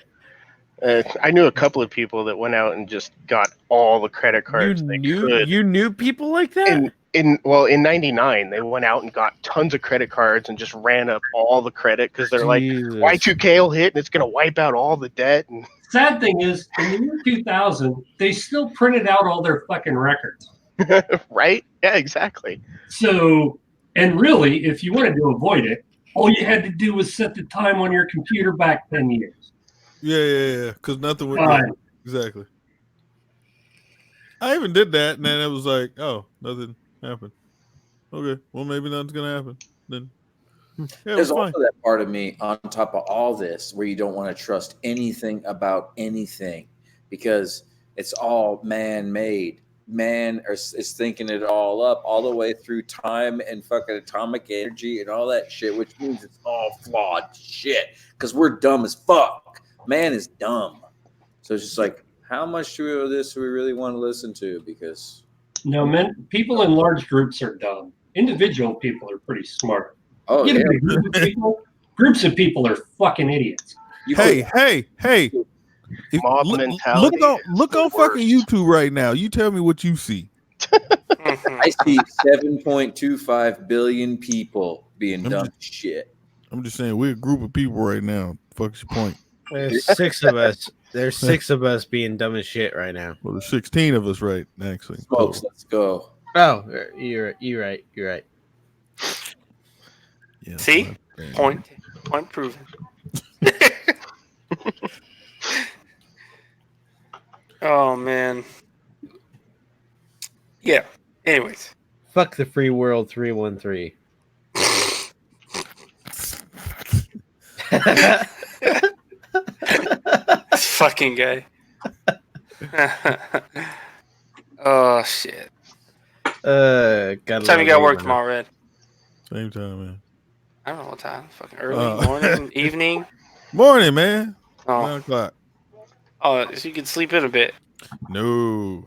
I knew a couple of people that went out and just got all the credit cards they could. You knew people like that? In 99, they went out and got tons of credit cards and just ran up all the credit because they're like, Jesus. Y2K will hit and it's going to wipe out all the debt. And Sad thing is, in the year 2000, they still printed out all their fucking records. right? Yeah, exactly. So, and really, if you wanted to avoid it, all you had to do was set the time on your computer back 10 years. Yeah. Because nothing would. Fine. Exactly. I even did that, and then it was like, oh, nothing Happened. Okay. Well, maybe nothing's gonna happen then. Yeah, There's it's fine. also that part of me on top of all this where you don't want to trust anything about anything because it's all man-made. Man is thinking it all up all the way through time and fucking atomic energy and all that shit, which means it's all flawed shit because we're dumb as fuck. Man is dumb. So it's just like, how much of this do we really want to listen to? Because No, people in large groups are dumb. Individual people are pretty smart. oh Get yeah, a group of people, groups of people are fucking idiots. Hey. If- Mob mentality Look is on the fucking worst. YouTube right now. You tell me what you see. I see 7.25 billion people being I'm dumb just- as shit. I'm just saying we're a group of people right now. Fuck's your point. There's 6 of us. There's 6 of us being dumb as shit right now. Well, there's 16 of us, right? Actually, Smokes, let's go. Oh, you're right. Yeah, See? yeah. Point proven. Oh man. Yeah. Anyways. Fuck the free world 313. This fucking guy. Oh shit. What What time you got work tomorrow, Red? Same time, man. I don't know what time. Fucking early morning, evening. Morning, man. Oh, 9 o'clock. So you can sleep in a bit. No,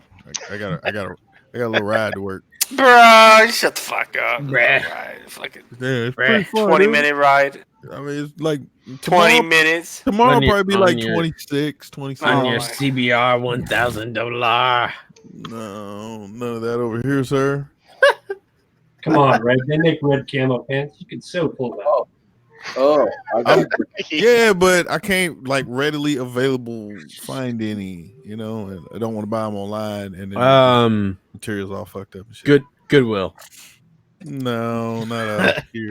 I got a little ride to work. Bro, shut the fuck up. Bruh. Right, fucking Yeah, it's pretty fun. 20-minute ride. I mean, it's like 20 minutes. Tomorrow On your- probably be on like your- 26, 27. On Oh your my- CBR $1,000. No, none of that over here, sir. Come on, Red. They make red camo pants. You can so pull that. Oh, Yeah, but I can't like readily available find any, and I don't want to buy them online and then materials all fucked up and shit. Goodwill. No, not out here.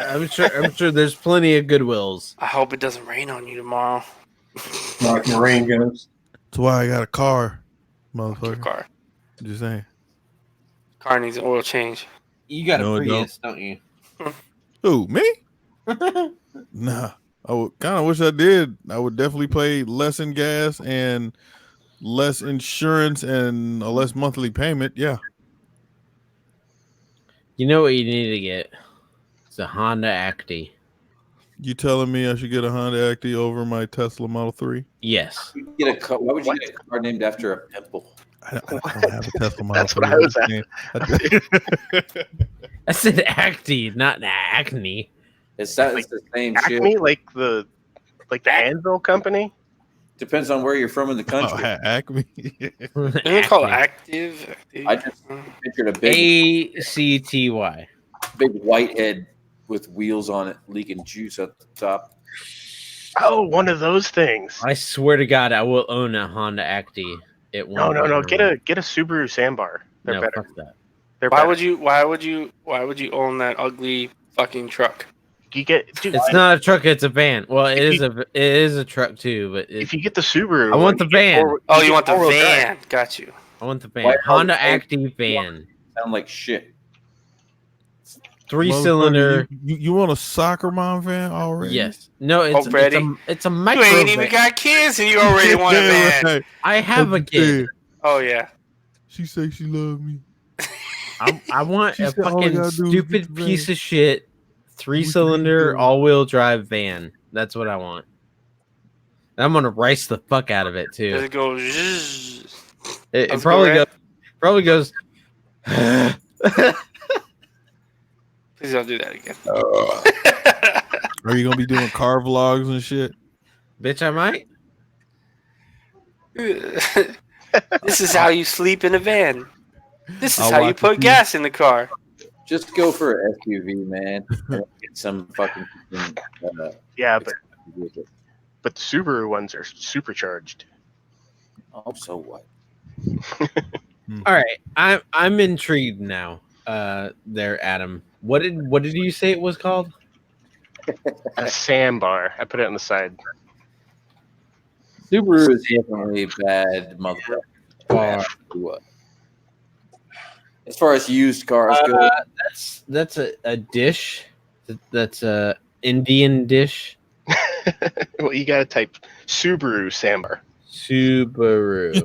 I'm sure there's plenty of Goodwills. I hope it doesn't rain on you tomorrow. Like Marine goes. That's why I got a car, Your motherfucker. car. Just saying. Car needs an oil change. You got No, a I Prius, don't you? Who, me? Nah. I would kind of wish I did. I would definitely pay less in gas and less insurance and a less monthly payment. Yeah. You know what you need to get? It's a Honda Acti. You telling me I should get a Honda Acti over my Tesla Model 3? Yes. why would you get a car named after a pimple? I don't have a Tesla Model That's 3. what I was I said Acti, not Acne. It's the same shit. Acme, like the Anvil company. Depends on where you're from in the Oh, country. Acme. Isn't it called Active? I just pictured a big ACTY. white head with wheels on it, leaking juice at the top. Oh, one of those things. I swear to God, I will own a Honda Acti. It No. won't Get a Subaru Sandbar. They're no, better. fuck that. They're Why better. would you own that ugly fucking truck? You get? Dude, It's not a truck; it's a van. Well, it is a truck too, but if you get the Subaru, I want the you get van. Oh, you want the four-wheel drive. van? Got you. I want the Why van. are Honda you- Acti van, Sound like shit. 3-cylinder. You want a soccer mom van already? Yes. No, Already? it's a You micro ain't even van. got kids and you already want a van. Right. I have a kid. Oh yeah. She say she love me. I want She a said all I fucking gotta do is get stupid the van. piece of shit 3-cylinder do. all-wheel drive van. That's what I want. And I'm gonna race the fuck out of it Does too. it go? Zzz? It Let's probably go, goes. Please don't do that again. Are you gonna be doing car vlogs and shit? Bitch, I might. This is how you sleep in a van. This is I'll how you watch put the gas in the car. Just go for an SUV, man. And get some fucking. Yeah, but the Subaru ones are supercharged. Oh, so what? All right, I'm intrigued now. There, Adam. What did you say it was called? A Sandbar. I put it on the side. Subaru is definitely bad, motherfucker. Bar. What? As far as used cars go, That's a dish. That's a Indian dish. Well, you gotta type Subaru Sambar. Subaru.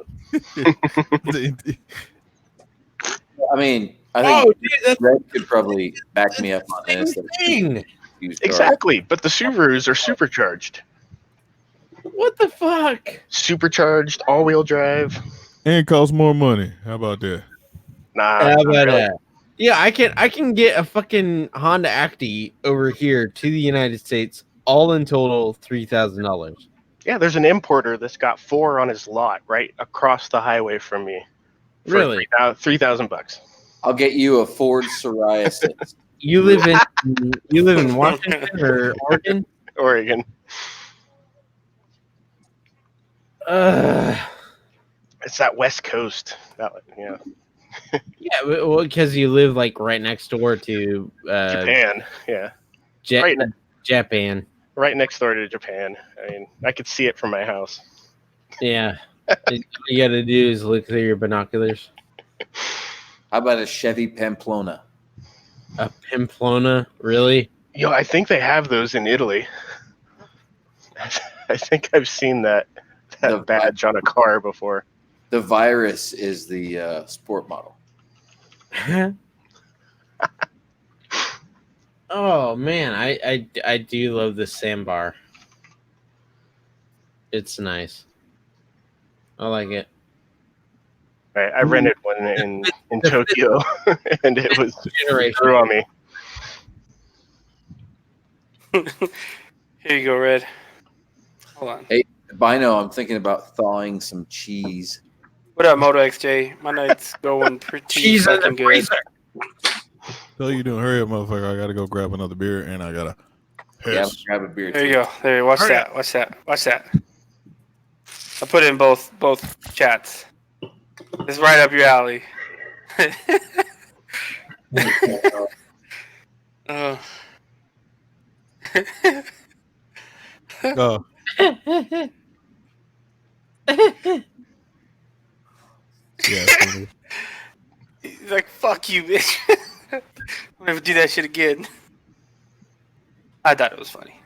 I mean, I Oh, think dude, that's Red could probably back me up on the this. same that thing. used cars. Exactly, but the Subarus are supercharged. What the fuck? Supercharged, all-wheel drive. And costs more money. How about that? Nah, How not about really. that? Yeah, I can get a fucking Honda Acti over here to the United States, all in total $3,000. Yeah, there's an importer that's got 4 on his lot right across the highway from me. For Really? $3,000. I'll get you a Ford psoriasis. You live in Washington or Oregon? Oregon. It's that West Coast. Yeah. Yeah, well, because you live like right next door to Japan. Yeah. Japan. Right next door to Japan. I mean, I could see it from my house. Yeah. All you got to do is look through your binoculars. How about a Chevy Pamplona? A Pamplona, really? Yo, I think they have those in Italy. I think I've seen that badge on a car before. The Virus is the sport model. Oh man, I do love the sandbar. It's nice. I like it. I rented one in Tokyo, and it was grew on me. Here you go, Red. Hold on. Hey, Bino, I'm thinking about thawing some cheese. What up, Moto XJ? My night's going pretty fucking good. So you doing? Hurry up, motherfucker! I gotta go grab another beer, and I gotta. Yeah, grab a beer. There you go. There. Watch that. Watch that. Watch that. I put it in both chats. It's right up your alley. Oh. Yeah. He's like, "Fuck you, bitch." I'm never do that shit again. I thought it was funny.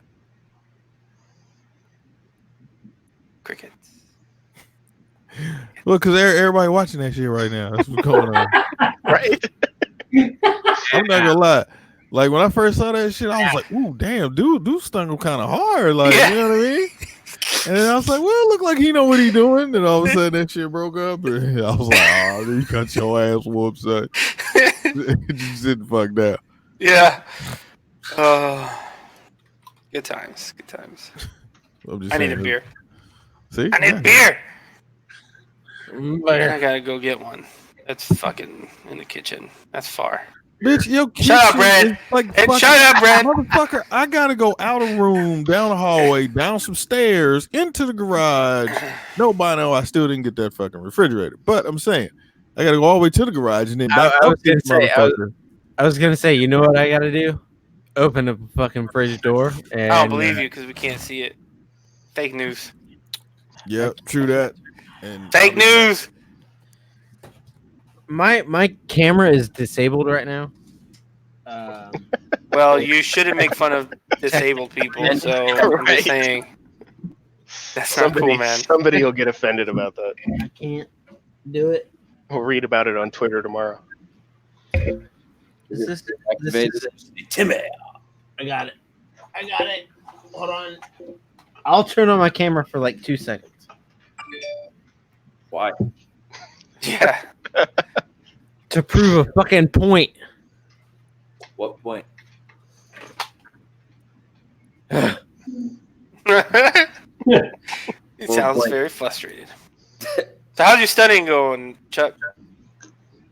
Crickets. Look, because everybody watching that shit right now. That's what's going on. Right? I'm not gonna lie. Like when I first saw that shit, I was like, "Ooh, damn, dude stung him kind of hard." Like, Yeah. you know what I mean? And then I was like, "Well, it look like he know what he doing." And all of a sudden, that shit broke up, and I was like, "Oh, you got your ass whooped, son." You sit the fuck down. Yeah. Good times. Good times. I'm just I need a saying, beer. See, I need Yeah. beer. But I gotta go get one. That's fucking in the kitchen. That's far. Bitch, yo, Shut up, kitchen Brad. is like Hey, fucking- shut up, Brad. Motherfucker, I gotta go out of room, down the hallway, down some stairs, into the garage. Nobody know I still didn't get that fucking refrigerator. But I'm saying, I gotta go all the way to the garage and then back I up was to gonna this say, motherfucker. I was gonna say, you know what I gotta do? Open up a fucking fridge door. And, I don't believe you because we can't see it. Fake news. Yep, true that. And Fake news. My camera is disabled right now. Well, you shouldn't make fun of disabled people. So I'm Right. just saying. That's not cool, man. Somebody will get offended about that. I can't do it. We'll read about it on Twitter tomorrow. This Activate is it. Timmy. I got it. Hold on. I'll turn on my camera for like 2 seconds. Why? Yeah. To prove a fucking point. What point? It sounds very frustrated. So how's your studying going, Chuck?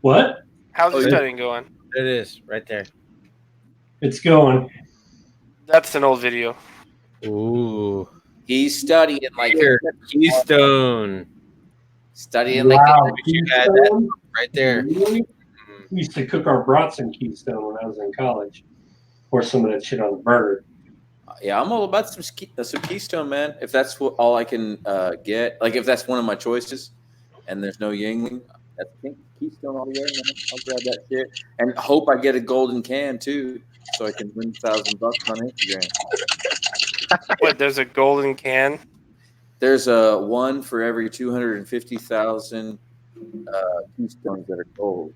What? How's your yeah. studying going? It is right there. It's going. That's an old video. Ooh. He's studying like Here, Keystone. studying like Wow, you had that. Keystone? Right there. Really? We used to cook our brats in Keystone when I was in college. Pour some of that shit on the burner. Yeah, I'm all about some Keystone, man. If that's all I can get, like if that's one of my choices, and there's no Yingling, That's pink Keystone all the way, man. I'll grab that shit and hope I get a golden can too, so I can win $1,000 on Instagram. What? There's a golden can. There's a one for every 250,000 Keystones that are gold,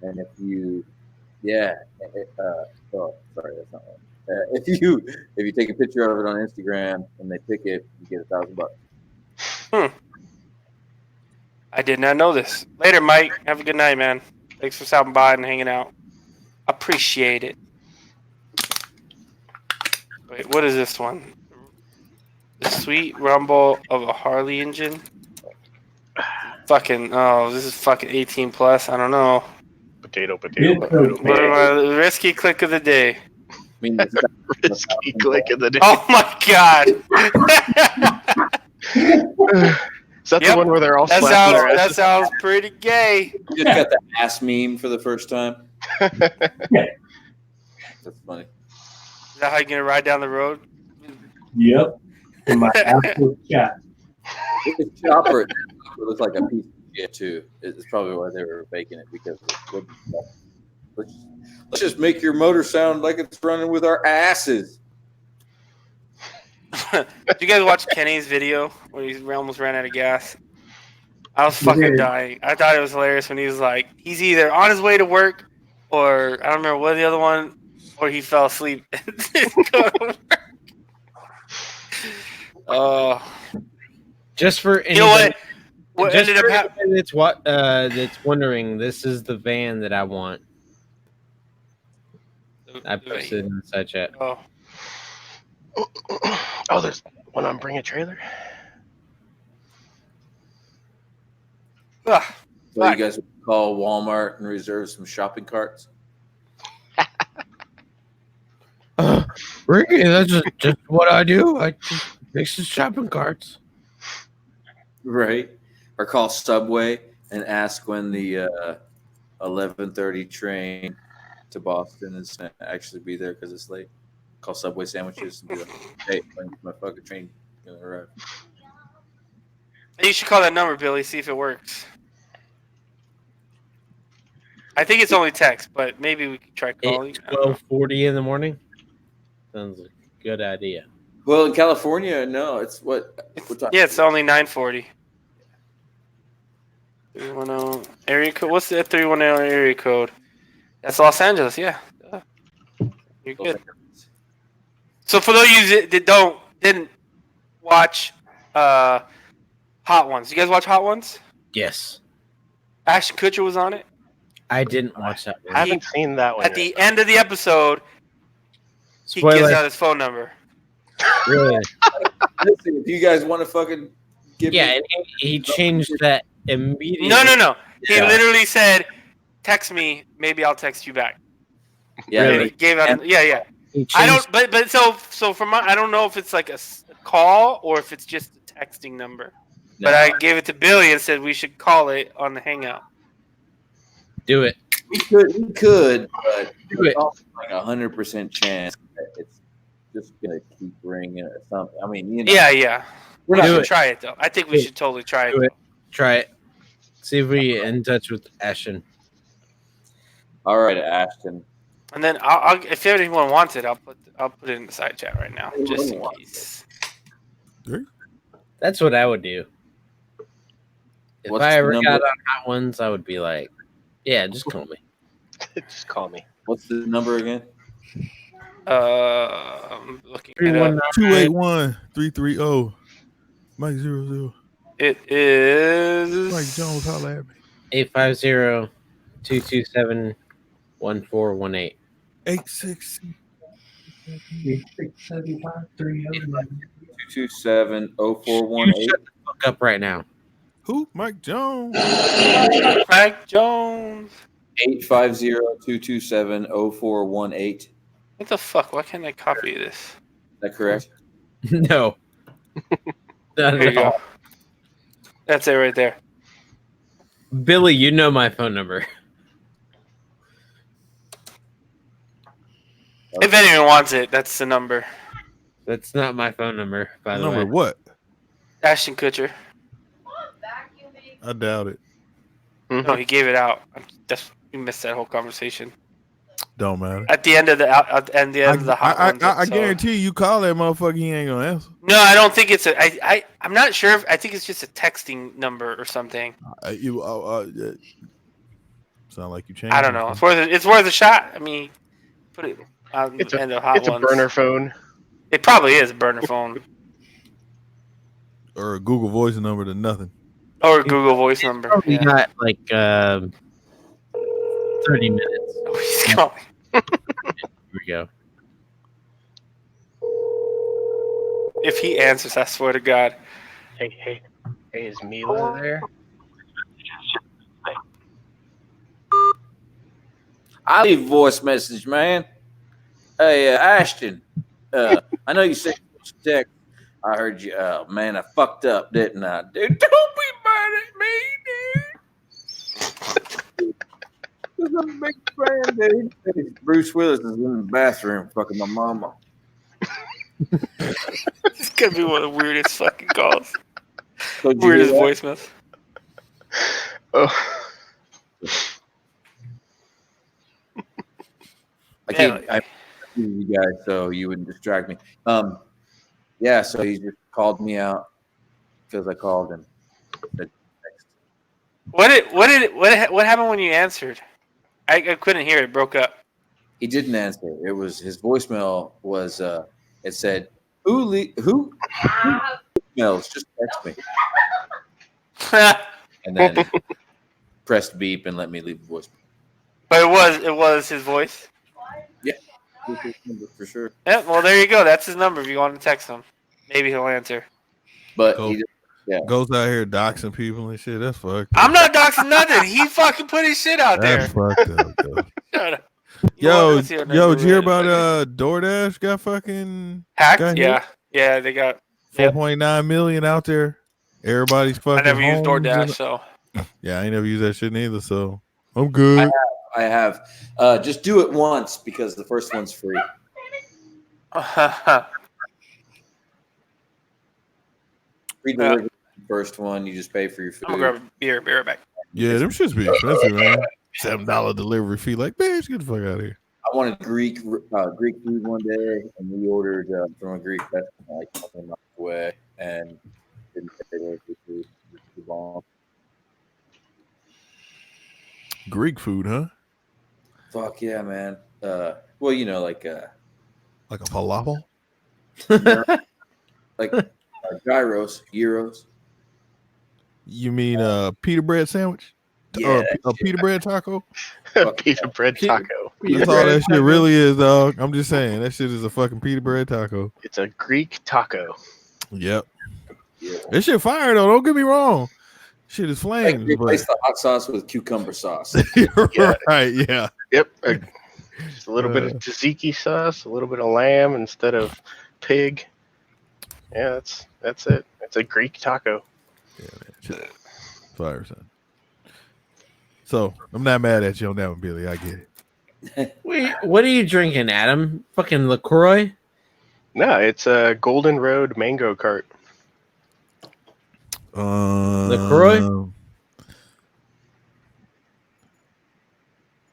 and if you, oh, sorry, that's not one. If you take a picture of it on Instagram and they pick it, you get $1,000. I did not know this. Later, Mike. Have a good night, man. Thanks for stopping by and hanging out. Appreciate it. Wait, what is this one? The sweet rumble of a Harley engine? This is fucking 18 plus. I don't know. Potato. The risky click of the day. I mean, Risky click of the day. Oh my god. Is that the one where they're all that slapping their sounds, that asses? sounds pretty gay. you just got the ass meme for the first time. That's funny. Is that how you're gonna ride down the road? Yep. In my absolute chat. The chopper looks like a piece of shit too. It's probably why they were making it, because let's just make your motor sound like it's running with our asses. Did you guys watch Kenny's video where he almost ran out of gas? I was fucking dying. I thought it was hilarious when he was like, he's either on his way to work, or I don't remember what the other one, or he fell asleep. Just for You know what? What just ended for up happening? anybody that's wondering, this is the van that I want. I posted in the side chat. Oh, Oh, there's one on Bring a Trailer. ah, So you guys would call Walmart and reserve some shopping carts? Ricky, that's just what I do. I just fix the shopping carts. Right. Or call Subway and ask when the 11:30 train to Boston is going to actually be there because it's late. Call Subway sandwiches and be like, hey, when's my fucking train going to arrive? you should call that number, Billy. See if it works. I think it's only text, but maybe we could try calling. It's 12:40 in the morning. Sounds like a good idea. Well, in California, no. It's what time? Yeah, it's only 9:40. 310 area code. What's the 310 area code? That's Los Angeles. Yeah, you're good. So for those of you that didn't watch Hot Ones, you guys watch Hot Ones? Yes. Ashton Kutcher was on it. I didn't watch that one. I haven't seen that one At the end of the episode, he Spoiler. gives out his phone number. Really? Listen, if you guys want to fucking give Yeah, me and he changed that immediately. No. He Yeah. literally said, "Text me. Maybe I'll text you back." yeah, And Really? he gave out. Yeah. He changed, I don't. But so from I don't know if it's like a call or if it's just a texting number. But I gave it to Billy and said we should call it on the Hangout. do it. we could, but Do it. it's also like 100% chance that it's just gonna keep ringing or something. I mean, you know, Yeah. we're We not Do should it. try it though. I think we Do it. should totally try Do it. it. Try it. See if we in touch with Ashton. all right, Ashton. And then I'll if anyone wants it, I'll put it in the side chat right now, just in Anyone case. That's what I would do. If What's I the ever number? got on Hot Ones, I would be like, yeah, just call me. Just call me. What's the number again? I'm looking it up. 281-330. Mike 00. It is Mike Jones, holla at me. 850-227-1418. 86. 227-0418. Shut the fuck up right now. Who? Mike Jones. Mike Jones. 850-227-0418. What the fuck? Why can't I copy this? Is that correct? No. Not There you at go. all. That's it right there. Billy, you know my phone number. If anyone wants it, that's the number. That's not my phone number, by the Number way. what? Ashton Kutcher. I doubt it. No, he gave it out. You missed that whole conversation Don't matter. at the end of the hot ones. I so- guarantee you call that motherfucker, he ain't gonna answer. No, I don't think it's I'm not sure. I think it's just a texting number or something. Sound like you changed. I don't know. It's worth a shot. I mean, put it on the end of hot It's a ones. burner phone. It probably is a burner phone Or a Google Voice number to nothing. or a Google Voice number. We Yeah. got like 30 minutes. Oh, he's calling. Here we go. If he answers, I swear to God. Hey, is Mila there? I leave a voice message, man. Hey, Ashton. I know you said text. I heard you. Man, I fucked up, didn't I, dude? Don't be mad at me, dude. I'm a big fan, dude. Bruce Willis is in the bathroom fucking my mama. This could be one of the weirdest fucking calls. So did you Weirdest hear that? voicemails. Oh, I can't. I you guys, so you wouldn't distract me. Yeah. So he just called me out because I called him. What happened when you answered? I couldn't hear it. It broke up. He didn't answer. It was his voicemail was. It said, "Who emails? Just text me." And then pressed beep and let me leave a voicemail. But it was his voice. For sure. Yeah, well there you go. That's his number if you want to text him. Maybe he'll answer. But Go. he, yeah. Goes out here doxing people and shit. That's fucked. I'm not doxing nothing. He fucking put his shit out there. That's fucked up. Though. Shut up. Yo, Let's see our did you hear number. about DoorDash got fucking Hacked? got Yeah, they got. Yep. 4.9 million out there. Everybody's fucking. I never used homes DoorDash, and- so Yeah, I ain't never used that shit neither. So I'm good. I have. Just do it once because the first one's free. Free delivery. First one, you just pay for your food. I'm gonna grab a beer. Be right back. Yeah, them shits be expensive, man. $7 delivery fee. Like, man, get the fuck out of here. I wanted Greek food one day, and we ordered from a Greek restaurant like a couple miles away, and didn't pay for food. It was too long. Greek food, huh? Fuck yeah, man. Well, you know, like Like a falafel? gyros, euros. You mean pita bread sandwich? Yeah, Or a pita bread taco? pita bread taco. That's all that shit really is, dog. I'm just saying that shit is a fucking pita bread taco. It's a Greek taco. Yep. Yeah. This shit fire though. Don't get me wrong. Shit is Like, flames. replace the hot sauce with cucumber sauce. You're Yeah. right. Yeah. Yep. Just a little bit of tzatziki sauce, a little bit of lamb instead of pig. Yeah, that's it. It's a Greek taco. Yeah, man. Shit. Fire, son. So I'm not mad at you on that one, Billy. I get it. Wait, what are you drinking, Adam? Fucking LaCroix? No, it's a Golden Road mango cart. LaCroix?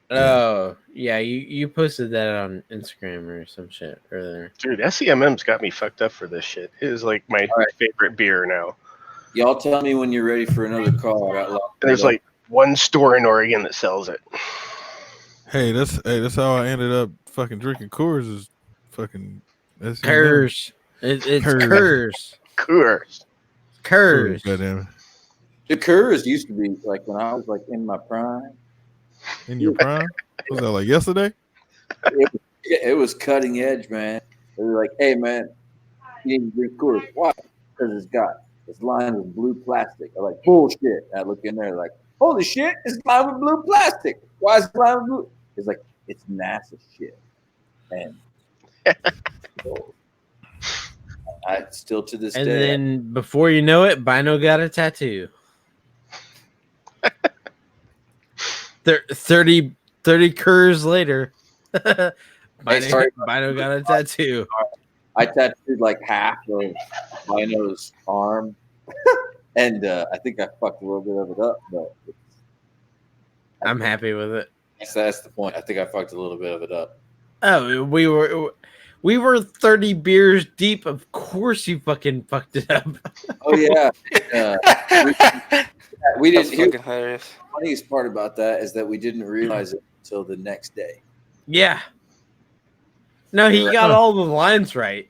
Oh, yeah, you posted that on Instagram or some shit earlier. Dude, SEMM's got me fucked up for this shit. It is like my All right. favorite beer now. Y'all tell me when you're ready for another call. I got locked There's up. like one store in Oregon that sells it. Hey, that's how I ended up fucking drinking Coors. Is fucking that's Curse. It's Curse. Curse. Coors. Curse. Goddamn it. The Coors used to be like when I was like in my prime. In your prime? Was that like yesterday? It was cutting edge, man. They were like, "Hey, man, you need to drink Coors. Why? Because it's lined with blue plastic." I'm like, "Bullshit." I look in there like, "Holy shit, it's lined with blue plastic. Why is it lined with blue?" It's like it's NASA shit, and I still to this And day. then before you know it, Bino got a tattoo. 30 Currs later. sorry. Bino got a tattoo. I tattooed like half of Bino's arm, and I think I fucked a little bit of it up, but I'm happy with it. That's the point. I think I fucked a little bit of it up. Oh, we were 30 beers deep. Of course, you fucking fucked it up. Oh yeah. We That's didn't. Hear fucking hilarious. the funniest part about that is that we didn't realize it until the next day. Yeah. No, he got all the lines right.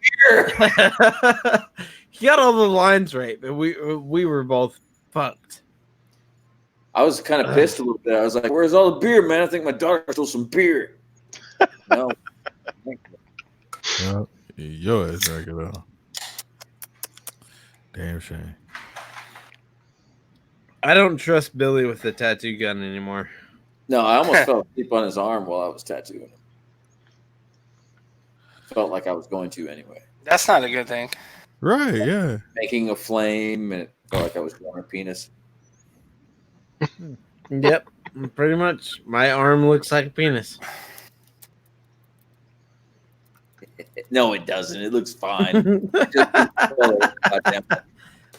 He got all the lines right, but we were both fucked. I was kind of pissed a little bit. I was like, "Where's all the beer, man? I think my daughter stole some beer." No. Well, your ass back it up. Damn shame. I don't trust Billy with the tattoo gun anymore. No, I almost fell asleep on his arm while I was tattooing him. Felt like I was going to anyway. That's not a good thing. Right, yeah. Making a flame, and it felt like I was drawing a penis. Yep, pretty much. My arm looks like a penis. No, it doesn't. It looks fine.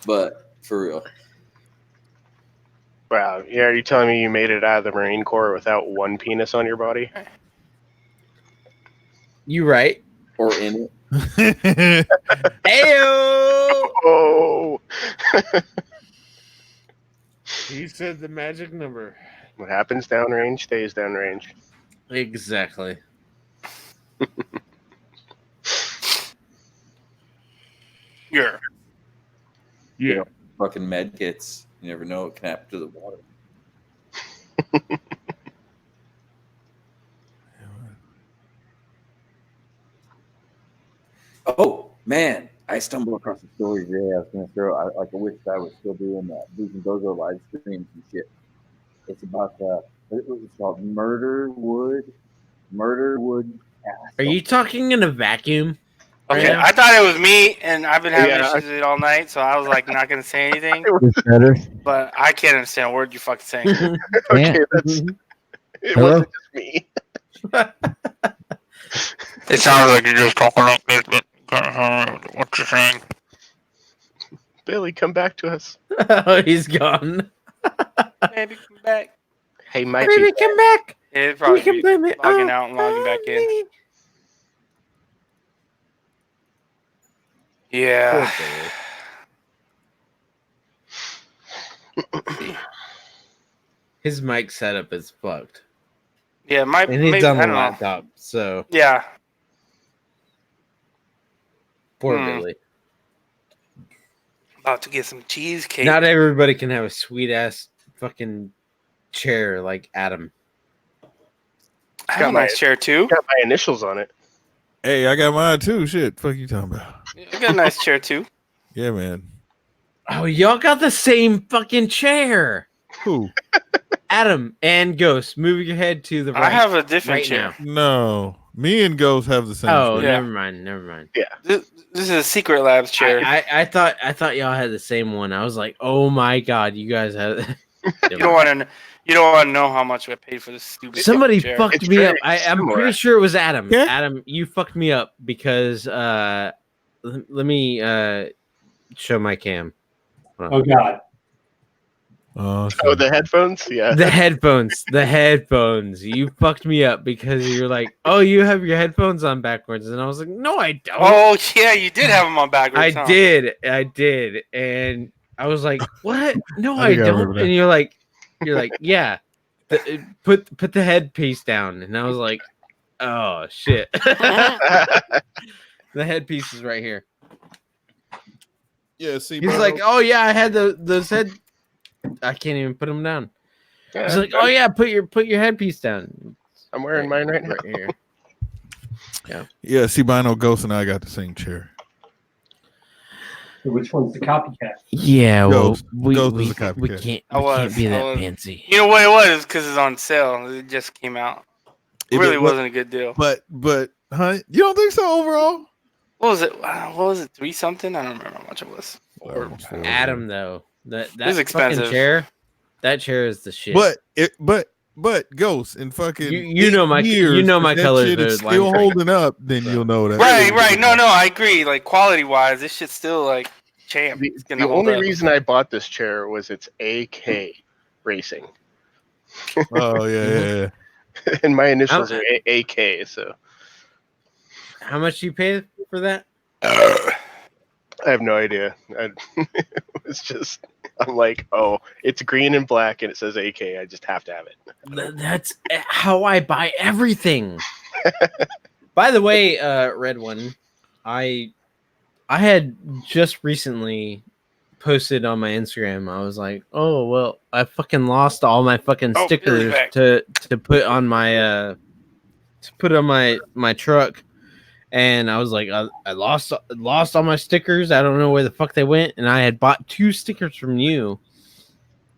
But for real. Wow. Yeah, are you telling me you made it out of the Marine Corps without one penis on your body? You right. Or in it. Ayo! Oh. He said the magic number. What happens downrange stays downrange. Exactly. Yeah. Yeah. Fucking med kits. You never know what can happen to the water. Oh, man. I stumbled across a story today. I was going to throw, I wish I was still doing Booze and Gozo live streams and shit. It's about, it's called Murderwood Castle. Are you talking in a vacuum? Okay, Yeah. I thought it was me, and I've been having Yeah. issues with it all night, so I was like not gonna say anything. It's better. But I can't understand a word you fucking saying. Okay, that's it. Hello? Wasn't just me. It sounds like you're just talking like this, but what you're saying. Billy, come back to us. Oh, he's gone. Maybe come back. Hey, might Baby, be. come back. It'd We probably can be blame it. logging out and logging back in. Yeah. His mic setup is fucked. Yeah, And he's maybe, on I the don't know. laptop, so Yeah. poor Hmm. Billy. About to get some cheesecake. Not everybody can have a sweet ass fucking chair like Adam. I have a nice chair too. Got my initials on it. Hey, I got mine too. Shit, fuck you talking about? I got a nice chair too. Yeah, man. Oh, y'all got the same fucking chair. Who? Adam and Ghost, move your head to the right. I have a different right chair. now. No, me and Ghost have the same. Oh, chair. Yeah. never mind. Never mind. This is a Secret Labs chair. I thought y'all had the same one. I was like, oh my god, you guys have. You don't want to know how much I paid for this stupid Somebody chair. fucked It's me very up. I'm similar. pretty sure it was Adam. Yeah. Adam, you fucked me up because let me show my cam. Hold on. Oh God. Oh, Oh, the headphones? Yeah. The headphones. You fucked me up because you're like, oh, you have your headphones on backwards, and I was like, no, I don't. Oh yeah, you did have them on backwards. I huh? did, and I was like, what? No, I I think I don't. remember that. And you're like, yeah. Put the headpiece down, and I was like, oh shit. The headpiece is right here. yeah. See, He's bro, like, oh yeah, I had those head. I can't even put them down. He's like, oh yeah, put your headpiece down. I'm wearing mine right now. Right here. yeah. See, Bino, Ghost, and I got the same chair. So which one's the copycat? Yeah, well, Ghost. we Ghost is a can't I was- be I that was- fancy. You know what it was? Because it's on sale. It just came out. It If really it wa- wasn't a good deal. But, huh? You don't think so overall? What was it? What was it? 3 something? I don't remember how much it was. Adam though, that was expensive. fucking chair, that chair is the shit. But Ghost in fucking You know 8 my- years, you know if my that colors shit is are still lime green. holding up. Then you'll know that. Right. No, I agree. Like quality wise, this shit's still like champ. The, It's gonna the hold only up. reason I bought this chair was it's AK Racing. Oh yeah. And my initials are AK. So How much you pay for that? I have no idea. It's just I'm like, oh, it's green and black, and it says AK. I just have to have it. That's how I buy everything. By the way, Red One, I had just recently posted on my Instagram. I was like, oh well, I fucking lost all my fucking stickers to put on my my truck. And I was like, I lost all my stickers. I don't know where the fuck they went. And I had bought 2 stickers from you.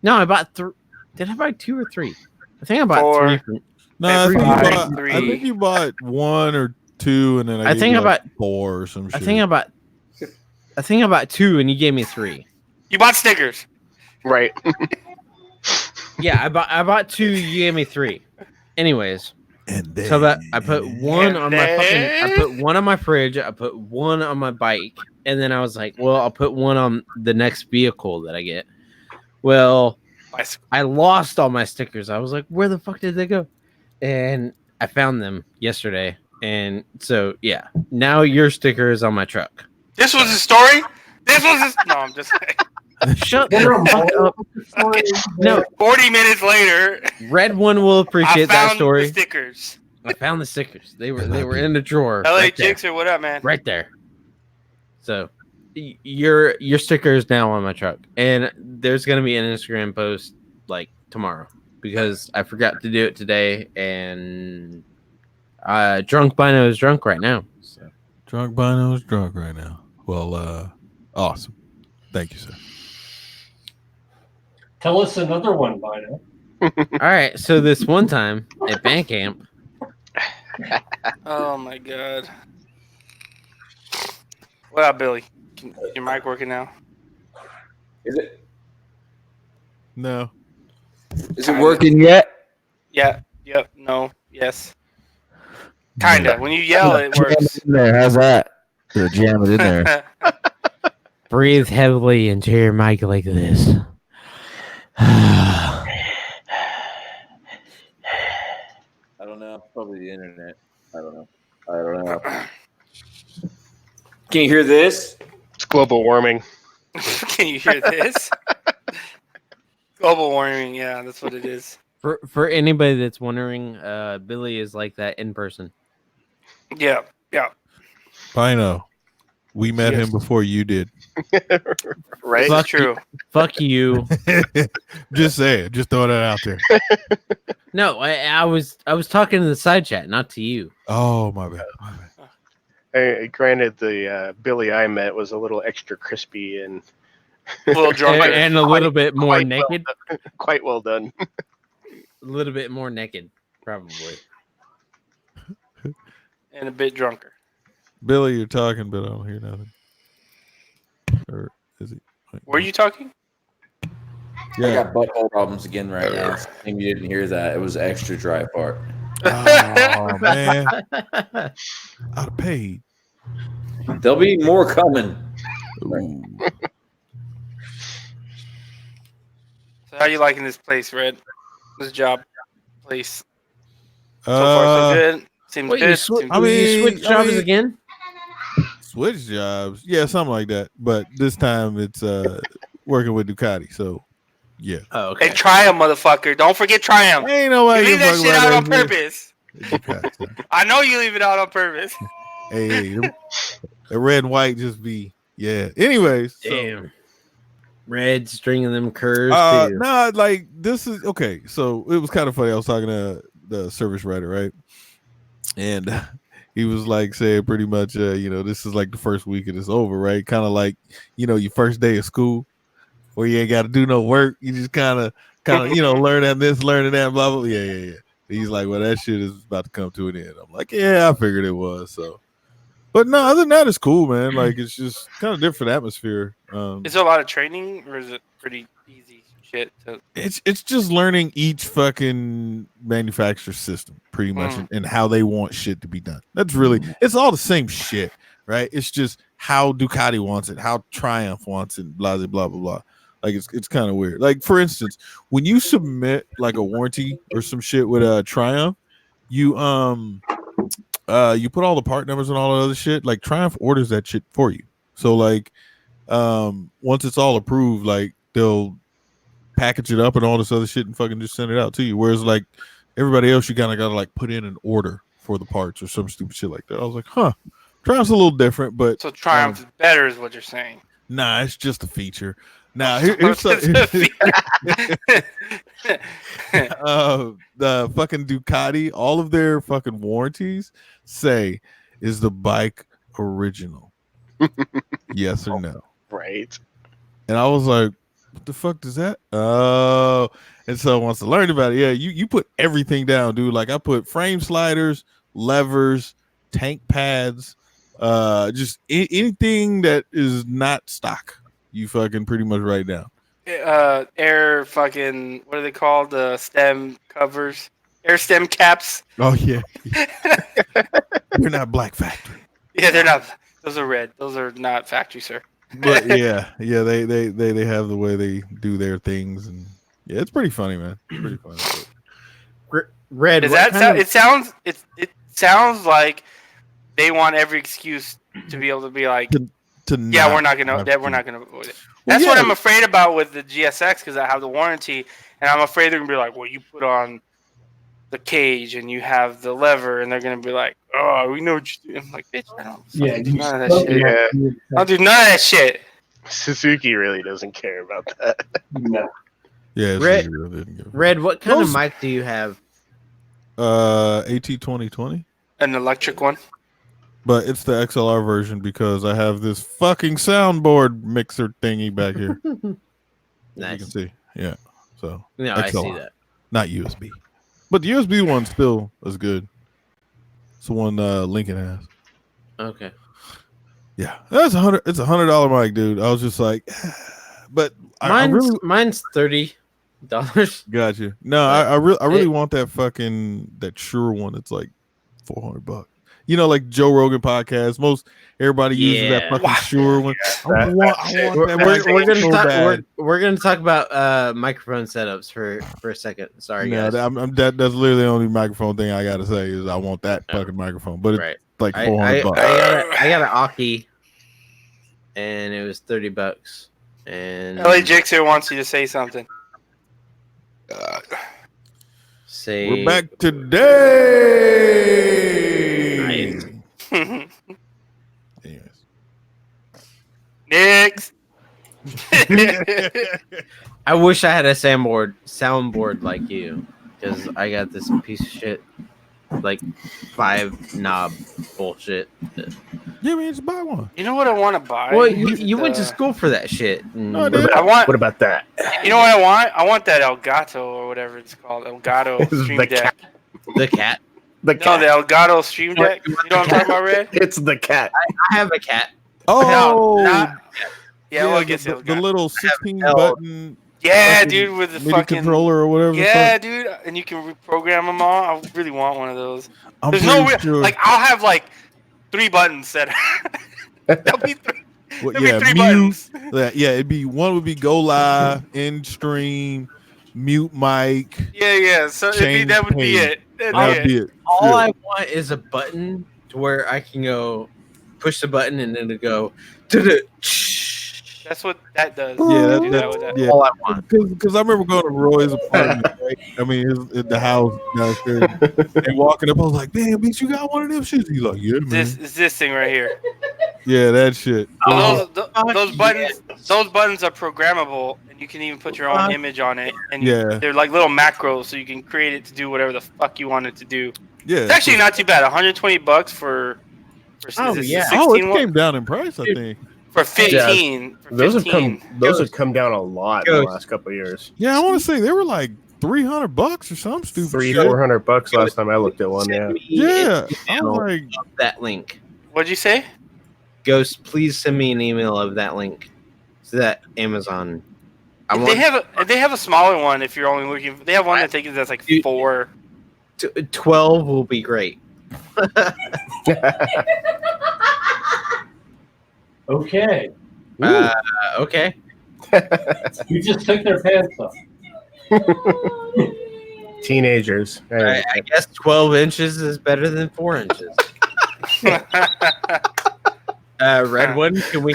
No, I bought 3. Did I buy 2 or 3? I think I bought 4. 3 from. No, I think, 3. I think you bought 1 or 2, and then I think I bought 4 or some shit. I think I bought 2, and you gave me 3. You bought stickers, right? Yeah, I bought 2. You gave me 3. Anyways. And then, So that I put 1 on my I put 1 on my fridge, I put 1 on my bike, and then I was like, well, I'll put 1 on the next vehicle that I get. Well, I lost all my stickers. I was like, where the fuck did they go? And I found them yesterday. And so yeah, now your sticker is on my truck. This was a story? No, I'm just kidding. Shut the fuck up. No, 40 minutes later, Red One will appreciate that story. The stickers. I found the stickers. They were in the drawer. LA right Jixer, what up, man? Right there. So your sticker is now on my truck, and there's gonna be an Instagram post like tomorrow because I forgot to do it today, and Drunk Bino is drunk right now. So Drunk Bino is drunk right now. Well, awesome. Thank you, sir. Tell us another one, Bino. all right, so this one time at band camp. Oh my god. What up, Billy? Your mic working now? Is it? No. Is it working yet? Yeah. Yep. No. Yes. Kinda. When you yell, it works. In there. How's that? Jam it in there. Breathe heavily into your mic like this. I don't know. Probably the internet. I don't know. Can you hear this? It's global warming. Can you hear this? Global warming. Yeah, that's what it is. For anybody that's wondering, Billy is like that in person. Yeah. Yeah. Bino. We met him before you did. Right? That's true. Fuck you. Just say it. Just throw that out there. No, I was talking to the side chat, not to you. Oh, my bad. Granted, the Billy I met was a little extra crispy and A little drunker. and a little bit more naked. Quite well done. A little bit more naked, probably. And a bit drunker. Billy, you're talking, but I don't hear nothing. Or is he? Were you talking? I Yeah. got butthole problems again right now. Maybe you didn't hear that. It was the extra dry part. Oh, man. I'd have paid. There'll be more coming. Ooh. So how you liking this place, Red? This job place. So far, so good. Seems Wait, good. you Seems switch jobs again? Switch jobs. Yeah, something like that. But this time it's working with Ducati. So, yeah. Oh, okay. And Triumph, motherfucker. Don't forget Triumph. Ain't nobody You leave that fucking shit out on about purpose. Ducati. I know you leave it out on purpose. Hey, the red and white just be, yeah. Anyways. So, Damn. Red stringing them curves too. nah, like this is okay. So it was kind of funny. I was talking to the service writer, right? And he was like saying pretty much, this is like the first week and it's over, right? Kind of like, your first day of school where you ain't got to do no work. You just kind of, learn this, learning that, blah, blah. Yeah. He's like, well, that shit is about to come to an end. I'm like, yeah, I figured it was. So, but no, other than that, it's cool, man. Like, it's just kind of different atmosphere. Is there a lot of training, or is it pretty easy shit? It's just learning each fucking manufacturer system, pretty much, and how they want shit to be done. That's really, it's all the same shit, right? It's just how Ducati wants it, how Triumph wants it, blah blah blah blah blah. Like it's kind of weird. Like for instance, when you submit like a warranty or some shit with Triumph, you you put all the part numbers and all that other shit. Like Triumph orders that shit for you. So like once it's all approved, like they'll package it up and all this other shit and fucking just send it out to you. Whereas like everybody else, you kind of gotta like put in an order for the parts or some stupid shit like that. I was like, huh, Triumph's a little different, but So Triumph is better, is what you're saying. nah, it's just a feature. Now here's something. The fucking Ducati, all of their fucking warranties say, is the bike original? Yes or no? Right. And I was like, what the fuck does that? Oh, and so once I learned about it, yeah, you put everything down, dude. Like I put frame sliders, levers, tank pads, just anything that is not stock. You fucking pretty much write down. Air fucking, what are they called? The stem covers, air stem caps. Oh yeah, you're not Black Factory. Yeah, they're not. Those are red. Those are not factory, sir. But they have the way they do their things, and yeah, it's pretty funny, man. It's pretty funny. Red. Does what that kind sound? of- It sounds like they want every excuse to be able to be like, yeah, we're not gonna avoid it. Well, That's what yeah. I'm afraid about with the GSX because I have the warranty, and I'm afraid they're gonna be like, well, you put on the cage and you have the lever, and they're gonna be like, oh, we know what you do. I'm like, bitch, I don't Yeah, fucking do you none of that shit. Yeah. I'll do none of that shit. Suzuki really doesn't care about that. No. Yeah, it's Red- really didn't give a- Red, what kind Those- of mic do you have? AT2020, An electric one. but it's the XLR version because I have this fucking soundboard mixer thingy back here. As you Nice. can see, yeah. So No, I see XLR. that. Not USB, but the USB one still is good. It's the one Lincoln has. Okay. Yeah, that's $100. It's $100 mic, dude. I was just like, but I really Mine's $30. got you. No, I really want that Shure one. It's like $400. You know, like Joe Rogan podcast. Most everybody uses that Yeah. fucking Shure one. I want that We're mic gonna so talk. bad. We're gonna talk about microphone setups for a second. Sorry, No, guys. that's literally the only microphone thing I gotta say is I want that Yeah. fucking microphone. But it's Right. like I $400. got an Aki, and it was $30. And LA Jixer wants you to say something. say We're back today. Nice. Anyways. Next. I wish I had a soundboard like you, because I got this piece of shit, like 5 knob bullshit. Yeah, man, just buy one. You know what I want to buy? Well, you went to school for that shit. No, I didn't. I want. What about that? You know what I want? I want that Elgato or whatever it's called. Elgato Stream The Deck. The cat. The No, the Elgato Stream Deck. You know what I'm talking about, Red? It's the cat. I have a cat. Oh, No, not- yeah, well, I guess the Elgato. little 16 L. button Yeah, fucking dude, with the MIDI fucking controller or whatever. the Yeah, fuck. dude, and you can reprogram them all. I really want one of those. I'm There's no pretty sure. like I'll have like 3 buttons set. There'll be 3, Well, there'll yeah, be 3 mute. buttons. Yeah, it'd be one would be go live, in stream, mute mic. Yeah. So Change that would be page. it. That'd That be would it. be it. All Yeah. I want is a button to where I can go push the button and then it'll go. That's what that does. Yeah, Do that with that. yeah. All I want. Because I remember going to Roy's apartment. Right? I mean, the house downstairs, and walking up, I was like, "Damn, bitch, you got one of them shits?" He's like, "Yeah, man. This is this thing right here. Yeah, that shit." So those buttons, those buttons are programmable, and you can even put your own image on it. And Yeah. they're like little macros, so you can create it to do whatever the fuck you want it to do. Yeah, It's actually not too bad. $120 for Oh, is this yeah. the Oh, 16 it one? came down in price. I think. For 15. For Those 15. have come down a lot in the last couple of years. Yeah, I want to say they were like $300 or some stupid shit. $300-$400 last time I looked at one. Send Yeah. me Yeah, an I email was like, of that link. What'd you say? Ghost, please send me an email of that link to that Amazon. I want They have a smaller one if you're only looking. They have one that takes that's like Dude. 4. 12 will be great. Okay. Okay. You just took their pants off. Teenagers. Hey, I guess 12 inches is better than 4 inches. Red one, can we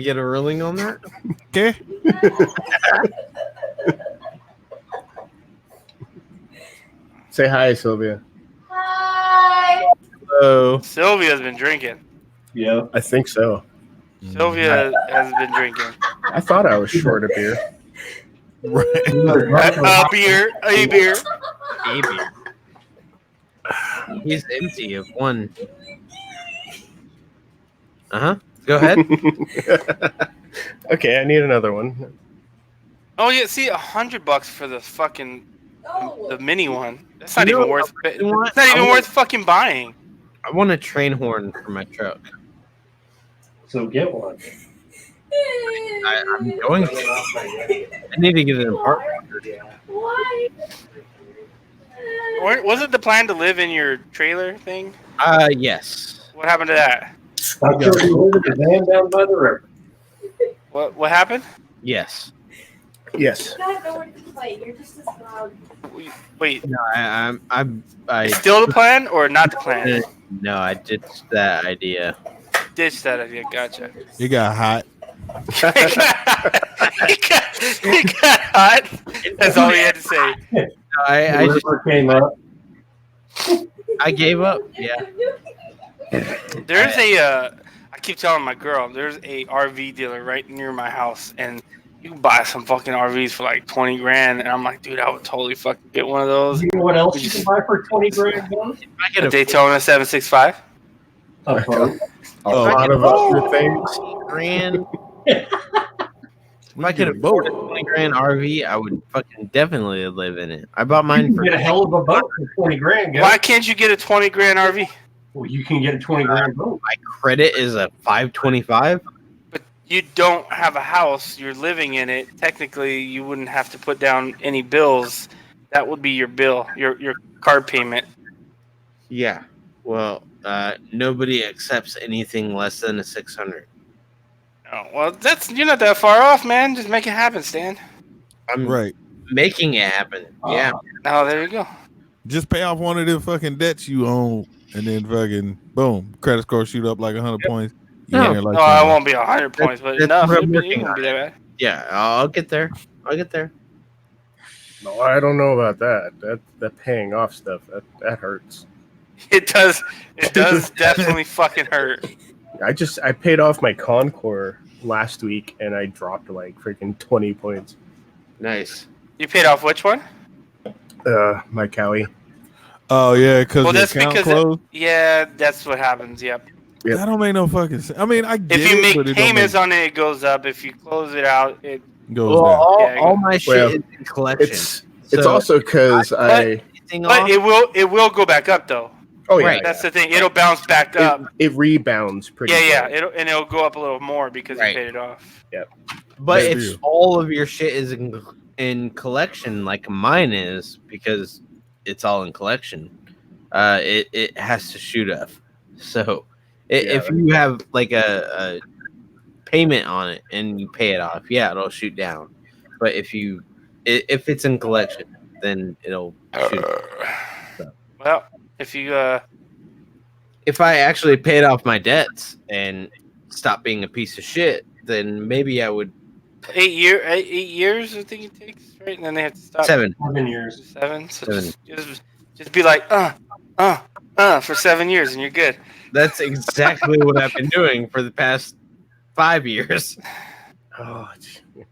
get a ruling on that? Okay. say hi, Sylvia. Oh, Sylvia's been drinking. Yeah. I think so. Sylvia has been drinking. I thought I was short of beer. A beer. baby. He's empty of one. Go ahead. Okay, I need another one. Oh yeah, see, $100 for the fucking the mini one. That's not even worth. It's not even worth fucking buying. I want a train horn for my truck. So get one. I'm going to. I need to get an apartment. Was it the plan to live in your trailer thing? Yes. What happened to that? I'm sure you live in the van down by the river. What happened? Yes. Yes. You're just as loud. Wait, No, I still the plan or not the plan? no, I ditched that idea. Ditch that idea. Gotcha. It got hot. he got hot. That's all he had to say. I The just river came up. I gave up. Yeah. There's I keep telling my girl, there's a RV dealer right near my house, and you can buy some fucking RVs for like 20 grand. And I'm like, dude, I would totally fucking get one of those. You know what else you can buy for 20 grand? Though? I get A a Daytona 765. A boat. A lot of other things. grand. If I could afford a 20 grand RV, I would fucking definitely live in it. I bought You mine can for get a hell of a boat for 20 grand, guys. Why can't you get a 20 grand RV? Well, you can get a 20 grand boat. my credit is a 525. But you don't have a house. You're living in it. Technically, you wouldn't have to put down any bills. That would be your bill, your card payment. Yeah. Well, nobody accepts anything less than a 600. Oh, well, you're not that far off, man. Just make it happen, Stan. I'm Right. making it happen. Yeah. Oh, there you go. Just pay off one of them fucking debts you own, and then fucking boom, credit score shoot up like 100 points. No. in there like No, I won't be 100 points, but that's enough. what I'm It working won't be that bad. Yeah. I'll get there. No, I don't know about that. That paying off stuff that hurts. It does definitely fucking hurt. I paid off my Concours last week and I dropped like freaking 20 points. Nice. You paid off which one? My Cowie. Oh yeah, because Well, the that's account because closed. Yeah, that's what happens. Yep. Yep. That don't make no fucking sense. I mean, I get If you it, make but it payments don't on it, it goes up. If you close it out, it goes Well, down. all, Yeah, all my shit well, is in collection. It's So, also because anything but off, it will go back up though. oh yeah, Right. That's the thing. It'll bounce back up. it rebounds pretty. Yeah. good. It'll go up a little more because Right. you paid it off. but That's if true. all of your shit is in collection, like mine is, because it's all in collection, it has to shoot up. So if you have like a payment on it and you pay it off, yeah, it'll shoot down. But if it's in collection, then it'll shoot up. Well, if you If I actually paid off my debts and stopped being a piece of shit, then maybe I would 8 years I think it takes, right? And then they have to stop 7. 7 years. 7. So Seven. just be like for 7 years and you're good. That's exactly what I've been doing for the past 5 years. Oh, gee.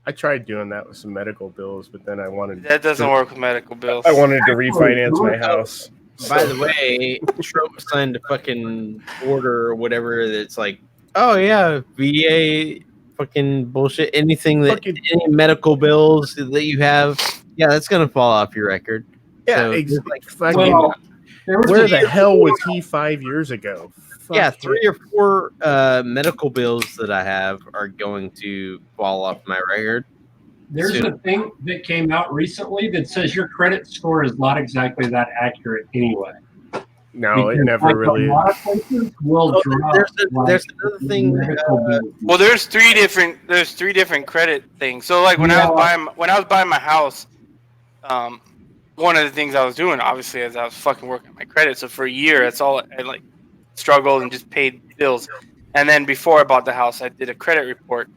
I tried doing that with some medical bills, but then I wanted That doesn't work with medical bills. to refinance my house. By the way, Trump signed a fucking order or whatever that's like, oh yeah, VA fucking bullshit. Anything that any medical bills that you have, yeah, that's gonna fall off your record. Yeah, So, exactly. like, Fucking, Well, there was where a- the hell was he 5 years ago? yeah, Fuck 3 or 4 medical bills that I have are going to fall off my record. There's soon. a thing that came out recently that says your credit score is not exactly that accurate anyway. No, it Because, never like, really. A lot of places will Oh, drop. there's another thing. medical bills. Well, there's three different credit things. So like when I was buying my house, one of the things I was doing obviously is I was fucking working my credit. So for a year, that's all I like struggled and just paid bills. And then before I bought the house, I did a credit report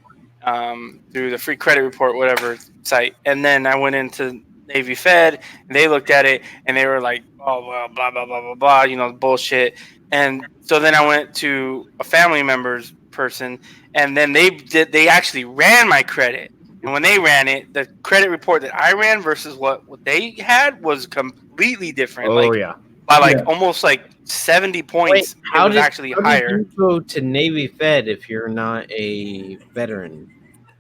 through the free credit report whatever site. And then I went into Navy Fed and they looked at it and they were like, oh well, blah blah blah blah blah, bullshit. And so then I went to a family member's person, and then they actually ran my credit. And when they ran it, the credit report that I ran versus what they had was completely different. Oh yeah. By almost like 70 points. How it was did actually how higher. did you go to Navy Fed if you're not a veteran?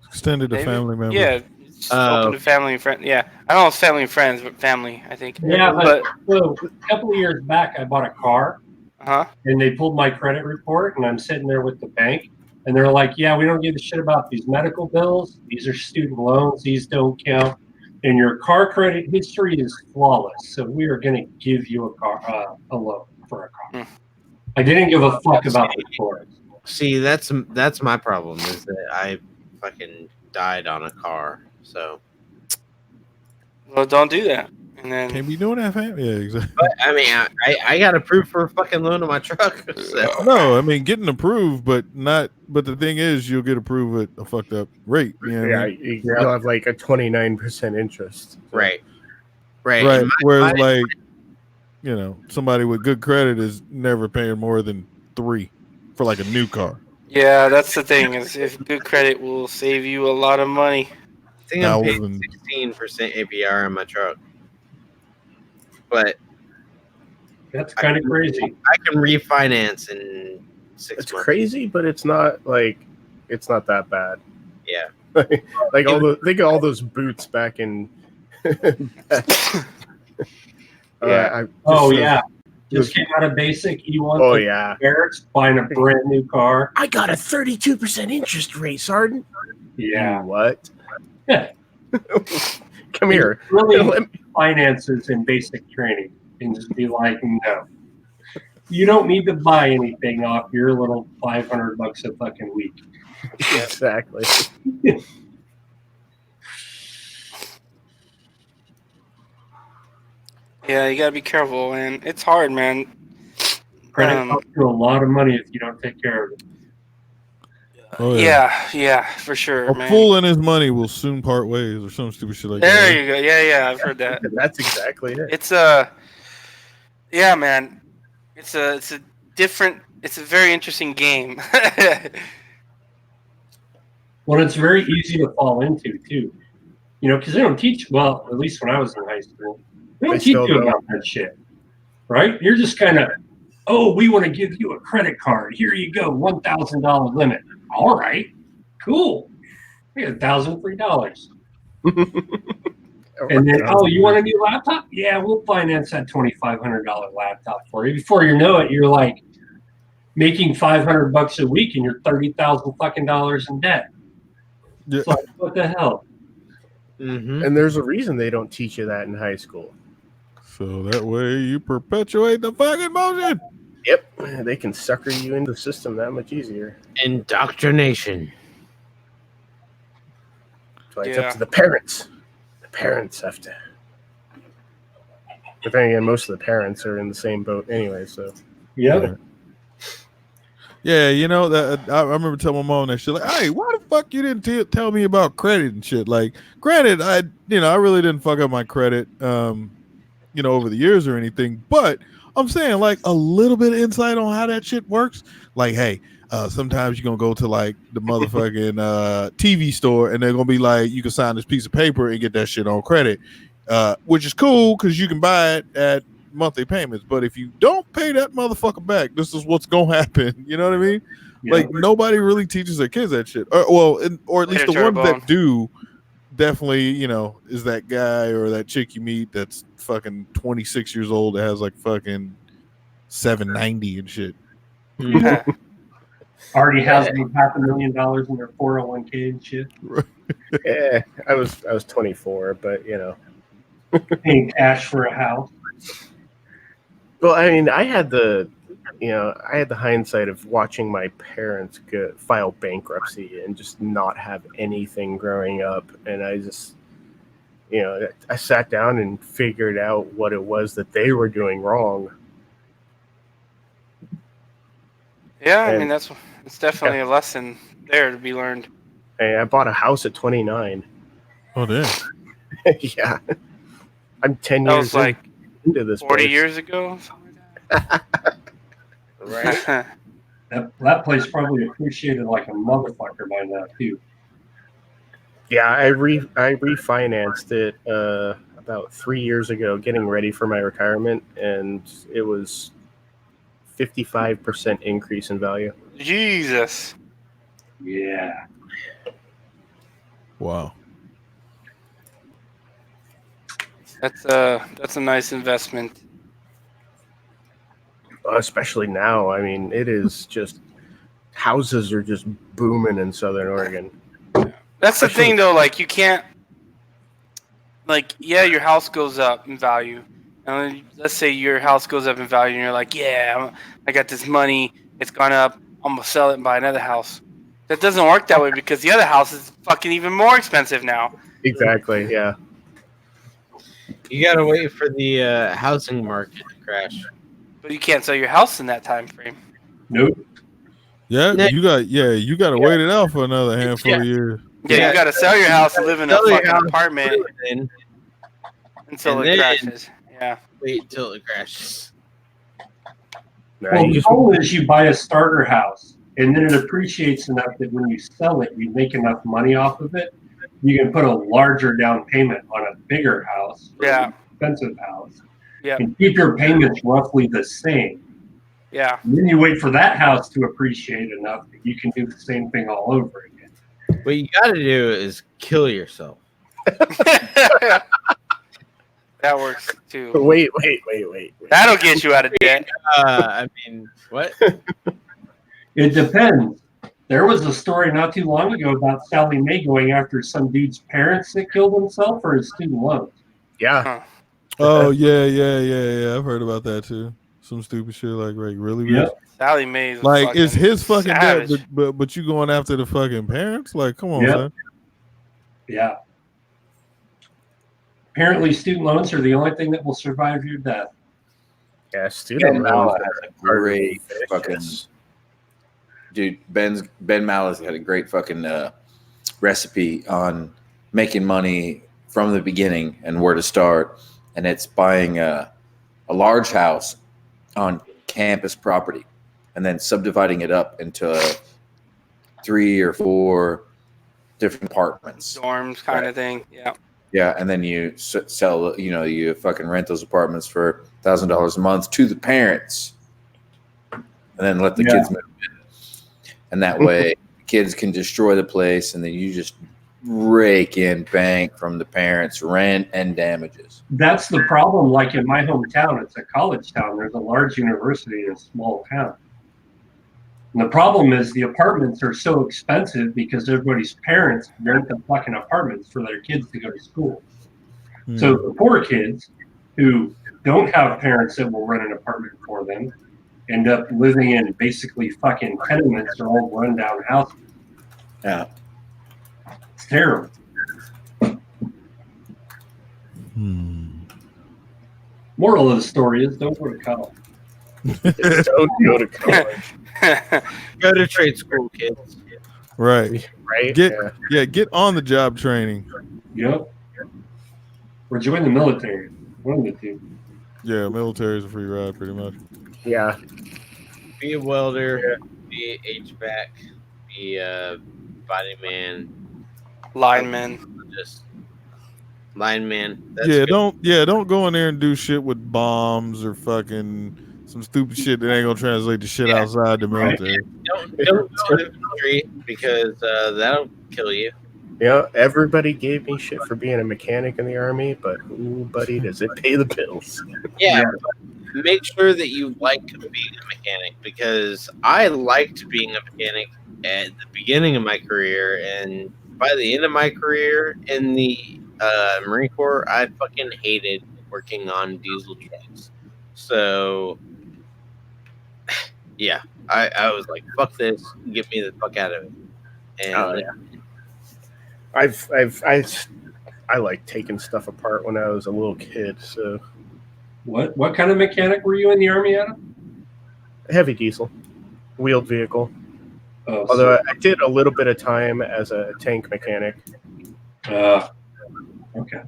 Extended to Maybe? family members. Yeah, it's open to family and friends. Yeah, I don't know if it's family and friends, but family, I think. Yeah, but so a couple of years back, I bought a car, and they pulled my credit report, and I'm sitting there with the bank, and they're like, "Yeah, we don't give a shit about these medical bills. These are student loans. These don't count, and your car credit history is flawless. So we are going to give you a loan for a car." I didn't give a fuck about the scores. See, that's my problem is that I fucking died on a car. So, well, don't do that. And then Can't be doing that, fam. Yeah, exactly. but I mean, I got approved for a fucking loan on my truck. So. No, I mean getting approved, but not. But the thing is, you'll get approved at a fucked up rate. You know what I mean? You'll have like a 29% interest. Right. Right. And Whereas, somebody with good credit is never paying more than 3 for like a new car. yeah, that's the thing is if good credit will save you a lot of money. I think I'm paying 16% APR on my truck. But that's kind of crazy. I can refinance in 6 months. It's crazy, but it's not that bad. Yeah. Like think of all those boots back in. Just came out of basic. You want? Oh yeah. Barrett's buying a brand new car. I got a 32% interest rate, Sergeant. Yeah. What? Come here. Really finances in basic training and just be like, no. You don't need to buy anything off your little $500 a fucking week. Exactly. Yeah, you gotta be careful, man. It's hard, man. Credit costs you a lot of money if you don't take care of it. Oh, yeah, for sure, A man. fool and his money will soon part ways, or some stupid shit like that. There you go. Yeah, I've heard that. That's exactly it. It's yeah, man. It's a very interesting game. Well, it's very easy to fall into too, because they don't teach. Well, at least when I was in high school, they don't teach you about that shit, right? You're just kind of, oh, we want to give you a credit card. Here you go, $1,000 limit. All right, cool. We got $1,003. And then, oh, you want a new laptop? Yeah, we'll finance that $2,500 laptop for you. Before you know it, you're like making $500 a week, and you're $30,000 fucking dollars in debt. Yeah. It's like, what the hell? Mm-hmm. And there's a reason they don't teach you that in high school. So that way you perpetuate the fucking motion. Yep, they can sucker you into the system that much easier. Indoctrination. So it's up to the parents. The parents have to. But then again, most of the parents are in the same boat anyway. So yeah. Yeah, that I remember telling my mom that shit. Like, hey, why the fuck you didn't tell me about credit and shit? Like, granted, I really didn't fuck up my credit, over the years or anything. But I'm saying, like, a little bit of insight on how that shit works. Like, hey, sometimes you're gonna go to like the motherfucking TV store, and they're gonna be like, you can sign this piece of paper and get that shit on credit, which is cool because you can buy it at monthly payments. But if you don't pay that motherfucker back, this is what's gonna happen. You know what I mean? Yeah. Like, nobody really teaches their kids that shit, or at least the ones that do definitely, is that guy or that chick you meet that's fucking 26 years old that has like fucking 790 and shit. Already has $500,000 in their 401k and shit. Yeah, I was 24, but paying cash for a house. Well, I mean, I had the hindsight of watching my parents file bankruptcy and just not have anything growing up, and I just, I sat down and figured out what it was that they were doing wrong. Yeah, I mean it's definitely a lesson there to be learned. And I bought a house at 29. Oh damn. Yeah, I'm 10 That years was like into this. 40 place. years ago. Right. That place probably appreciated like a motherfucker by now too. Yeah, I refinanced it about 3 years ago, getting ready for my retirement, and it was 55% increase in value. Jesus. Yeah. Wow. That's a nice investment. Especially now. I mean, it is just houses are just booming in Southern Oregon. That's the thing though, like you can't your house goes up in value. And let's say your house goes up in value and you're like, yeah, I got this money, it's gone up, I'm gonna sell it and buy another house. That doesn't work that way because the other house is fucking even more expensive now. Exactly, yeah. You gotta wait for the housing market to crash. But you can't sell your house in that time frame. Nope. Yeah, Nick. you got to wait it out for another handful of years. Yeah, you gotta sell your house and live in a Sell your fucking house, apartment then until and it then- crashes. Yeah. wait till it crashes. Nah, Well, you the just goal is you buy a starter house, and then it appreciates enough that when you sell it, you make enough money off of it. You can put a larger down payment on a bigger house, or Yeah. an expensive house, Yeah. and keep your payments roughly the same. Yeah. And then you wait for that house to appreciate enough that you can do the same thing all over again. What you gotta do is kill yourself. That works too. wait. That'll get you out of debt. I mean, what? It depends. There was a story not too long ago about Sally Mae going after some dude's parents that killed himself for his student loans. Yeah. Oh yeah. I've heard about that too. Some stupid shit like really rich. Yep. Sally Mae's Like it's his fucking savage. debt, but you going after the fucking parents? Like, come on, Yep. son. Yeah. Apparently, student loans are the only thing that will survive your death. Yeah, student Ben loans Mallet has a great fucking dude. Ben Mallet had a great fucking recipe on making money from the beginning and where to start, and it's buying a large house on campus property and then subdividing it up into 3 or 4 different apartments. Dorms kind of thing. Yeah. Yeah, and then you sell, you fucking rent those apartments for $1,000 a month to the parents, and then let the kids move in. And that way, kids can destroy the place, and then you just rake in bank from the parents' rent and damages. That's the problem. Like in my hometown, it's a college town. There's a large university in a small town. And the problem is the apartments are so expensive because everybody's parents rent the fucking apartments for their kids to go to school. So the poor kids who don't have parents that will rent an apartment for them end up living in basically fucking tenements or old rundown houses. Yeah. It's terrible. Moral of the story is don't go to college. Don't go to college. Go to trade school, kids. Right. Right? Get on the job training. Yep. Or join the military. One of the two. Yeah, military is a free ride, pretty much. Yeah. Be a welder. Be a HVAC. Be a body man. Lineman. Just lineman. That's Yeah, good. don't go in there and do shit with bombs or fucking some stupid shit that ain't gonna translate to shit outside the military. Don't go to the military because that'll kill you. Everybody gave me shit for being a mechanic in the Army, but ooh, buddy, does it pay the bills? Yeah, but make sure that you like being a mechanic because I liked being a mechanic at the beginning of my career, and by the end of my career in the Marine Corps, I fucking hated working on diesel trucks. So, yeah, I was like, fuck this, get me the fuck out of it. And Oh, yeah. I like taking stuff apart when I was a little kid. So What kind of mechanic were you in the Army, Adam? heavy diesel, wheeled vehicle. Oh, Although I did a little bit of time as a tank mechanic. okay.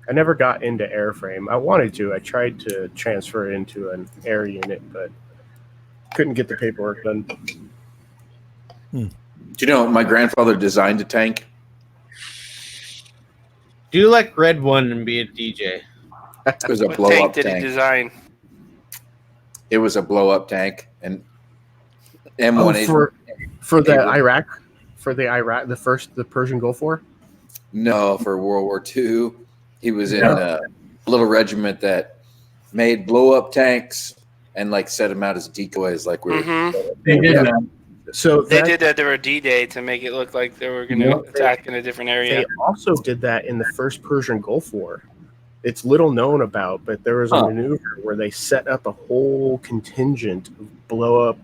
I never got into airframe. I wanted to. I tried to transfer into an air unit, but couldn't get the paperwork done. Do you know my grandfather designed a tank? do like Red One and be a DJ. It was a What blow tank up did he tank. design? It was a blow up tank, and M1A. For the Iraq, the Persian Gulf War. No, for World War II, he was in a little regiment that made blow up tanks and like set them out as decoys. Like we were. They did that. So They did that during D-Day to make it look like they were going to attack in a different area. They also did that in the first Persian Gulf War. It's little known about, but there was a maneuver where they set up a whole contingent of blow up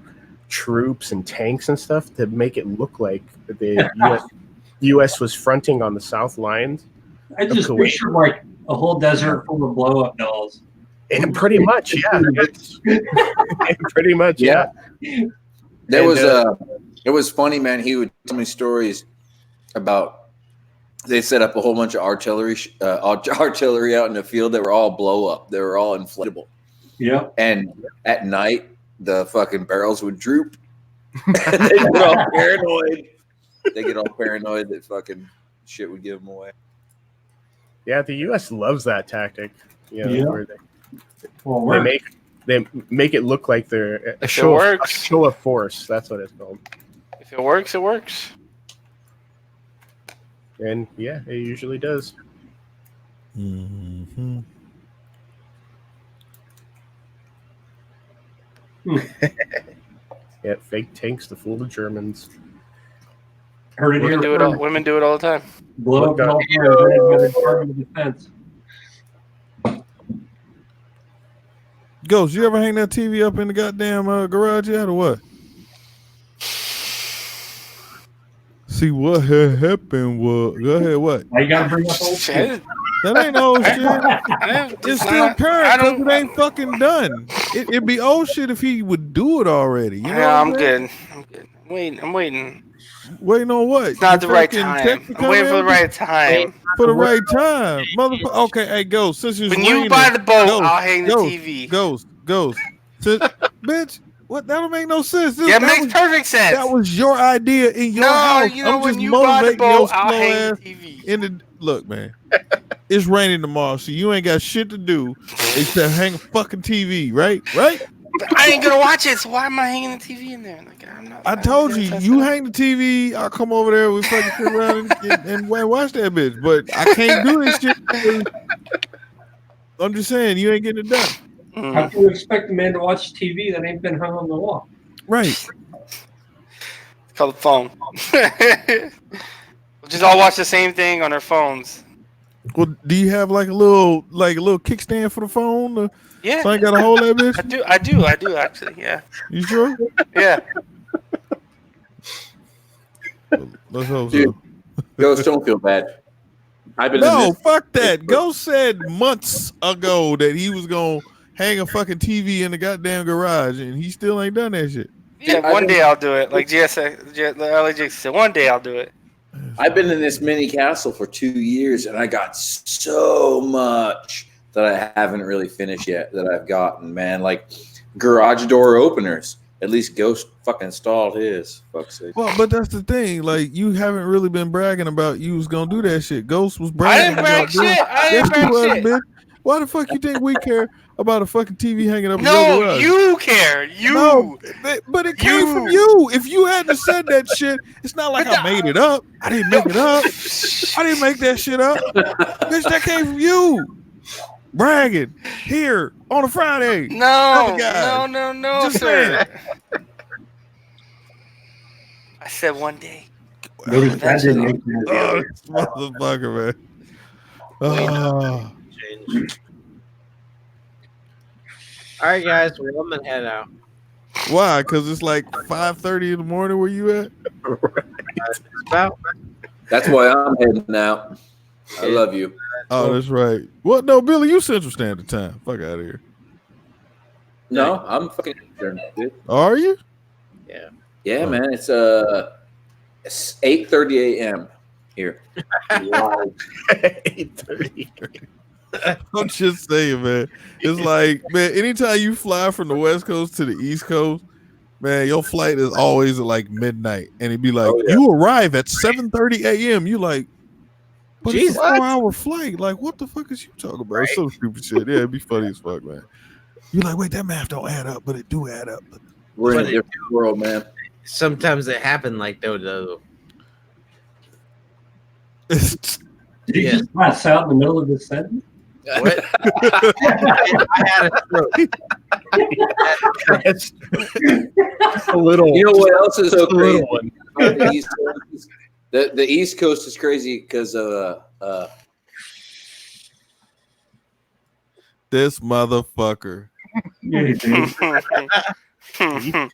troops and tanks and stuff to make it look like the U.S. was fronting on the South lines. I just pictured like a whole desert full of blow up dolls. And pretty much, yeah. Pretty much, yeah. There was it was funny, man. He would tell me stories about they set up a whole bunch of artillery out in the field that were all blow up. They were all inflatable. Yeah. And at night, the fucking barrels would droop. And they get all paranoid. They get all paranoid that fucking shit would give them away. Yeah, the U.S. loves that tactic. You know, where they make it look like they're a show of force. That's what it's called. If it works, it works. And yeah, it usually does. Mm-hmm. Yeah, fake tanks to fool the Germans. Heard it Women here. do it. Women do it all the time. Blow up dolls are invented by the Department of Defense. Ghost, you ever hang that TV up in the goddamn garage yet or what? See what had happened was go ahead. What? Why you gotta bring up old shit? That ain't old shit. It's still current because it ain't fucking done. It'd be old shit if he would do it already. You know Yeah, I'm good. I'm waiting. Waiting on what? It's not the right time. I'm waiting for the right time. For the right time, motherfucker. Okay, hey, Ghost. Since it's When you raining, buy the boat, Ghost, I'll hang the Ghost, TV. Ghost. Bitch, what? That don't make no sense. Yeah, it makes perfect sense. That was your idea in your No, house. you know, I'm when just you buy the motivating boat, your I'll slow hang ass the TV. in the look, man. It's raining tomorrow, so you ain't got shit to do except hang a fucking TV, right? Right? But I ain't gonna watch it, so why am I hanging the TV in there? Like, I'm not. I told you, you hang the TV. I'll come over there. We fucking sit around and watch that bitch. But I can't do this shit. I'm just saying, you ain't getting it done. How can you expect a man to watch TV that ain't been hung on the wall? Right. It's called a phone. We'll just all watch the same thing on our phones. Well, do you have like a little kickstand for the phone? Yeah. So I ain't got to hold that bitch? I do actually, yeah. You sure? Yeah. Let's hope Dude, so. Ghost, don't feel bad. I've been No, fuck that. Ghost said months ago that he was gonna hang a fucking TV in the goddamn garage, and he still ain't done that shit. Yeah, one day I'll do it. Like LAJ said, one day I'll do it. I've been in this mini castle for 2 years, and I got so much that I haven't really finished yet that I've gotten, man. Like garage door openers. At least Ghost fucking installed his. Fuck's sake. Well, but that's the thing. Like, you haven't really been bragging about you was gonna do that shit. Ghost was bragging. I didn't brag shit. I didn't brag shit. Bitch. Why the fuck you think we care about a fucking TV hanging up in your No, garage? you care. You. No, but it came from you. If you hadn't said that shit, it's not like I made it up. I didn't make it up. I didn't make that shit up. Bitch, that came from you. Bragging here on a Friday. No, guys. no, Just sir. I said one day. Notice that didn't make Oh, this motherfucker, man. Oh. All right, guys. Well, I'm gonna head out. Why? Because it's like 5:30 in the morning where you at? It's about That's why I'm heading out. I love you. Oh, that's right. What? No, Billy, you Central Standard Time. Fuck out of here. No, I'm fucking Eastern, dude. Are you? Yeah, man. It's 8:30 a.m. here. Wow. 8:30. I'm just saying, man. It's like, man, anytime you fly from the West Coast to the East Coast, man, your flight is always at like midnight. And it'd be like, Oh, yeah. you arrive at 7:30 a.m. You like, but it's a Jeez, 4-hour flight. Like, what the fuck is you talking about? It's so stupid shit. Yeah, it'd be funny as fuck, man. You're like, wait, that math don't add up, but it do add up. We're in a different world, man. sometimes it happen like though. It's Did you Yeah. just pass out in the middle of the sentence? What? I had a stroke. That's a little. You know what else is so just a little crazy? one. The East Coast, the East Coast is crazy because this motherfucker. Yeah, dude. East Coast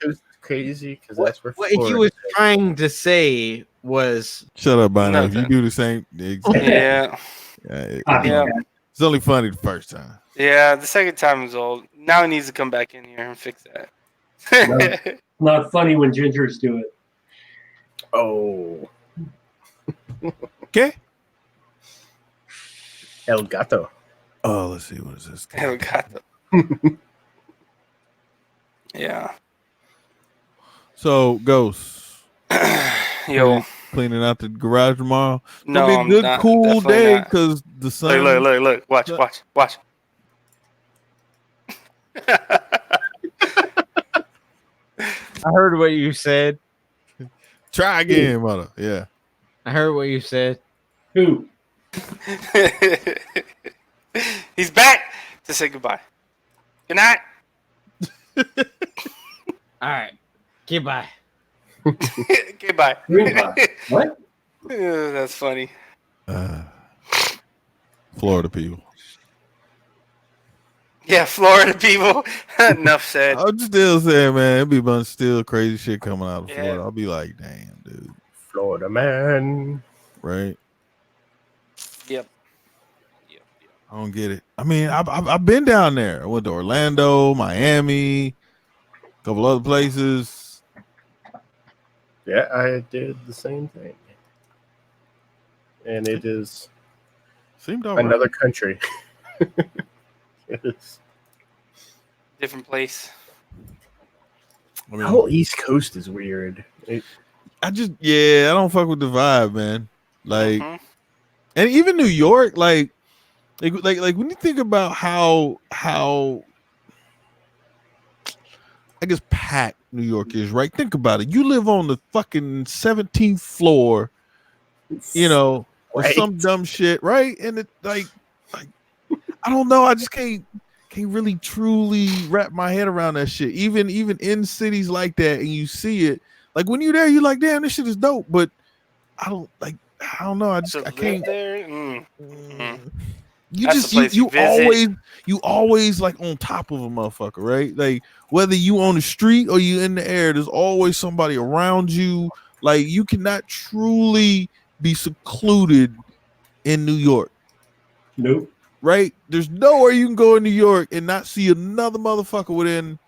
is crazy because that's where What he Florida was is. trying to say was Shut up, Bino. If you Nothing. do the same, exactly. Yeah. Yeah. It's only funny the first time. Yeah, the second time is old. Now he needs to come back in here and fix that. Not funny when gingers do it. Oh, Okay. El Gato. Oh, let's see. What is this? Hell, got the. Yeah. So, Ghost, Yo. cleaning out the garage tomorrow. It's No, gonna be I'm a good, not, cool definitely day not. because the sun. Look. Watch. I heard what you said. Try again, mother. Yeah. I heard what you said. Who? He's back to say goodbye. Good night. All right. Goodbye. Goodbye. Goodbye. What? That's funny. Florida people. Yeah, Florida people. Enough said. I'm still saying, man, it'd be a bunch of still crazy shit coming out of Yeah. Florida. I'll be like, damn, dude. Florida man. Right? Yep. I don't get it. I mean, I've been down there. I went to Orlando, Miami, a couple other places. Yeah, I did the same thing. And it is Seemed all right. another country. It is. Different place. I mean, The whole East Coast is weird. I don't fuck with the vibe, man. Like, Mhm. and even New York, like when you think about how I guess packed New York is, right? Think about it. You live on the fucking 17th floor, you know, or Right. some dumb shit, right? And it like I don't know. I just can't really truly wrap my head around that shit. Even in cities like that, and you see it, like when you're there, you're like, damn, this shit is dope. But I don't know. I To can't. live there. You That's just the place you you visit. always like on top of a motherfucker, right? Like whether you on the street or you in the air, there's always somebody around you. Like you cannot truly be secluded in New York, Nope. right? There's nowhere you can go in New York and not see another motherfucker within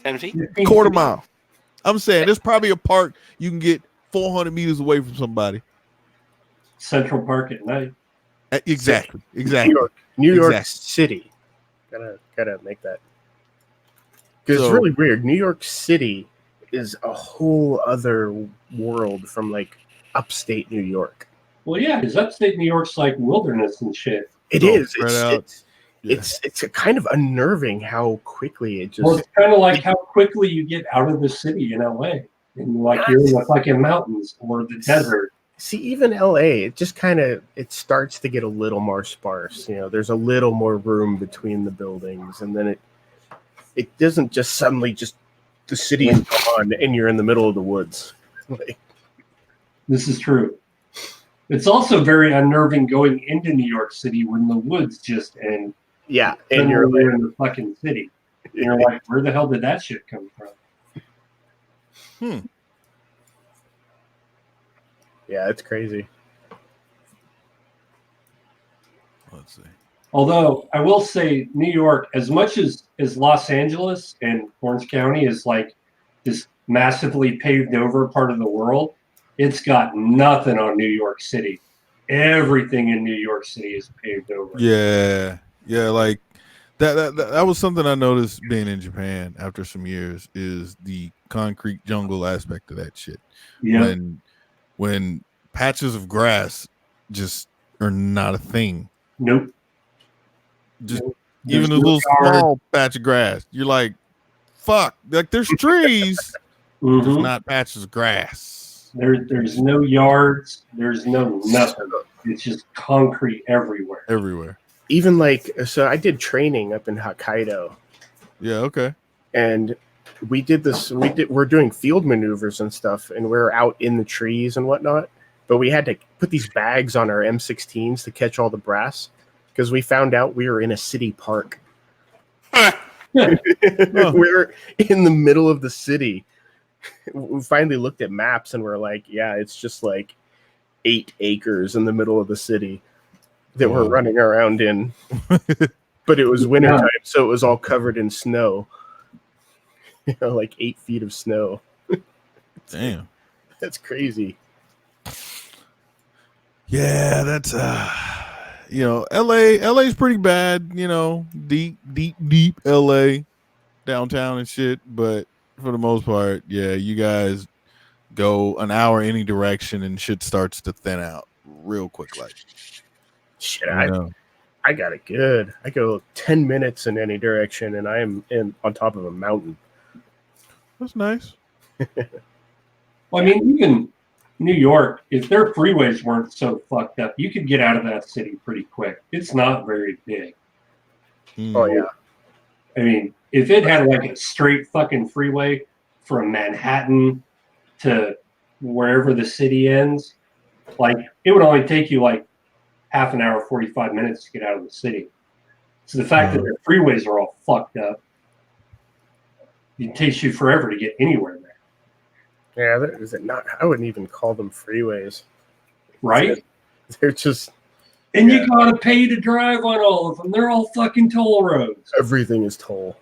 10 feet. quarter mile. I'm saying there's probably a park you can get 400 meters away from somebody. Central Park at night. Exactly. New York Exactly. City. Gotta make that. Because So- it's really weird. New York City is a whole other world from like upstate New York. Well, yeah, because upstate New York's like wilderness and shit. It So is. spread out. It's a kind of unnerving how quickly it just. Well, it's kind of like how quickly you get out of the city in LA. And like you're in the fucking mountains or the desert. See, even LA, it just kind of it starts to get a little more sparse. You know, there's a little more room between the buildings, and then it doesn't just suddenly just the city is gone and you're in the middle of the woods. Like, This is true. It's also very unnerving going into New York City when the woods just end. Yeah, and you're Suddenly like, in the fucking city. And you're like, where the hell did that shit come from? yeah, it's crazy. Let's see. Although I will say, New York, as much as Los Angeles and Orange County is like this massively paved over part of the world, it's got nothing on New York City. Everything in New York City is paved over. Yeah, like that was something I noticed being in Japan after some years is the concrete jungle aspect of that shit. Yeah. When patches of grass just are not a thing. Nope. Just There's even a no little yard. small patch of grass. You're like, fuck. Like there's trees, there's Mhm. not patches of grass. There's no yards. There's no nothing. It's just concrete everywhere. Everywhere. Even like, so I did training up in Hokkaido, Yeah, okay. and we're doing field maneuvers and stuff, and we're out in the trees and whatnot, but we had to put these bags on our M16s to catch all the brass because we found out we were in a city park. We're in the middle of the city. We finally looked at maps and we're like, yeah, it's just like 8 acres in the middle of the city that we're running around in. But it was wintertime, so it was all covered in snow. Like 8 feet of snow. Damn. That's crazy. Yeah, that's LA's pretty bad, deep LA downtown and shit, but for the most part, yeah, you guys go an hour any direction and shit starts to thin out real quick like. Shit, I got it good. I go 10 minutes in any direction and I am on top of a mountain. That's nice. Well, I mean, even New York, if their freeways weren't so fucked up, you could get out of that city pretty quick. It's not very big. Oh, yeah. I mean, if it had like a straight fucking freeway from Manhattan to wherever the city ends, like it would only take you like half an hour, 45 minutes to get out of the city. So the fact that their freeways are all fucked up, it takes you forever to get anywhere there. Yeah, is it not? I wouldn't even call them freeways. Right? They're just... And you gotta pay to drive on all of them. They're all fucking toll roads. Everything is toll.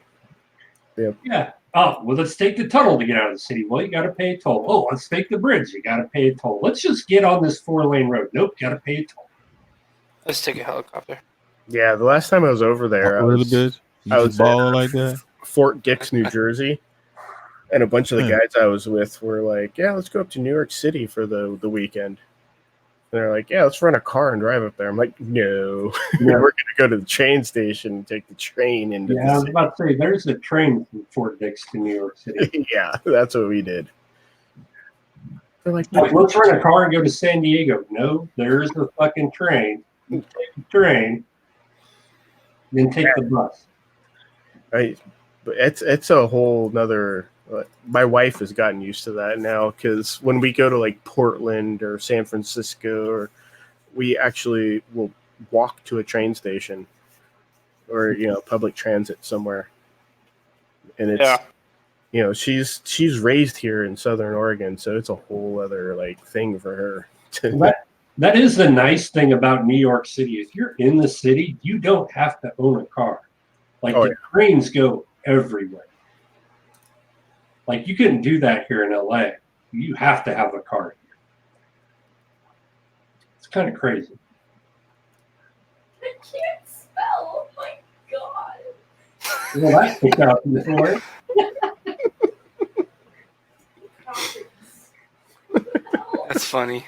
Yep. Yeah. Oh, well, let's take the tunnel to get out of the city. Well, you gotta pay a toll. Oh, let's take the bridge. You gotta pay a toll. Let's just get on this 4-lane road. Nope, gotta pay a toll. Let's take a helicopter. Yeah, the last time I was over there, I was balling like that. Fort Dix, New Jersey, and a bunch of the guys I was with were like, "Yeah, let's go up to New York City for the weekend." And they're like, "Yeah, let's rent a car and drive up there." I'm like, "No, we're going to go to the train station and take the train into the Yeah, I was city." about to say, there's a train from Fort Dix to New York City. Yeah, that's what we did. They're like, let's rent a car and go to San Diego. No, there's a fucking train. You take the train, then take the bus. But it's a whole nother. My wife has gotten used to that now because when we go to like Portland or San Francisco, or we actually will walk to a train station or public transit somewhere, and it's she's raised here in Southern Oregon, so it's a whole other like thing for her. That is the nice thing about New York City. If you're in the city, you don't have to own a car. Like the trains go everywhere. Like you couldn't do that here in LA. You have to have a car here. It's kind of crazy. I can't spell. Oh my god. Well, that took out before. That's funny.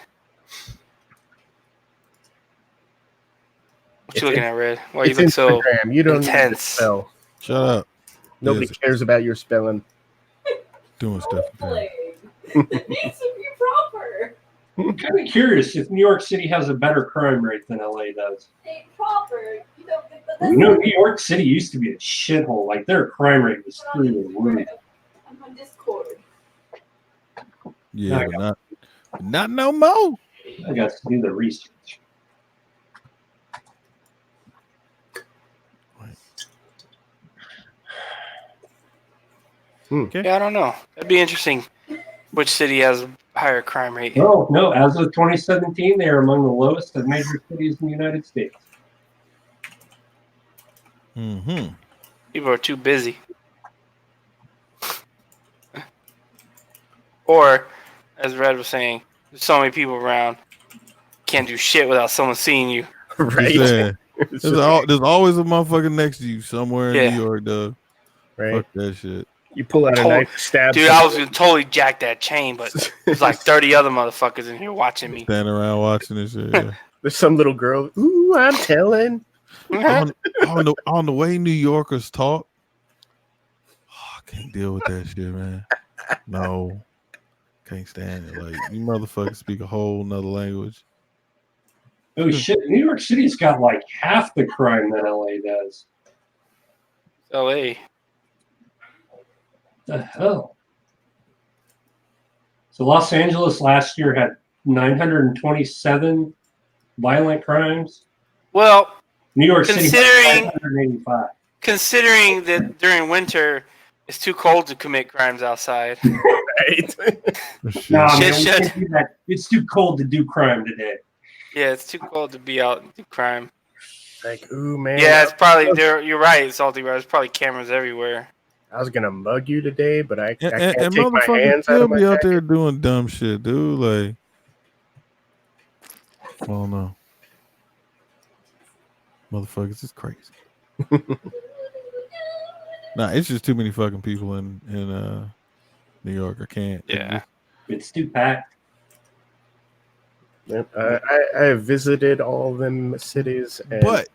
What you looking at, Red? Why you look so you don't intense? Spell. Shut up. Nobody cares about your spelling. Doing stuff. It needs to be proper. I'm kind of curious if New York City has a better crime rate than LA does. Hey, proper. You don't get the. New York City used to be a shithole. Like their crime rate was through the roof. I'm on Discord. Yeah, but not no more. I got to do the research. Yeah, I don't know. That'd be interesting. Which city has a higher crime rate? No. As of 2017, they are among the lowest of major cities in the United States. Mm-hmm. People are too busy. Or, as Red was saying, there's so many people around. Can't do shit without someone seeing you. Right. There's always a motherfucker next to you somewhere in Yeah. New York, dog. Right. Fuck that shit. You pull out a knife, stab. Dude, I was gonna totally jack that chain, but there's like 30 other motherfuckers in here watching me. Standing around watching this shit. Yeah. There's some little girl. Ooh, I'm telling. on the way New Yorkers talk, I can't deal with that shit, man. No, can't stand it. Like, you motherfuckers speak a whole nother language. Oh shit! New York City's got like half the crime that LA does. LA. The hell? So Los Angeles last year had 927 violent crimes. Well, New York City Considering- had 585. considering that during winter it's too cold to commit crimes outside. Right. Shit. No, man, Shit, we shit. can't do that. It's too cold to do crime today. Yeah, it's too cold to be out and do crime. Like, ooh, man. Yeah, it's probably there. You're right, Salty. There's probably cameras everywhere. I was gonna mug you today, but I And can't take my motherfuckers hands out still of my be out jacket. there doing dumb shit, dude. Like, I don't know. Motherfuckers is crazy. Nah, it's just too many fucking people in New York. I can't. Yeah. It's too packed. Yep, I have visited all them cities, and But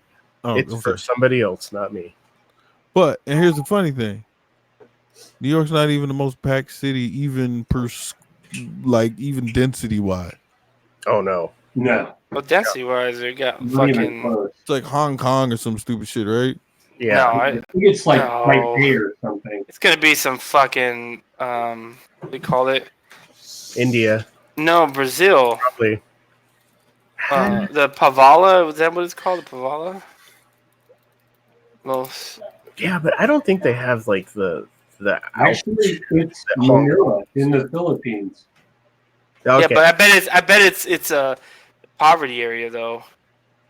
it's okay. for somebody else, not me. But and here's the funny thing: New York's not even the most packed city, even even density wide. Oh no. No. Well, density wise, they got Not even fucking. close. It's like Hong Kong or some stupid shit, right? Yeah. No, I think it's like No. Taipei or something. it's gonna be some fucking. What do they call it? India, No, Brazil. probably. The Pavala. Was that what it's called? The Pavala. Los. Yeah, but I don't think they have like the Actually, it's At Hong Manila in the Philippines. Okay. Yeah, but I bet it's a poverty area though.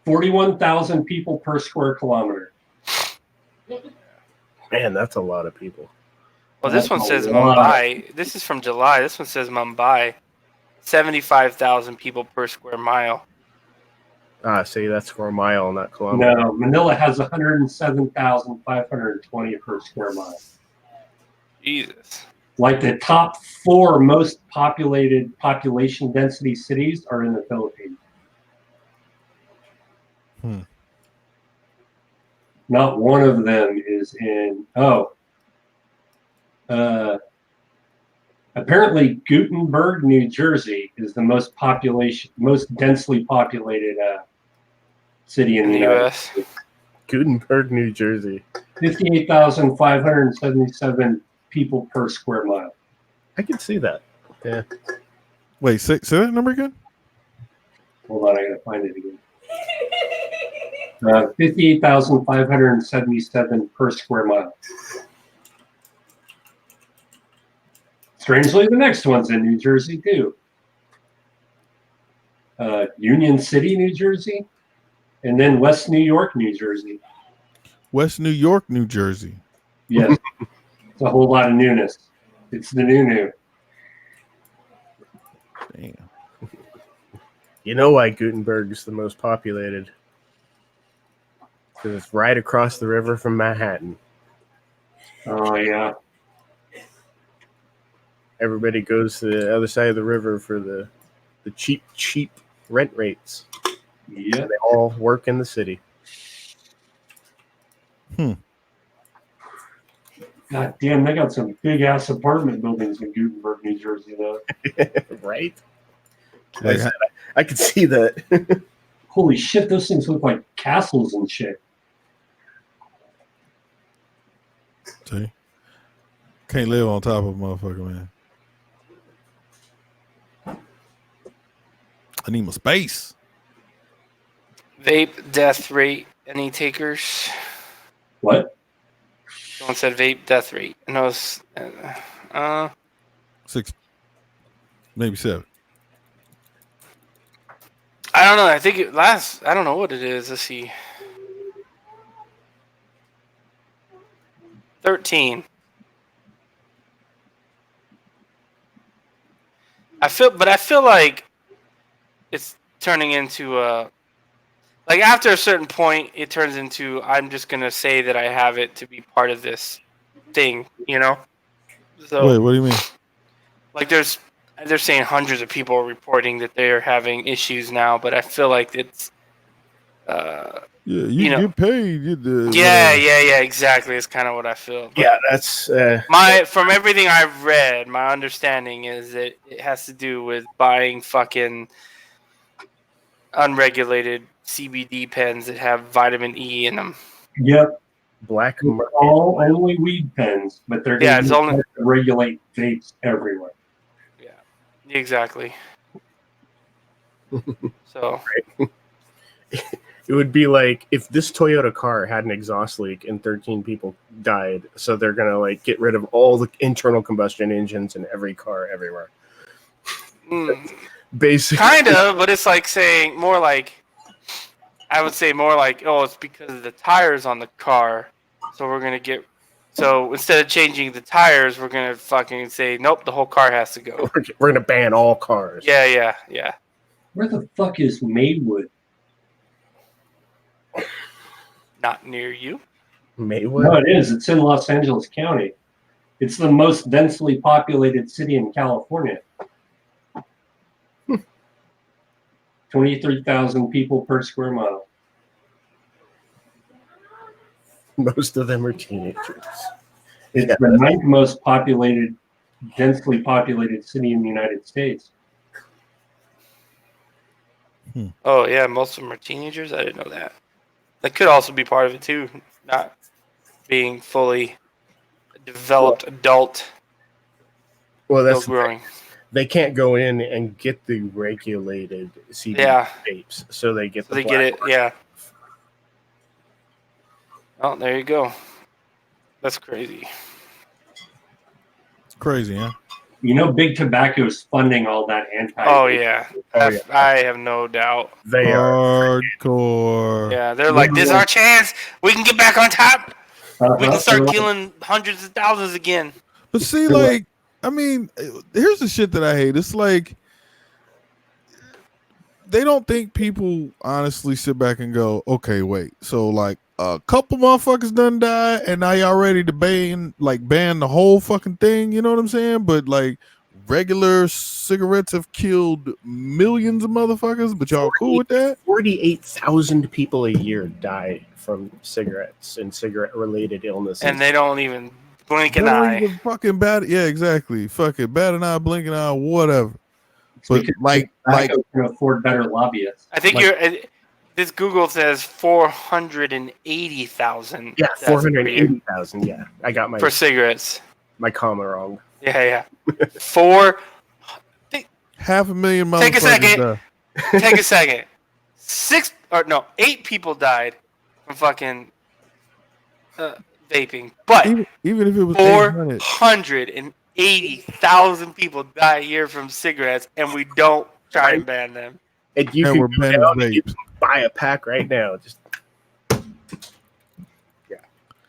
41,000 people per square kilometer. Man, that's a lot of people. Well, this one That's says a lot. Mumbai. This is from July. This one says Mumbai. 75,000 people per square mile. See, that's for a mile, not kilometer. No, Manila has 107,520 per square mile. Jesus. Like the top 4 most populated population density cities are in the Philippines. Not one of them is in. Apparently Gutenberg, New Jersey, is the most densely populated city in In the the United U.S. States. Gutenberg, New Jersey. 58,577 people per square mile. I can see that. Yeah. Wait, say that number again? Hold on, I gotta find it again. 58,577 per square mile. Strangely, the next one's in New Jersey too. Union City, New Jersey, and then West New York, New Jersey. West New York, New Jersey. Yes, it's a whole lot of newness. It's the new. Damn. You know why Gutenberg is the most populated? Because it's right across the river from Manhattan. Oh yeah. Everybody goes to the other side of the river for the cheap rent rates. Yep. And they all work in the city. God damn, they got some big ass apartment buildings in Gutenberg, New Jersey, though. Right? Like, I could see that. Holy shit, those things look like castles and shit. see? Can't live on top of a motherfucker, man. I need my space. Vape death rate. Any takers? What? Someone said vape death rate. And I was, 6, maybe 7. I don't know. I think it lasts. I don't know what it is. Let's see. 13. I feel like it's turning into like after a certain point, it turns into I'm just gonna say that I have it to be part of this thing, you know. So Wait, what do you mean? like they're saying hundreds of people are reporting that they're having issues now, but I feel like it's Yeah, you know. get paid. yeah, exactly. It's kind of what I feel. But Yeah, that's from everything I've read, my understanding is that it has to do with buying fucking unregulated CBD pens that have vitamin E in them. Yep. black. They're all only weed pens, but they're Yeah, going it's to only- regulate vapes everywhere. Yeah, exactly. So It would be like if this Toyota car had an exhaust leak and 13 people died, so they're gonna like get rid of all the internal combustion engines in every car everywhere. Basically, kind of, but it's like saying more like I would say more like, oh, it's because of the tires on the car, so we're gonna get. So instead of changing the tires, we're gonna fucking say, nope, the whole car has to go. we're gonna ban all cars. Yeah. Where the fuck is Maywood? Not near you. Maywood. No, it is. It's in Los Angeles County. It's the most densely populated city in California. 23,000 people per square mile. Most of them are teenagers. It's Yeah. the ninth most populated, densely populated city in the United States. Oh yeah, most of them are teenagers. I didn't know that. That could also be part of it too, not being fully developed adult, Well, still that's growing. they can't go in and get the regulated CBD Yeah. vapes, so they get So the they get it, black yeah. Oh, there you go. That's crazy. It's crazy, huh? You know, Big Tobacco is funding all that anti. Oh yeah. Oh, yeah. I have no doubt. They are. Hardcore. Yeah, they're like, this is our chance. We can get back on top. Uh-huh. We can start killing hundreds of thousands again. But see, like, I mean, here's the shit that I hate. It's like they don't think people honestly sit back and go, okay, wait. So like a couple motherfuckers done die, and now y'all ready to ban the whole fucking thing. You know what I'm saying? But like regular cigarettes have killed millions of motherfuckers. But y'all cool with that? 48,000 people a year die from cigarettes and cigarette-related illnesses. And they don't even blink an They don't eye. even fucking bat. Yeah, exactly. Fuck it, bat an eye, blink an eye, whatever. But Because like Tobacco can afford better lobbyists. I think like- this Google says 480,000. yeah, deaths per year 480,000. Yeah, I got for cigarettes. my comma wrong. Yeah. 500,000 500,000 motherfuckers. Take a second. die. Take a second. 8 people died from fucking vaping, but Even if it was 800. 480,000 people die a year from cigarettes, and we don't try and ban them. And you And can we're go banning down and you vapes. can buy a pack right now. Just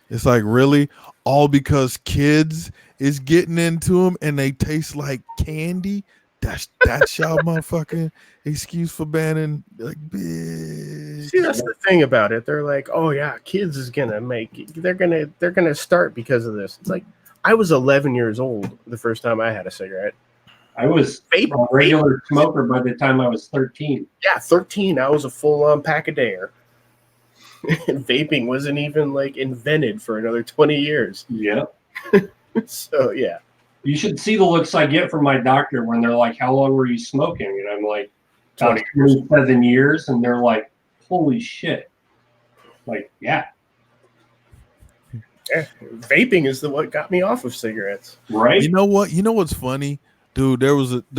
It's like, really? All because kids is getting into them and they taste like candy? That's y'all motherfucking excuse for banning, like, bitch. see, that's the thing about it. They're like, oh yeah, kids is gonna they're gonna start because of this. It's like I was 11 years old the first time I had a cigarette. I was a Vape, regular smoker by the time I was 13. yeah, 13. I was a full-on pack a dayer. And vaping wasn't even like invented for another 20 years. Yeah. So yeah, You should see the looks I get from my doctor when they're like, how long were you smoking? And I'm like, about 27 years. And they're like, holy shit. Like, yeah, vaping is what got me off of cigarettes. right? You know what? You know what's funny? Dude, there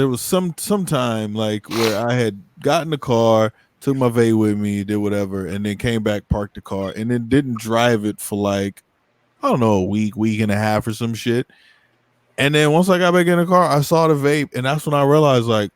was some time like where I had gotten the car, took my vape with me, did whatever, and then came back, parked the car, and then didn't drive it for like, I don't know, a week and a half or some shit. And then once I got back in the car, I saw the vape, and that's when I realized, like,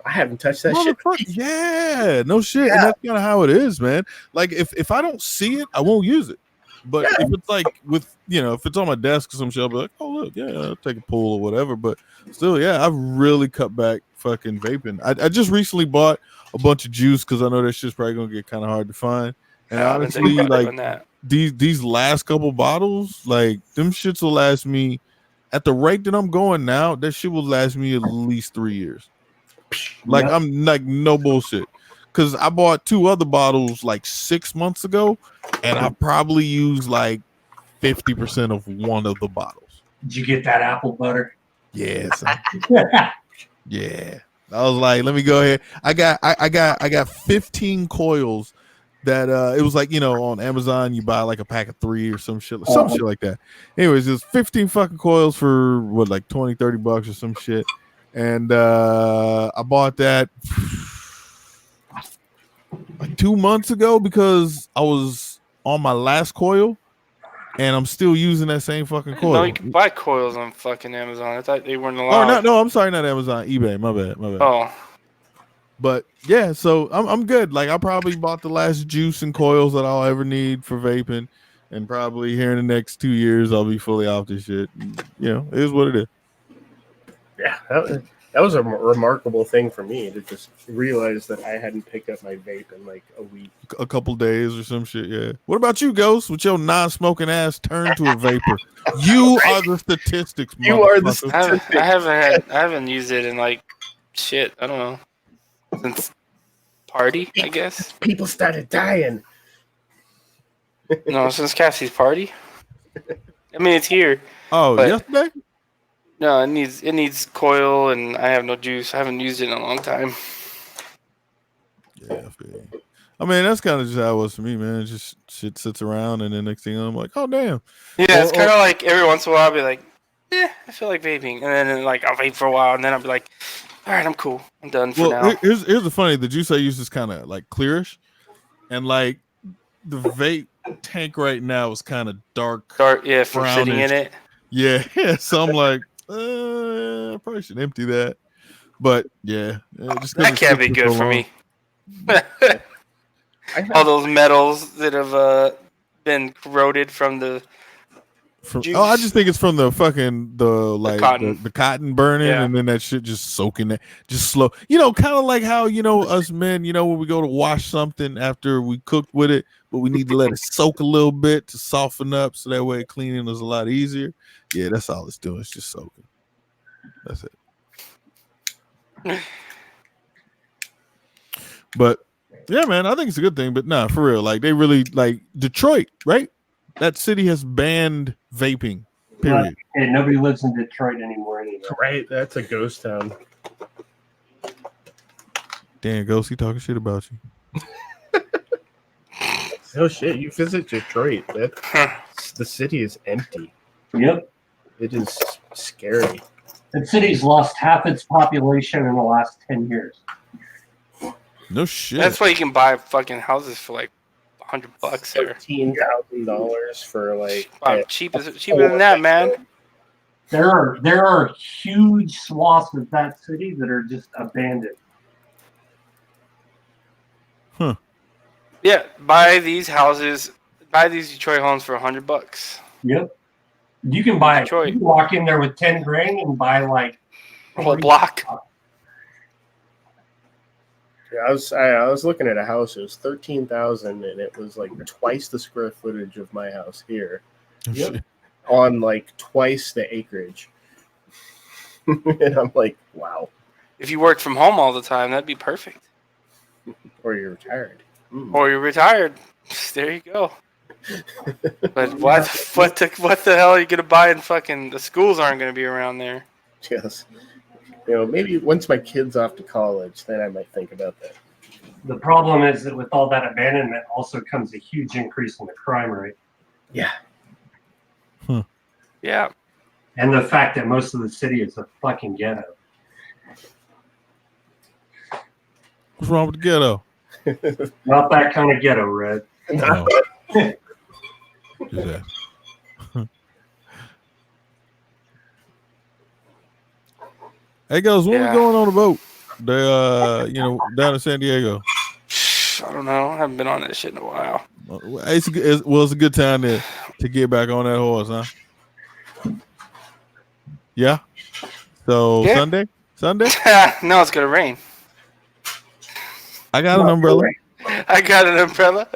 I haven't touched that shit. yeah, no shit. And that's kind of how it is, man. Like if I don't see it, I won't use it. But if it's like with, if it's on my desk or some shit, I'll be like, oh look, yeah, I'll take a pull or whatever. But still, yeah, I've really cut back fucking vaping. I just recently bought a bunch of juice because I know that shit's probably gonna get kind of hard to find. And Yeah, I've been honestly, thinking about like doing that. these last couple bottles, like them shits will last me at the rate that I'm going now. That shit will last me at least 3 years. Like I'm like no bullshit. Because I bought 2 other bottles like 6 months ago, and I probably used like 50% of one of the bottles. Did you get that apple butter? Yes. Yeah. I was like, let me go ahead. I got 15 coils that it was like, on Amazon you buy like a pack of 3 or some shit like that. Anyways, there's 15 fucking coils for what, like $20-$30 or some shit. And I bought that like 2 months ago because I was on my last coil, and I'm still using that same fucking coil. No, you can buy coils on fucking Amazon. I thought they weren't allowed. No, I'm sorry, not Amazon, eBay. My bad. Oh, but yeah, so I'm good. Like I probably bought the last juice and coils that I'll ever need for vaping, and probably here in the next 2 years I'll be fully off this shit. And, it is what it is. Yeah, that was a remarkable thing for me to just realize that I hadn't picked up my vape in like a week. A couple days or some shit, yeah. What about you, Ghost? With your non-smoking ass turned to a vapor. You are the statistics. You are the motherfucker. I haven't used it in like shit. I don't know, since party, I guess. People started dying. No, since Cassie's party. I mean, it's here. Oh, but yesterday? No, it needs coil, and I have no juice. I haven't used it in a long time. Yeah, I mean, that's kind of just how it was for me, man. Just shit sits around, and then next thing I'm like, oh damn. Yeah, it's kind of like every once in a while I'll be like, I feel like vaping, and then like I'll vape for a while, and then I'll be like, all right, I'm cool, I'm done for now. Here's the funny. The juice I use is kind of like clearish, and like the vape tank right now is kind of dark. Yeah, from sitting in it. Yeah, so I'm like, I probably should empty that. But yeah, just that can't be good for me. All those metals that have been corroded from the juice. I just think it's from the fucking the cotton burning, and then that shit just soaking it, just slow. Kind of like how us men, when we go to wash something after we cooked with it, but we need to let it soak a little bit to soften up, so that way cleaning is a lot easier. Yeah, that's all it's doing. It's just soaking. That's it. But yeah, man, I think it's a good thing. But nah, for real, like they really like Detroit, right? That city has banned vaping. Period. And nobody lives in Detroit anymore. Right? That's a ghost town. Damn, Ghost, he talking shit about you. Oh shit! You visit Detroit. The city is empty. Yep. It is scary. The city's lost half its population in the last 10 years. No shit. That's why you can buy fucking houses for like $100 there. $13,000 for like cheaper than that, man. There are huge swaths of that city that are just abandoned. Huh. Yeah, buy these Detroit homes for $100. Yep. You can buy. You can walk in there with 10 grand and buy like a whole block. Yeah, I was looking at a house. It was 13,000, and it was like twice the square footage of my house here. Yep. On like twice the acreage. And I'm like, wow. If you worked from home all the time, that'd be perfect. Or you're retired. Or you're retired. There you go. But what the hell are you gonna buy in fucking the schools aren't gonna be around there? Yes. Maybe once my kid's off to college, then I might think about that. The problem is that with all that abandonment also comes a huge increase in the crime rate. Yeah. Yeah. And the fact that most of the city is a fucking ghetto. What's wrong with the ghetto? Not that kind of ghetto, Red. No. Just that. Hey, goes, when Yeah. we going on the boat? They, down in San Diego. I don't know. I haven't been on that shit in a while. It's a good time to get back on that horse, huh? Yeah. So Yeah. Sunday. No, it's gonna rain. I got an umbrella. I got an umbrella.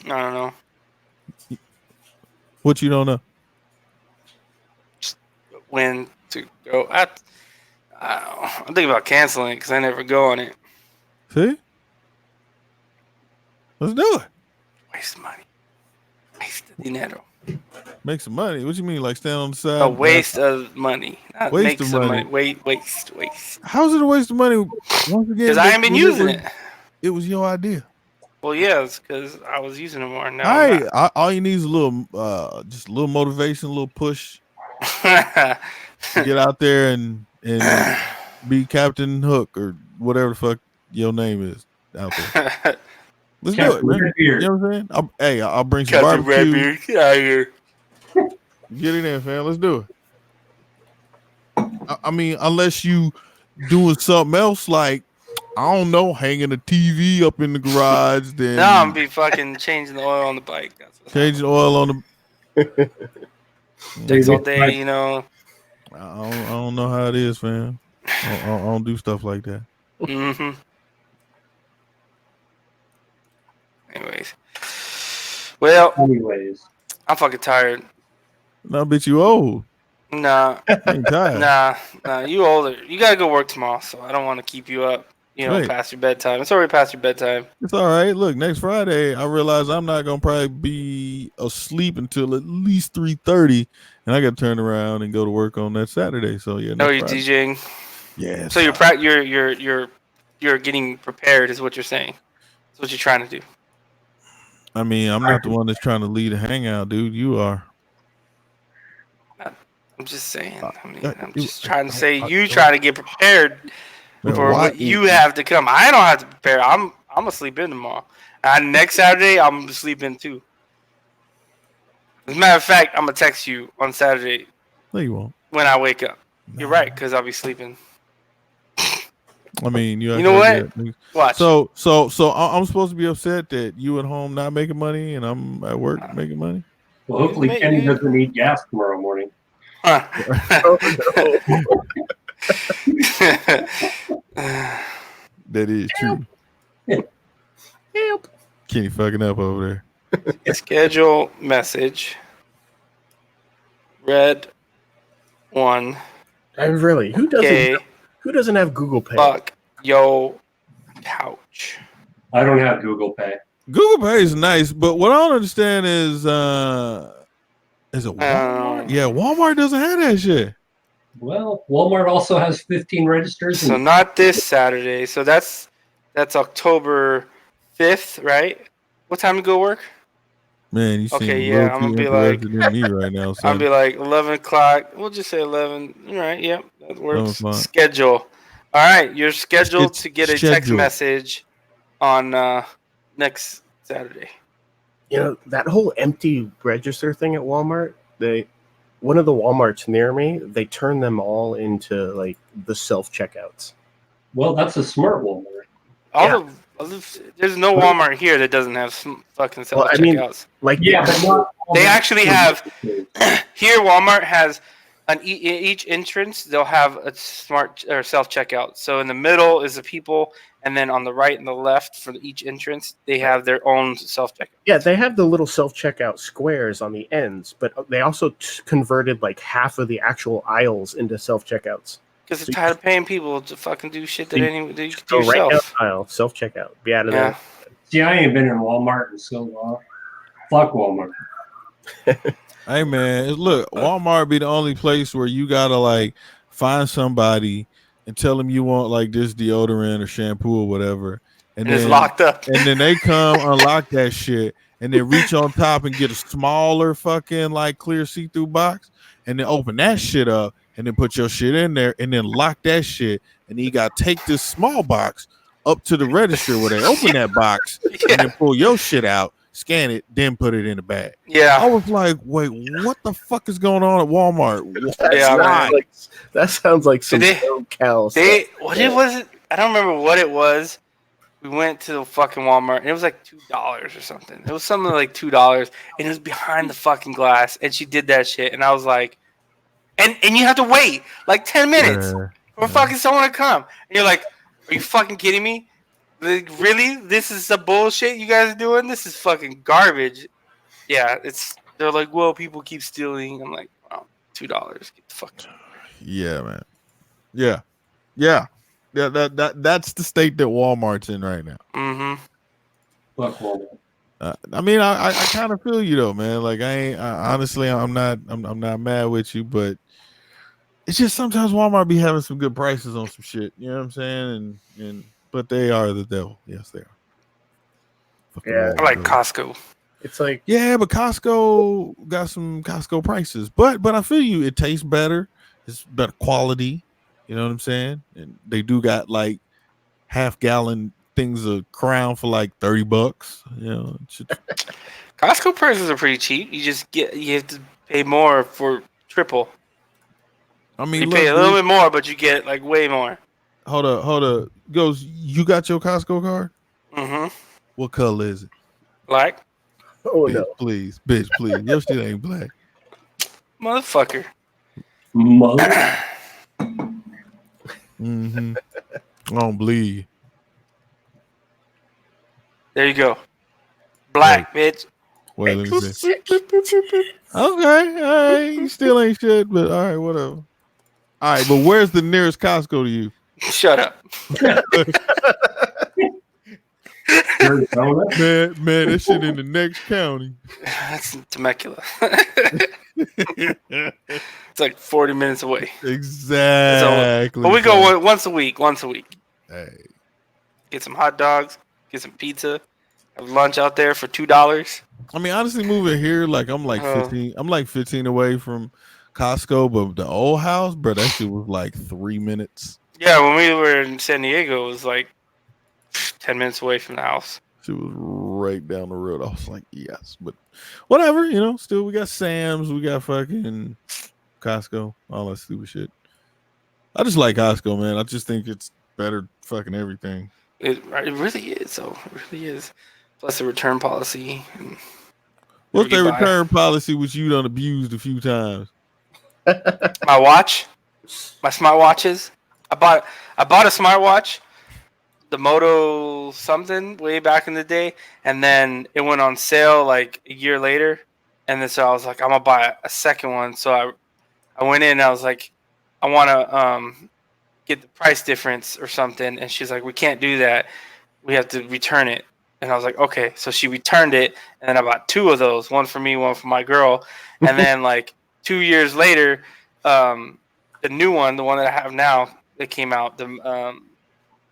I don't know. What you don't know? When to go. I don't know. I'm thinking about canceling it because I never go on it. See? Let's do it. Waste money. Waste dinero. Make some money. What you mean, like stand on the side? A waste of money. Not Waste make of some money. money. Waste. How's it a waste of money? Once again, Because I ain't been using it. It was your idea. Well, yeah, it's because I was using it more. Now I'm Hey, all you need is a little, just a little motivation, a little push not. to get out there and be Captain Hook or whatever the fuck your name is out there. Let's do it, man. You know what I'm saying? I'll bring some Captain barbecue. Redbeard, get out of here. Get in there, fam. Let's do it. I mean, unless you doing something else like, I don't know, hanging a TV up in the garage, then No, I'm gonna be fucking changing the oil on the bike. That's what changing oil on the. takes all day, you know. I don't know how it is, fam. I don't do stuff like that. Mm-hmm. Anyways. Well, I'm fucking tired. I bet you old. Nah. I ain't tired. Nah, you older. You gotta go work tomorrow, so I don't want to keep you up, Right. past your bedtime. It's already past your bedtime. It's all right. Look, next Friday, I realize I'm not gonna probably be asleep until at least 3:30, and I got to turn around and go to work on that Saturday. So yeah. Oh, next you're Friday. DJing. Yeah. So you're getting prepared, is what you're saying. That's what you're trying to do. I mean, I'm not the one that's trying to lead a hangout, dude. You are. I'm just saying. I'm just trying to say you try to get prepared Man, for why- what you have to come. I don't have to prepare. I'm gonna sleep in tomorrow. And next Saturday, I'm gonna sleep in too. As a matter of fact, I'm gonna text you on Saturday No, you won't. when I wake up. You're right, because I'll be sleeping. I mean, you know actually what? did. Watch. So I'm supposed to be upset that you at home not making money and I'm at work making money. Well, hopefully Kenny doesn't need gas tomorrow morning. That is true. Help. Kenny fucking up over there. Schedule message. Red 1. And really, who doesn't have Google Pay? Fuck yo couch. I don't have Google Pay. Google Pay is nice, but what I don't understand is it Walmart? Yeah, Walmart doesn't have that shit. Well, Walmart also has 15 registers. So not this Saturday. So that's October 5th, right? What time you go work? Man, you seem Okay, a little yeah, I'm too gonna be like, interested in me right now. I'll Son. be like 11 o'clock. We'll just say 11. All right, yep, that works. fine. Schedule. All right, you're scheduled to get a text schedule. message on next Saturday. You know, that whole empty register thing at Walmart, one of the Walmarts near me, they turn them all into like the self-checkouts. Well, that's a smart Walmart. There's no Walmart here that doesn't have some fucking self Well, I mean, checkouts. like Yeah, but not all They that- actually have here. Walmart has each entrance. They'll have a smart or self checkout. So in the middle is the people, and then on the right and the left for each entrance, they have their own self checkout. Yeah, they have the little self-checkout squares on the ends, but they also converted like half of the actual aisles into self-checkouts. Because they're tired of paying people to fucking do shit that So you can do Go right down yourself. the aisle, self-checkout. Be out of Yeah. See, I ain't been in Walmart in so long. Fuck Walmart. Hey man, look, Walmart be the only place where you gotta like find somebody and tell them you want like this deodorant or shampoo or whatever, And it's locked up. and then they come unlock that shit and then reach on top and get a smaller fucking like clear see-through box and then open that shit up and then put your shit in there and then lock that shit and you got to take this small box up to the register where they open that box and then pull your shit out, scan it, then put it in the bag. I Yeah. was like, wait, what the fuck is going on at Walmart? That's Yeah, not man. like, that sounds like some They- SoCal They stuff. what it was it? I don't remember what it was. We went to the fucking Walmart and it was like $2 or something. It was something like $2 and it was behind the fucking glass and she did that shit and I was like, and you have to wait like 10 minutes for fucking someone to come. And you're like, are you fucking kidding me? Like, really? This is the bullshit you guys are doing? This is fucking garbage. Yeah, they're like, well, people keep stealing. I'm like, wow, $2. Get the fuck out. Yeah, man. Yeah. That's the state that Walmart's in right now. Mm-hmm. Fuck Walmart. I mean, I kind of feel you though, man. Like honestly, I'm not mad with you, but it's just sometimes Walmart be having some good prices on some shit. You know what I'm saying? And but they are the devil. Yes, they are. Fucking Yeah. I like Walmart. Costco. It's like, Yeah, but Costco got some Costco prices. But I feel you. It tastes better. It's better quality. You know what I'm saying? And they do got like half-gallon things of Crown for like $30. You know, Costco prices are pretty cheap. You have to pay more for triple. I mean, You look, pay a little dude, bit more, but you get like way more. hold up. Goes, you got your Costco card? Mm-hmm. What color is it? Like, oh Bitch, no. please. Your shit ain't black. motherfucker. Mother. Mm-hmm. I don't bleed. There you go. Black, bitch. Wait, let me see. Okay, all right. You still ain't shit, but all right, whatever. All right, but where's the nearest Costco to you? Shut up. Arizona. Man, that shit in the next county. That's Temecula. It's like 40 minutes away. Exactly. But we go once a week. Hey. Get some hot dogs, get some pizza, have lunch out there for $2. I mean, honestly, moving here, like I'm like 15. I'm like 15 away from Costco, but the old house, bro, that shit was like 3 minutes. Yeah, when we were in San Diego, it was like 10 minutes away from the house. She was right down the road. I was like, yes, but whatever, you know. Still, we got Sam's, we got fucking Costco, all that stupid shit. I just like Costco, man. I just think it's better fucking everything. It really is, though. It really is. Plus the return policy. What's their You buy- return policy, which you done abused a few times? My watch, my smartwatches. I bought a smartwatch, the Moto something, way back in the day, and then it went on sale like a year later, and then so I was like, I'm gonna buy a second one. So I went in and I was like, I want to get the price difference or something, and she's like, we can't do that. We have to return it. And I was like, okay. So she returned it, and then I bought two of those, one for me, one for my girl, and then like 2 years later, the new one, the one that I have now, it came out. The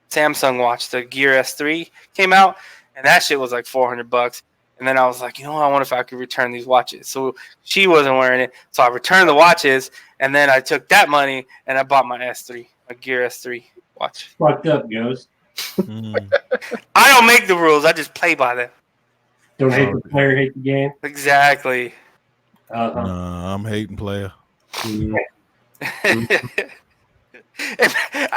Samsung watch, the Gear S3 came out, and that shit was like $400. And then I was like, you know what? I wonder if I could return these watches. So she wasn't wearing it, so I returned the watches, and then I took that money and I bought my S3, my Gear S3 watch. Fucked up, Ghost. I don't make the rules; I just play by them. Don't hate the player, hate the game. Exactly. Nah, I'm hating player. I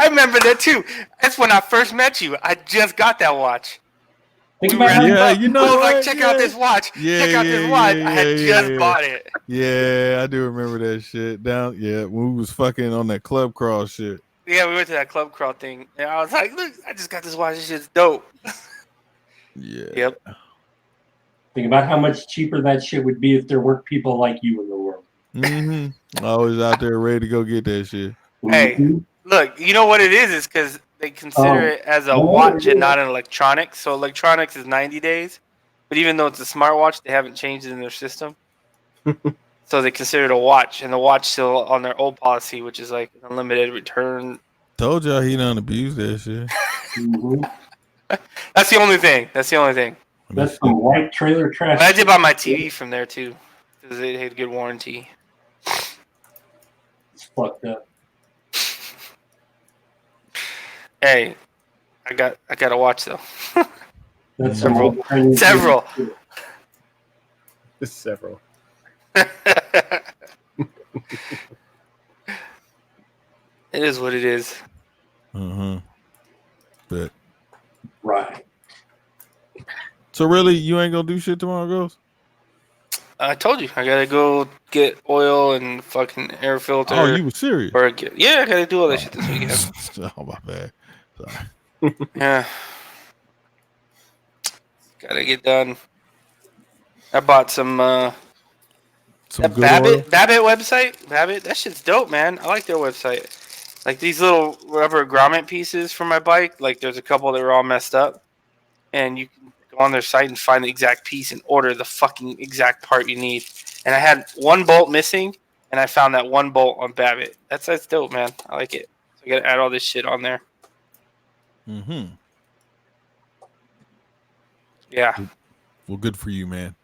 remember that too. That's when I first met you. I just got that watch. Think about how Yeah, you know I was what? like, check out this watch. Yeah, check out this watch. I had just bought it. Yeah, I do remember that shit. When we was fucking on that club crawl shit. Yeah, we went to that club crawl thing, and I was like, look, I just got this watch. This shit's dope. Yeah. Yep. Think about how much cheaper that shit would be if there weren't people like you in the world. Mm-hmm. Always out there ready to go get that shit. Hey, look, you know what it is? It's because they consider it as a watch and not an electronics. So electronics is 90 days, but even though it's a smartwatch, they haven't changed it in their system. So they consider it a watch, and the watch still on their old policy, which is like unlimited return. Told y'all he done abused that shit. That's the only thing. That's some white trailer trash. But I did buy my TV from there too, because they had good warranty. It's fucked up. Hey, I gotta watch though. That's Several. some- Several. Several. It is what it is. But Right. so really, you ain't gonna do shit tomorrow, Ghost? I told you I gotta go get oil and fucking air filter. Oh, you were serious? Yeah, I gotta do all that shit this weekend. Oh my bad. Sorry. Yeah, gotta get done. I bought some that good oil. Babbitt website. Babbitt, that shit's dope, man. I like their website. Like these little rubber grommet pieces for my bike. Like there's a couple that are all messed up, and you can go on their site and find the exact piece and order the fucking exact part you need. And I had one bolt missing, and I found that one bolt on Babbitt. That's dope, man. I like it. So I gotta add all this shit on there. Mm-hmm. Yeah. Well, good for you, man.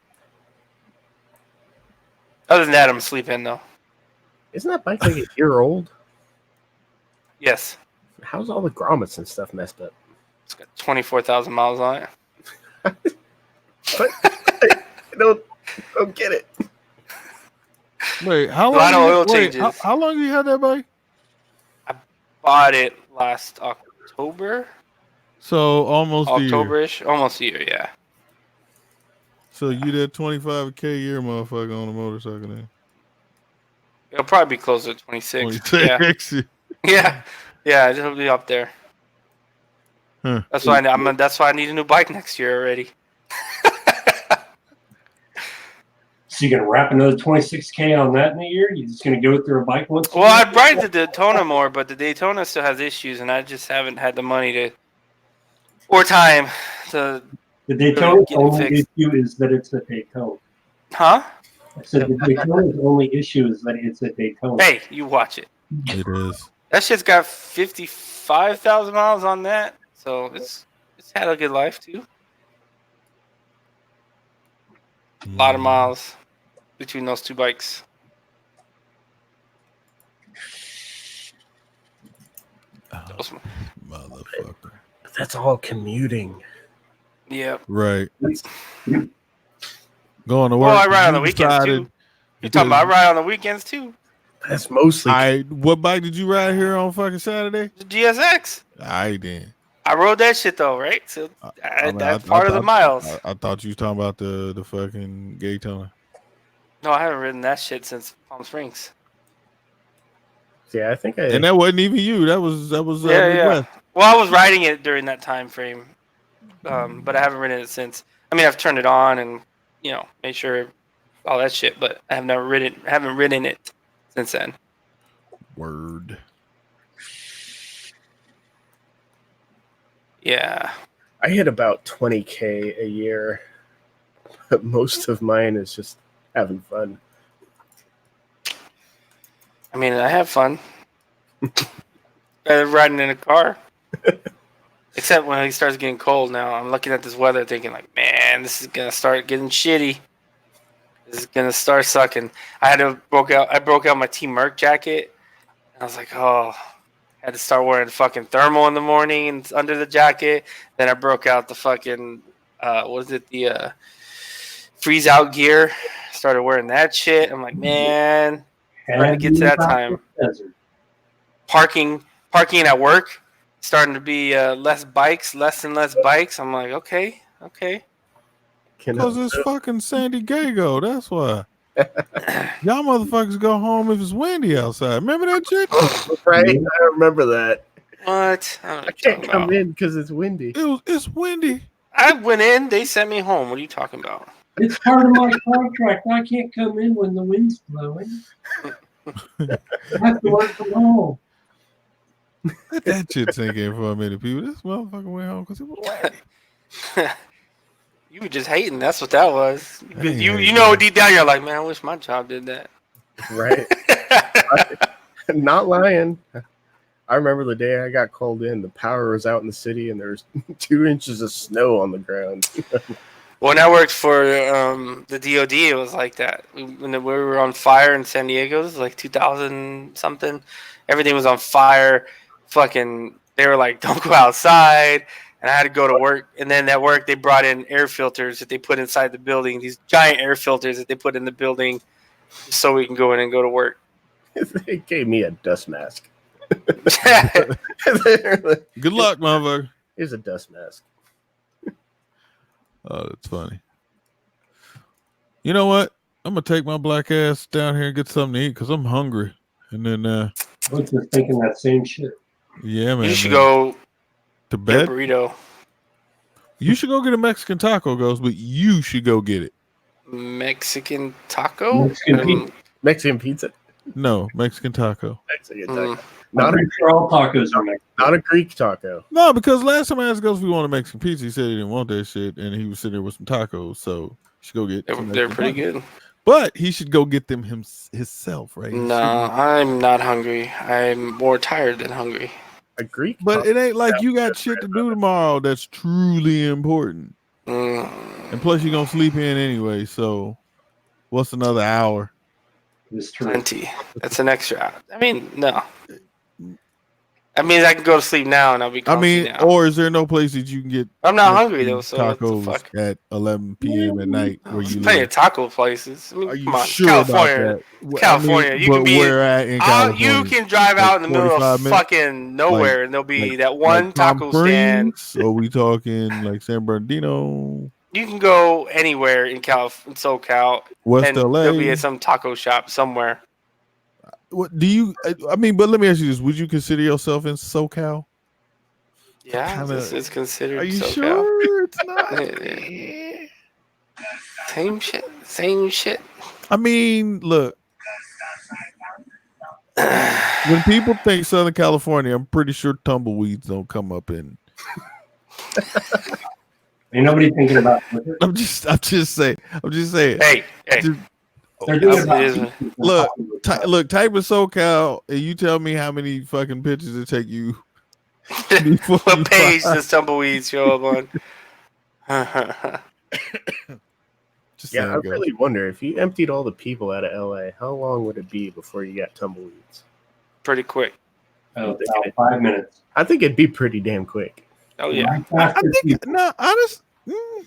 Other than that, I'm sleeping though. Isn't that bike like a year old? Yes. How's all the grommets and stuff messed up? It's got 24,000 miles on it. But I don't get it. Wait, how A lot long? of oil Wait, changes. how long you had that bike? Bought it last October. So almost a year. October-ish. Almost a year, yeah. So you did 25K a year, motherfucker, on a motorcycle then? It'll probably be closer to 26. Yeah. 26. Yeah. Yeah, it'll be up there. Huh. That's why that's why I need a new bike next year already. So you're gonna wrap another 26K on that in a year? You're just gonna go through a bike once? Well, I'd ride the Daytona more, but the Daytona still has issues, and I just haven't had the money to or time to. The Daytona's get it only fixed. issue is that it's a Daytona. Huh? I said the Daytona's only issue is that it's a Daytona. Hey, you watch it. It is. That shit's got 55,000 miles on that, so it's had a good life too. A lot of miles between those two bikes. Those- Motherfucker. But that's all commuting. Yeah. Right. Going to work. Well, I ride on the you weekends decided- too. You're talking about I ride on the weekends too. That's mostly. What bike did you ride here on fucking Saturday? The GSX. I did. I rode that shit though, right? So that's part of the miles. I thought you was talking about the fucking Daytona. No, I haven't ridden that shit since Palm Springs. Yeah, I think I. And that wasn't even you. That was Yeah. Midwest. Well, I was riding it during that time frame, but I haven't ridden it since. I mean, I've turned it on and made sure all that shit, but I haven't ridden it since then. Word. Yeah. I hit about 20K a year, but most of mine is just having fun. I mean, I have fun. Better riding in a car. Except when it starts getting cold now. I'm looking at this weather thinking like, man, this is going to start getting shitty. This is going to start sucking. I broke out my Team Merc jacket. And I was like, oh, I had to start wearing fucking thermal in the morning and under the jacket. Then I broke out the fucking, the freeze out gear. Started wearing that shit. I'm like, man, trying to get to that time. Parking at work, starting to be less and less bikes. I'm like, okay. Because it's fucking San Diego. That's why. Y'all motherfuckers go home if it's windy outside. Remember that shit? Right? I remember that. What? I can't come in because it's windy. It's windy. I went in. They sent me home. What are you talking about? It's part of my contract. I can't come in when the wind's blowing. I have to work from home. Let that shit sink in for a minute, people. This motherfucker went home because it was windy. You were just hating. That's what that was. I ain't You hating, know man. deep down you're like, man, I wish my job did that. Right? Not lying. I remember the day I got called in. The power was out in the city, and there's 2 inches of snow on the ground. When I worked for the DOD, it was like that. When we were on fire in San Diego, it was like 2000 something. Everything was on fire. Fucking they were like, "Don't go outside," and I had to go to work. And then at work, they brought in air filters that they put inside the building. These giant air filters that they put in the building, so we can go in and go to work. They gave me a dust mask. Good luck, motherfucker. Here's a dust mask. Oh, that's funny. You know what? I'm gonna take my black ass down here and get something to eat because I'm hungry. And then, I was just thinking that same shit. yeah, man. You should man. go to get a bed. burrito. You should go get a Mexican taco, Ghost, but you should go get it. Mexican taco? Mexican pizza. Mexican pizza. No, Mexican taco. Mexican Mm. taco. I'm Not a, pretty sure all tacos are Mexican. not a Greek taco. No, because last time I asked Ghost if we wanted Mexican pizza, he said he didn't want that shit, and he was sitting there with some tacos. So you should go get. some They're Mexican pretty tacos. good. But he should go get them himself, right? He No, shouldn't- I'm not hungry. I'm more tired than hungry. A Greek But taco. it ain't like you got shit to do tomorrow that's truly important. Mm. And plus, you're gonna sleep in anyway. So, what's another hour? It's true. Plenty. That's an extra hour. I mean, no. That means I can go to sleep now and I'll be I comfy mean, now. or is there no place that you can get? I'm not Mexican hungry though, so what the tacos fuck? at 11 p.m. at night where There's you plenty live. of taco places. I mean, Are you come on, sure California. about that? Well, California, you can but be where at in California? You can drive out in the middle 45 of minutes? fucking nowhere and there'll be like- that one Like Palm taco stand. Springs? Are we talking like San Bernardino, You can go anywhere in SoCal West and LA? there'll be some taco shop somewhere. What do you? I mean, but let me ask you this: would you consider yourself in SoCal? Yeah, Kinda- it's considered Are you SoCal. sure it's not? Same shit. Same shit. I mean, look. When people think Southern California, I'm pretty sure tumbleweeds don't come up in. Ain't nobody thinking about it. I'm just saying. Hey, Just- They're doing It about is- Look, type of SoCal, and you tell me how many fucking pictures it take you. before you what page find- does tumbleweeds show up on? Just Yeah, saying, I guys. really wonder if you emptied all the people out of LA, how long would it be before you got tumbleweeds? Pretty quick. About 5 minutes. I think it'd be pretty damn quick. Oh yeah. I think no, honest.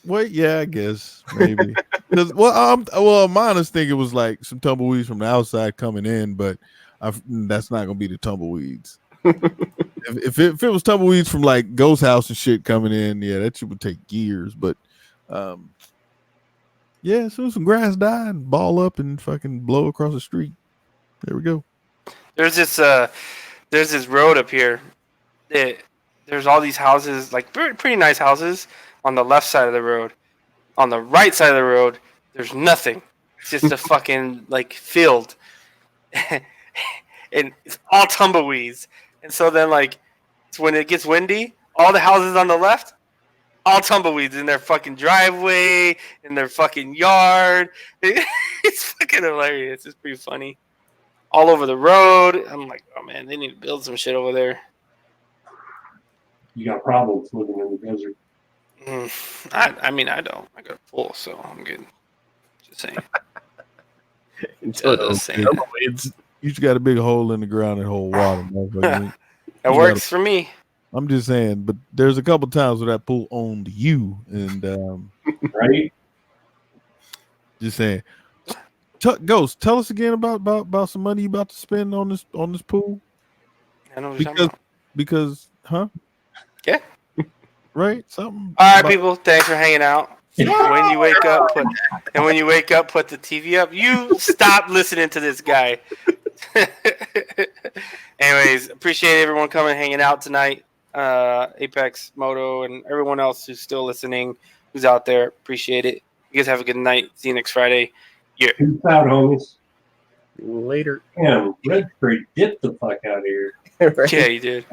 Wait, yeah, I guess maybe. 'Cause, I'm honest. Think it was like some tumbleweeds from the outside coming in, but that's not gonna be the tumbleweeds. if it was tumbleweeds from like Ghost House and shit coming in, yeah, that shit would take years. But yeah, as soon as some grass die and ball up and fucking blow across the street, there we go. There's this road up here. There's all these houses, like pretty nice houses on the left side of the road. On the right side of the road, there's nothing. It's just a fucking like field. And it's all tumbleweeds. And so then like it's when it gets windy, all the houses on the left, all tumbleweeds in their fucking driveway, in their fucking yard. It's fucking hilarious. It's pretty funny. All over the road. I'm like, oh man, they need to build some shit over there. You got problems living in the desert. I mean, I don't. I got a pool, so I'm good. Just saying. Until Just saying. tumbleweeds. You just got a big hole in the ground and hold water. motherfucker. That works for me. I'm just saying, but there's a couple times where that pool owned you, and Right? just saying. Ghost, tell us again about some money you about to spend on this pool. I know what you're talking Because, huh? Yeah. Right? Something. All right, about- people. Thanks for hanging out. When you wake up, put the TV up. You stop listening to this guy. Anyways, appreciate everyone coming, hanging out tonight. Apex, Moto, and everyone else who's still listening, who's out there. Appreciate it. You guys have a good night. See you next Friday. Yeah. Peace out, homies. Later. Damn, Red Tree, get the fuck out of here. Right? Yeah, you did.